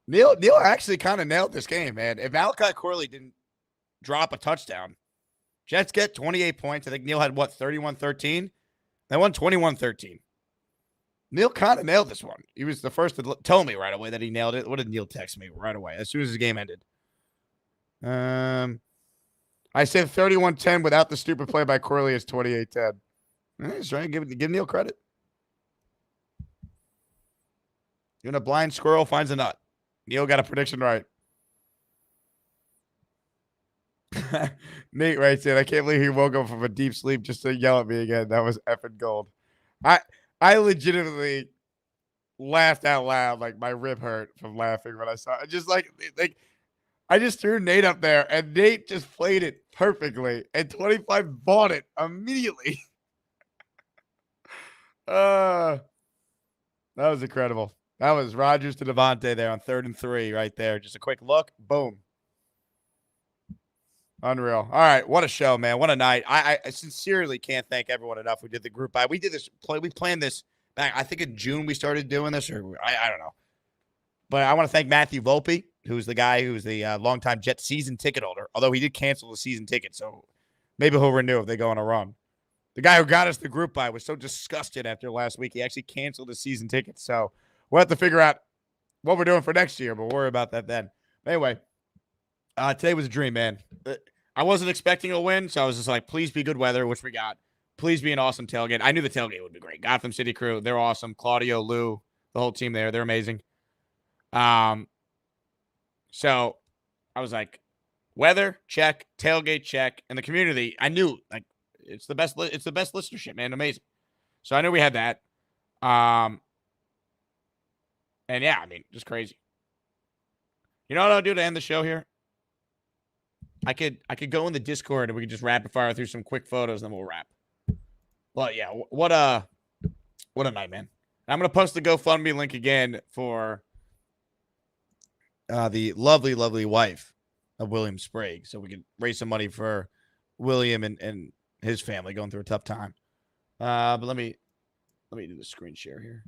Neil actually kind of nailed this game, man. If Malachi Corley didn't drop a touchdown, Jets get 28 points. I think Neil had 31-13. They won 21-13. Neil kind of nailed this one. He was the first to tell me right away that he nailed it. What did Neil text me right away as soon as the game ended? I said 31-10 without the stupid play by Corley is 28-10. He's trying to give Neil credit. Even a blind squirrel finds a nut. Neil got a prediction right. Nate writes in, I can't believe he woke up from a deep sleep just to yell at me again. That was effing gold. I legitimately laughed out loud, like my rib hurt from laughing when I saw it. Just like I just threw Nate up there, and Nate just played it perfectly, and 25 bought it immediately. That was incredible. That was Rodgers to Davante there on 3rd and 3 right there. Just a quick look. Boom. Unreal. All right. What a show, man. What a night. I sincerely can't thank everyone enough who did the group buy. We did this play. We planned this back. I think in June we started doing this, or I don't know. But I want to thank Matthew Volpe, who's the guy who's the longtime Jets season ticket holder, although he did cancel the season ticket. So maybe he'll renew if they go on a run. The guy who got us the group buy was so disgusted after last week. He actually canceled his season ticket. So we'll have to figure out what we're doing for next year, but we'll worry about that then. Anyway, today was a dream, man. I wasn't expecting a win, so I was just like, please be good weather, which we got. Please be an awesome tailgate. I knew the tailgate would be great. Gotham City crew, they're awesome. Claudio, Lou, the whole team there, they're amazing. So I was like, weather, check. Tailgate, check. And the community, I knew, like, it's the best listenership, man. Amazing. So I knew we had that. And yeah, I mean, just crazy. You know what I'll do to end the show here? I could go in the Discord and we could just rapid fire through some quick photos, and then we'll wrap. But yeah, what a night, man. I'm gonna post the GoFundMe link again for the lovely, lovely wife of William Sprague, so we can raise some money for William and his family going through a tough time. But let me do the screen share here.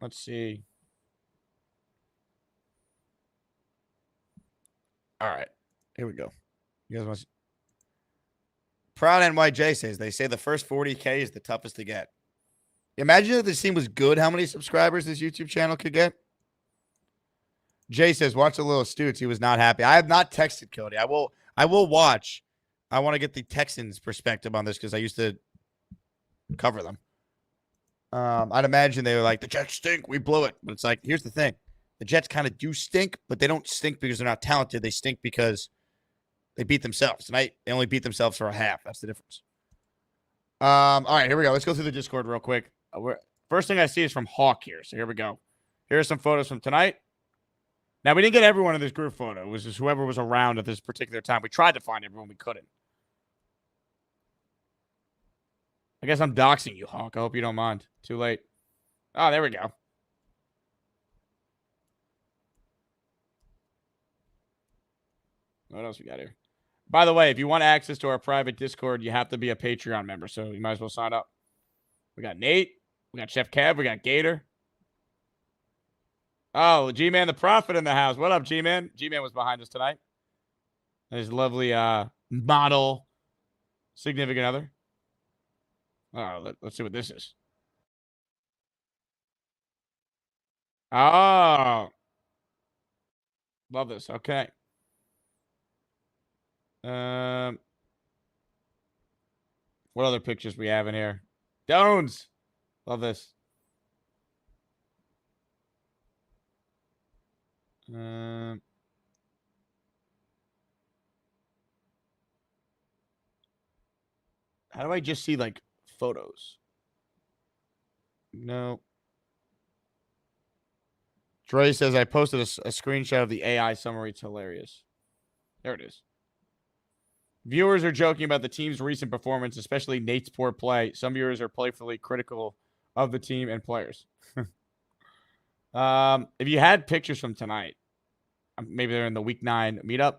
Let's see. All right, here we go. You guys want to see? Proud NYJ says they say the first 40K is the toughest to get. Imagine if this team was good, how many subscribers this YouTube channel could get. Jay says, watch a little Stoots. He was not happy. I have not texted Cody. I will watch. I want to get the Texans' perspective on this because I used to cover them. I'd imagine they were like, the Jets stink. We blew it. But it's like, here's the thing. The Jets kind of do stink, but they don't stink because they're not talented. They stink because they beat themselves. Tonight, they only beat themselves for a half. That's the difference. All right, here we go. Let's go through the Discord real quick. First thing I see is from Hawk here. So here we go. Here are some photos from tonight. Now, we didn't get everyone in this group photo. It was just whoever was around at this particular time. We tried to find everyone. We couldn't. I guess I'm doxing you, Hawk. I hope you don't mind. Too late. Oh, there we go. What else we got here? By the way, if you want access to our private Discord, you have to be a Patreon member, so you might as well sign up. We got Nate. We got Chef Kev. We got Gator. Oh, G-Man the Prophet in the house. What up, G-Man? G-Man was behind us tonight. And his lovely model significant other. Oh, let's see what this is. Oh. Love this. Okay. What other pictures we have in here? Dones. Love this. How do I just see like photos? No. Dre says I posted a screenshot of the AI summary. It's hilarious. There it is. Viewers are joking about the team's recent performance, especially Nate's poor play. Some viewers are playfully critical of the team and players. If you had pictures from tonight, maybe they're in the Week 9 meetup.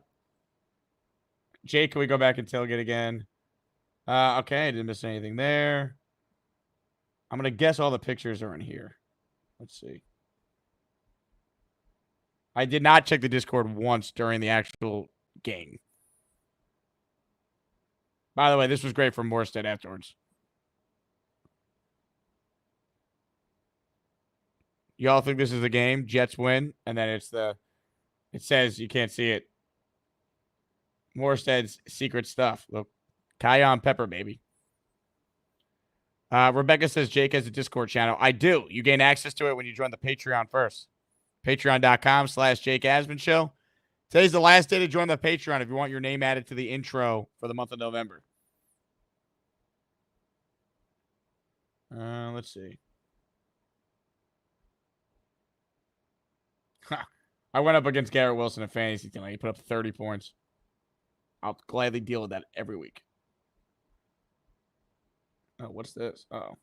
Jake, can we go back and tailgate again? Okay, I didn't miss anything there. I'm going to guess all the pictures are in here. Let's see. I did not check the Discord once during the actual game. By the way, this was great for Morstead afterwards. Y'all think this is the game? Jets win, and then it says you can't see it. Morstead's secret stuff. Look, cayenne pepper, baby. Rebecca says Jake has a Discord channel. I do. You gain access to it when you join the Patreon first. Patreon.com/Jake Asman Show. Today's the last day to join the Patreon if you want your name added to the intro for the month of November. Let's see. I went up against Garrett Wilson in fantasy tonight. He put up 30 points. I'll gladly deal with that every week. Oh, what's this? Oh.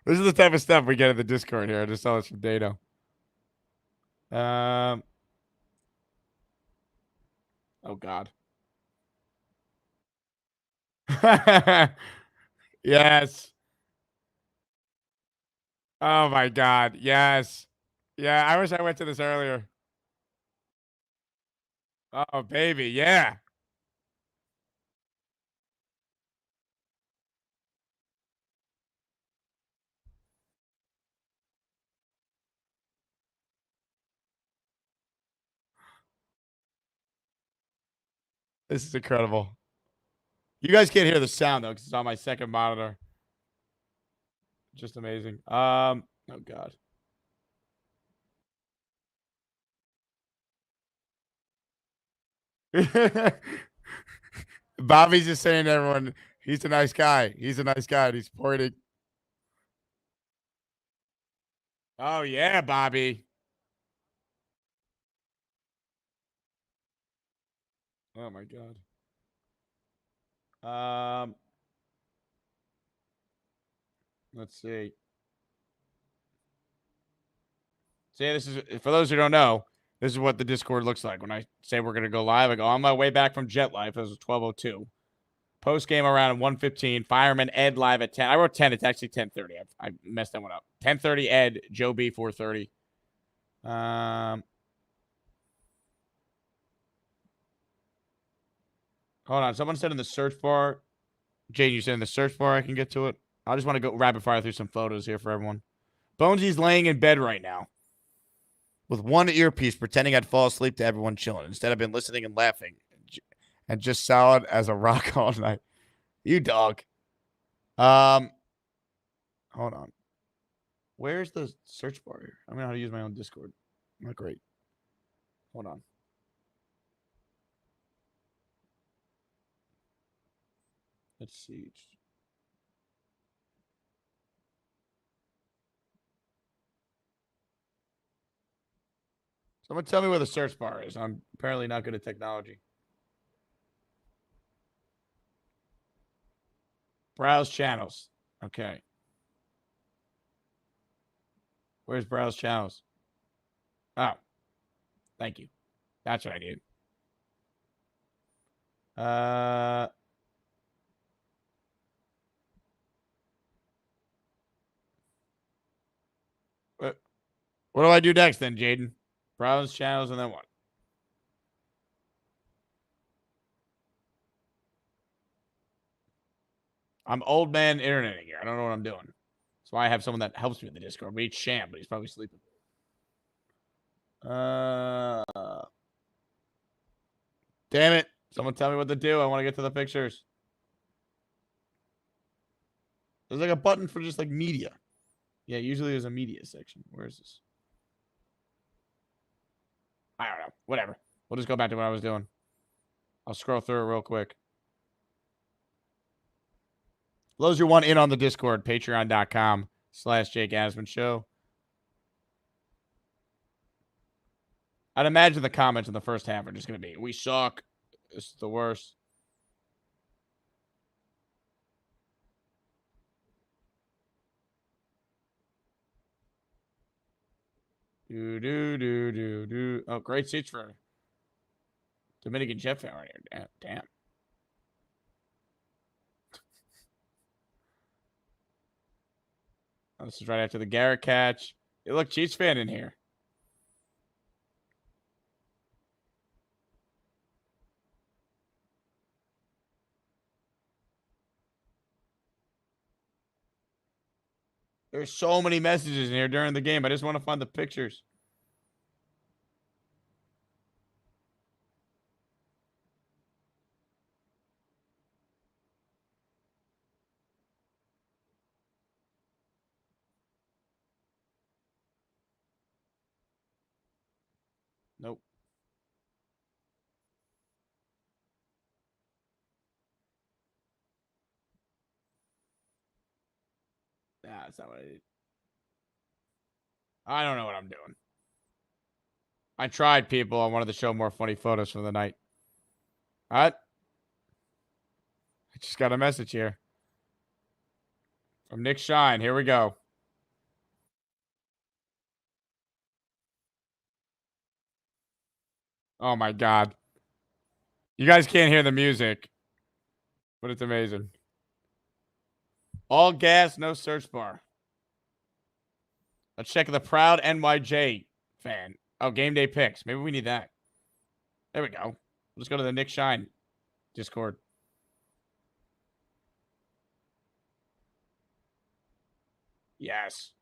This is the type of stuff we get in the Discord here. I just saw this from Dado. Oh, God. Yes. Oh, my God. Yes. Yeah, I wish I went to this earlier. Oh, baby. Yeah. This is incredible. You guys can't hear the sound, though, because it's on my second monitor. Just amazing. Oh, God. Bobby's just saying to everyone, he's a nice guy. He's a nice guy. And he's pointing. Oh, yeah, Bobby. Oh, my God. Let's see. See, this is for those who don't know. This is what the Discord looks like when I say we're gonna go live. I go on my way back from Jet Life. It was 12:02. Post game around 1:15. Fireman Ed live at 10. I wrote 10. It's actually 10:30. I messed that one up. 10:30 Ed. Joe B 4:30. Hold on. Someone said in the search bar. Jade, you said in the search bar I can get to it. I just want to go rapid fire through some photos here for everyone. Bonesy's laying in bed right now with one earpiece, pretending I'd fall asleep to everyone chilling. Instead, I've been listening and laughing and just solid as a rock all night. You dog. Hold on. Where's the search bar here? I don't know how to use my own Discord. Not great. Hold on. Let's see. Someone tell me where the search bar is. I'm apparently not good at technology. Browse channels. Okay. Where's browse channels? Oh. Thank you. That's what I need. What do I do next then, Jaden? Browse channels and then what? I'm old man interneting here. I don't know what I'm doing. That's why I have someone that helps me in the Discord. We eat Sham, but he's probably sleeping. Damn it. Someone tell me what to do. I want to get to the pictures. There's like a button for just like media. Yeah, usually there's a media section. Where is this? I don't know. Whatever. We'll just go back to what I was doing. I'll scroll through it real quick. Those who want in on the Discord, patreon.com/Jake Asman Show. I'd imagine the comments in the first half are just going to be, we suck. This is the worst. Do. Oh, great seats for Dominican Jet fan right here. Damn. Oh, this is right after the Garrett catch. Hey, look, Chiefs fan in here. There's so many messages in here during the game. I just want to find the pictures. Nope. Nah, that's not what I did. I don't know what I'm doing. I tried, people. I wanted to show more funny photos from the night. All right. I just got a message here from Nick Shine. Here we go. Oh, my God. You guys can't hear the music, but it's amazing. All gas, no search bar. Let's check the proud NYJ fan. Oh, game day picks. Maybe we need that. There we go. Let's go to the Nick Shine Discord. Yes.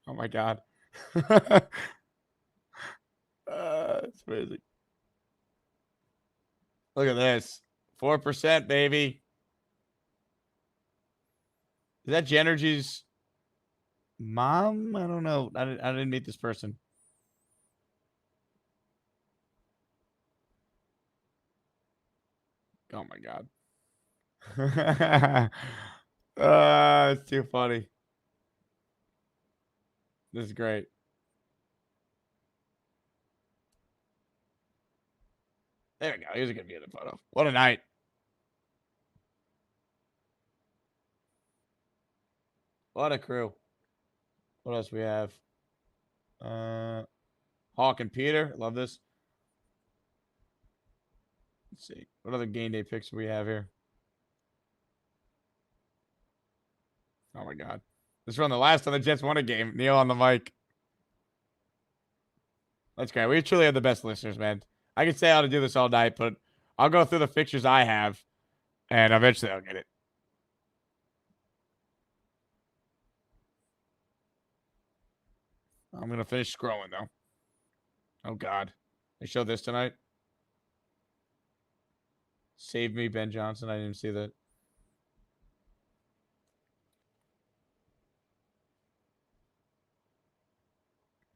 Oh, my God. It's amazing. Look at this. 4%, baby. Is that Genergy's mom? I don't know. I didn't meet this person. Oh, my God. It's too funny. This is great. There we go. Here's a good view of the photo. What a night. What a crew. What else we have? Hawk and Peter. Love this. Let's see. What other game day picks do we have here? Oh, my God. This is from the last time the Jets won a game. Neil on the mic. That's great. We truly have the best listeners, man. I could say how to do this all night, but I'll go through the fixtures I have, and eventually I'll get it. I'm going to finish scrolling, though. Oh, God. They showed this tonight? Save me, Ben Johnson. I didn't even see that.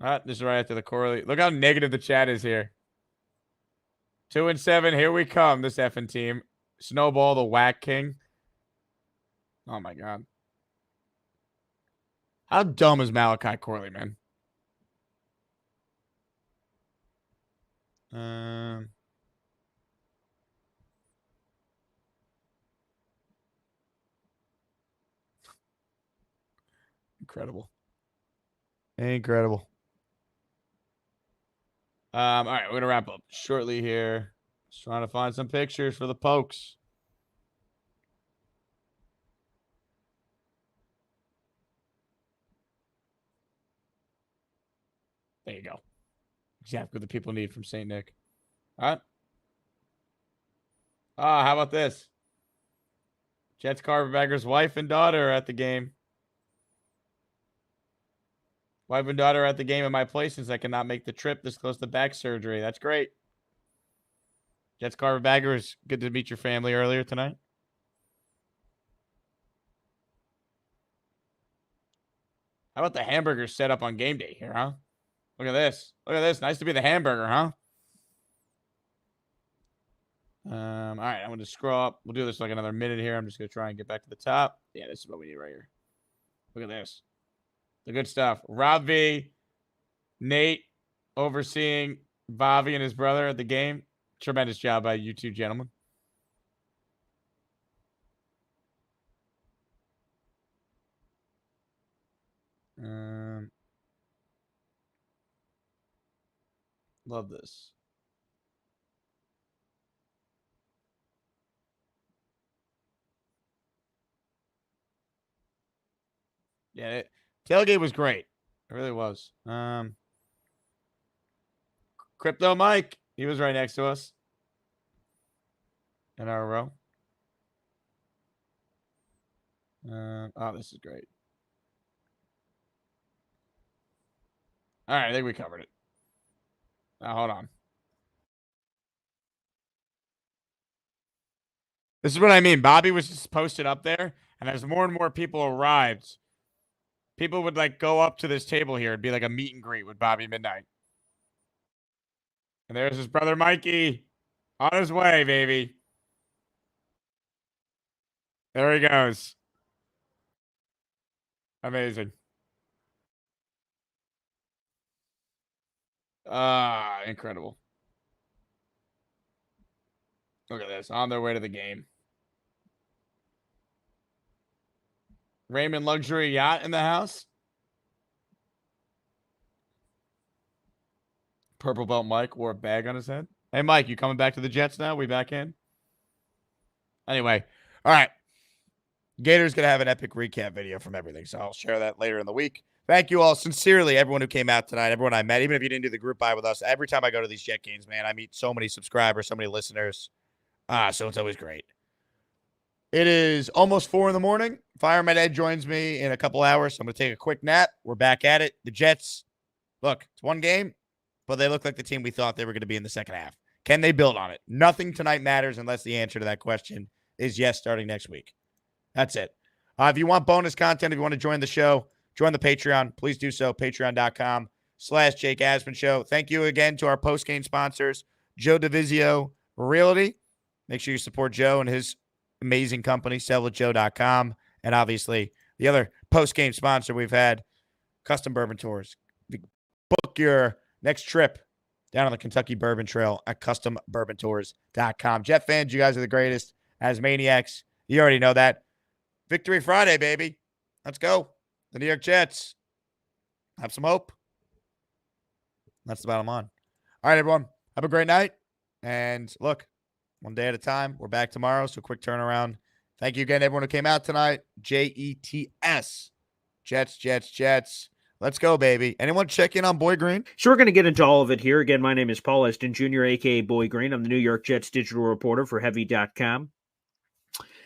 All right, this is right after the Corley. Look how negative the chat is here. 2-7. Here we come, this effing team. Snowball, the whack king. Oh, my God. How dumb is Malachi Corley, man? Incredible. Incredible. All right, we're going to wrap up shortly here. Just trying to find some pictures for the pokes. There you go. Exactly what the people need from St. Nick. All right. How about this? Jets Carpetbagger's wife and daughter are at the game. Wife and daughter are at the game in my place since I cannot make the trip this close to back surgery. That's great. Jets Carpetbaggers, good to meet your family earlier tonight. How about the hamburger set up on game day here, huh? Look at this. Look at this. Nice to be the hamburger, huh? All right, I'm going to scroll up. We'll do this like another minute here. I'm just going to try and get back to the top. Yeah, this is what we need right here. Look at this. The good stuff. Rob V, Nate, overseeing Bobby and his brother at the game. Tremendous job by you two gentlemen. Love this. Yeah, Tailgate was great. It really was. Crypto Mike, he was right next to us in our row. Oh, this is great. All right, I think we covered it. Now, hold on. This is what I mean. Bobby was just posted up there, and as more and more people arrived, People would like go up to this table here. It'd be like a meet and greet with Bobby Midnight. And there's his brother Mikey on his way, baby. There he goes. Amazing. Incredible. Look at this. On their way to the game. Raymond Luxury Yacht in the house. Purple Belt Mike wore a bag on his head. Hey, Mike, you coming back to the Jets now? We back in? Anyway, all right. Gator's going to have an epic recap video from everything, so I'll share that later in the week. Thank you all sincerely, everyone who came out tonight, everyone I met, even if you didn't do the group buy with us. Every time I go to these Jet games, man, I meet so many subscribers, so many listeners. So it's always great. It is almost 4 in the morning. Fireman Ed joins me in a couple hours, so I'm going to take a quick nap. We're back at it. The Jets, look, it's one game, but they look like the team we thought they were going to be in the second half. Can they build on it? Nothing tonight matters unless the answer to that question is yes starting next week. That's it. If you want bonus content, if you want to join the show, join the Patreon. Please do so. Patreon.com/Jake Asman Show. Thank you again to our post-game sponsors, Joe DeVizio Realty. Make sure you support Joe and his amazing company, sellwithjoe.com. And obviously, the other post-game sponsor we've had, Custom Bourbon Tours. Book your next trip down on the Kentucky Bourbon Trail at custombourbontours.com. Jet fans, you guys are the greatest. As Maniacs, you already know that. Victory Friday, baby. Let's go. The New York Jets. Have some hope. That's the bottom line. All right, everyone. Have a great night. And look, one day at a time. We're back tomorrow, so quick turnaround. Thank you again, everyone who came out tonight. JETS. Jets, Jets, Jets. Let's go, baby. Anyone check in on Boy Green? So we're going to get into all of it here. Again, my name is Paul Eston Jr., a.k.a. Boy Green. I'm the New York Jets digital reporter for Heavy.com.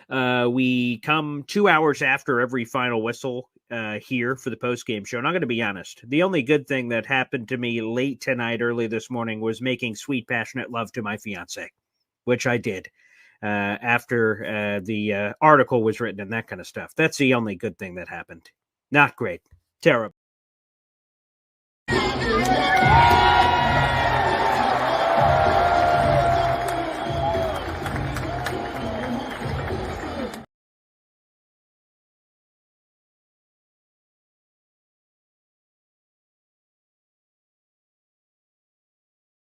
We come 2 hours after every final whistle here for the post-game show. And I'm going to be honest. The only good thing that happened to me late tonight, early this morning, was making sweet, passionate love to my fiance, which I did after the article was written and that kind of stuff. That's the only good thing that happened. Not great. Terrible.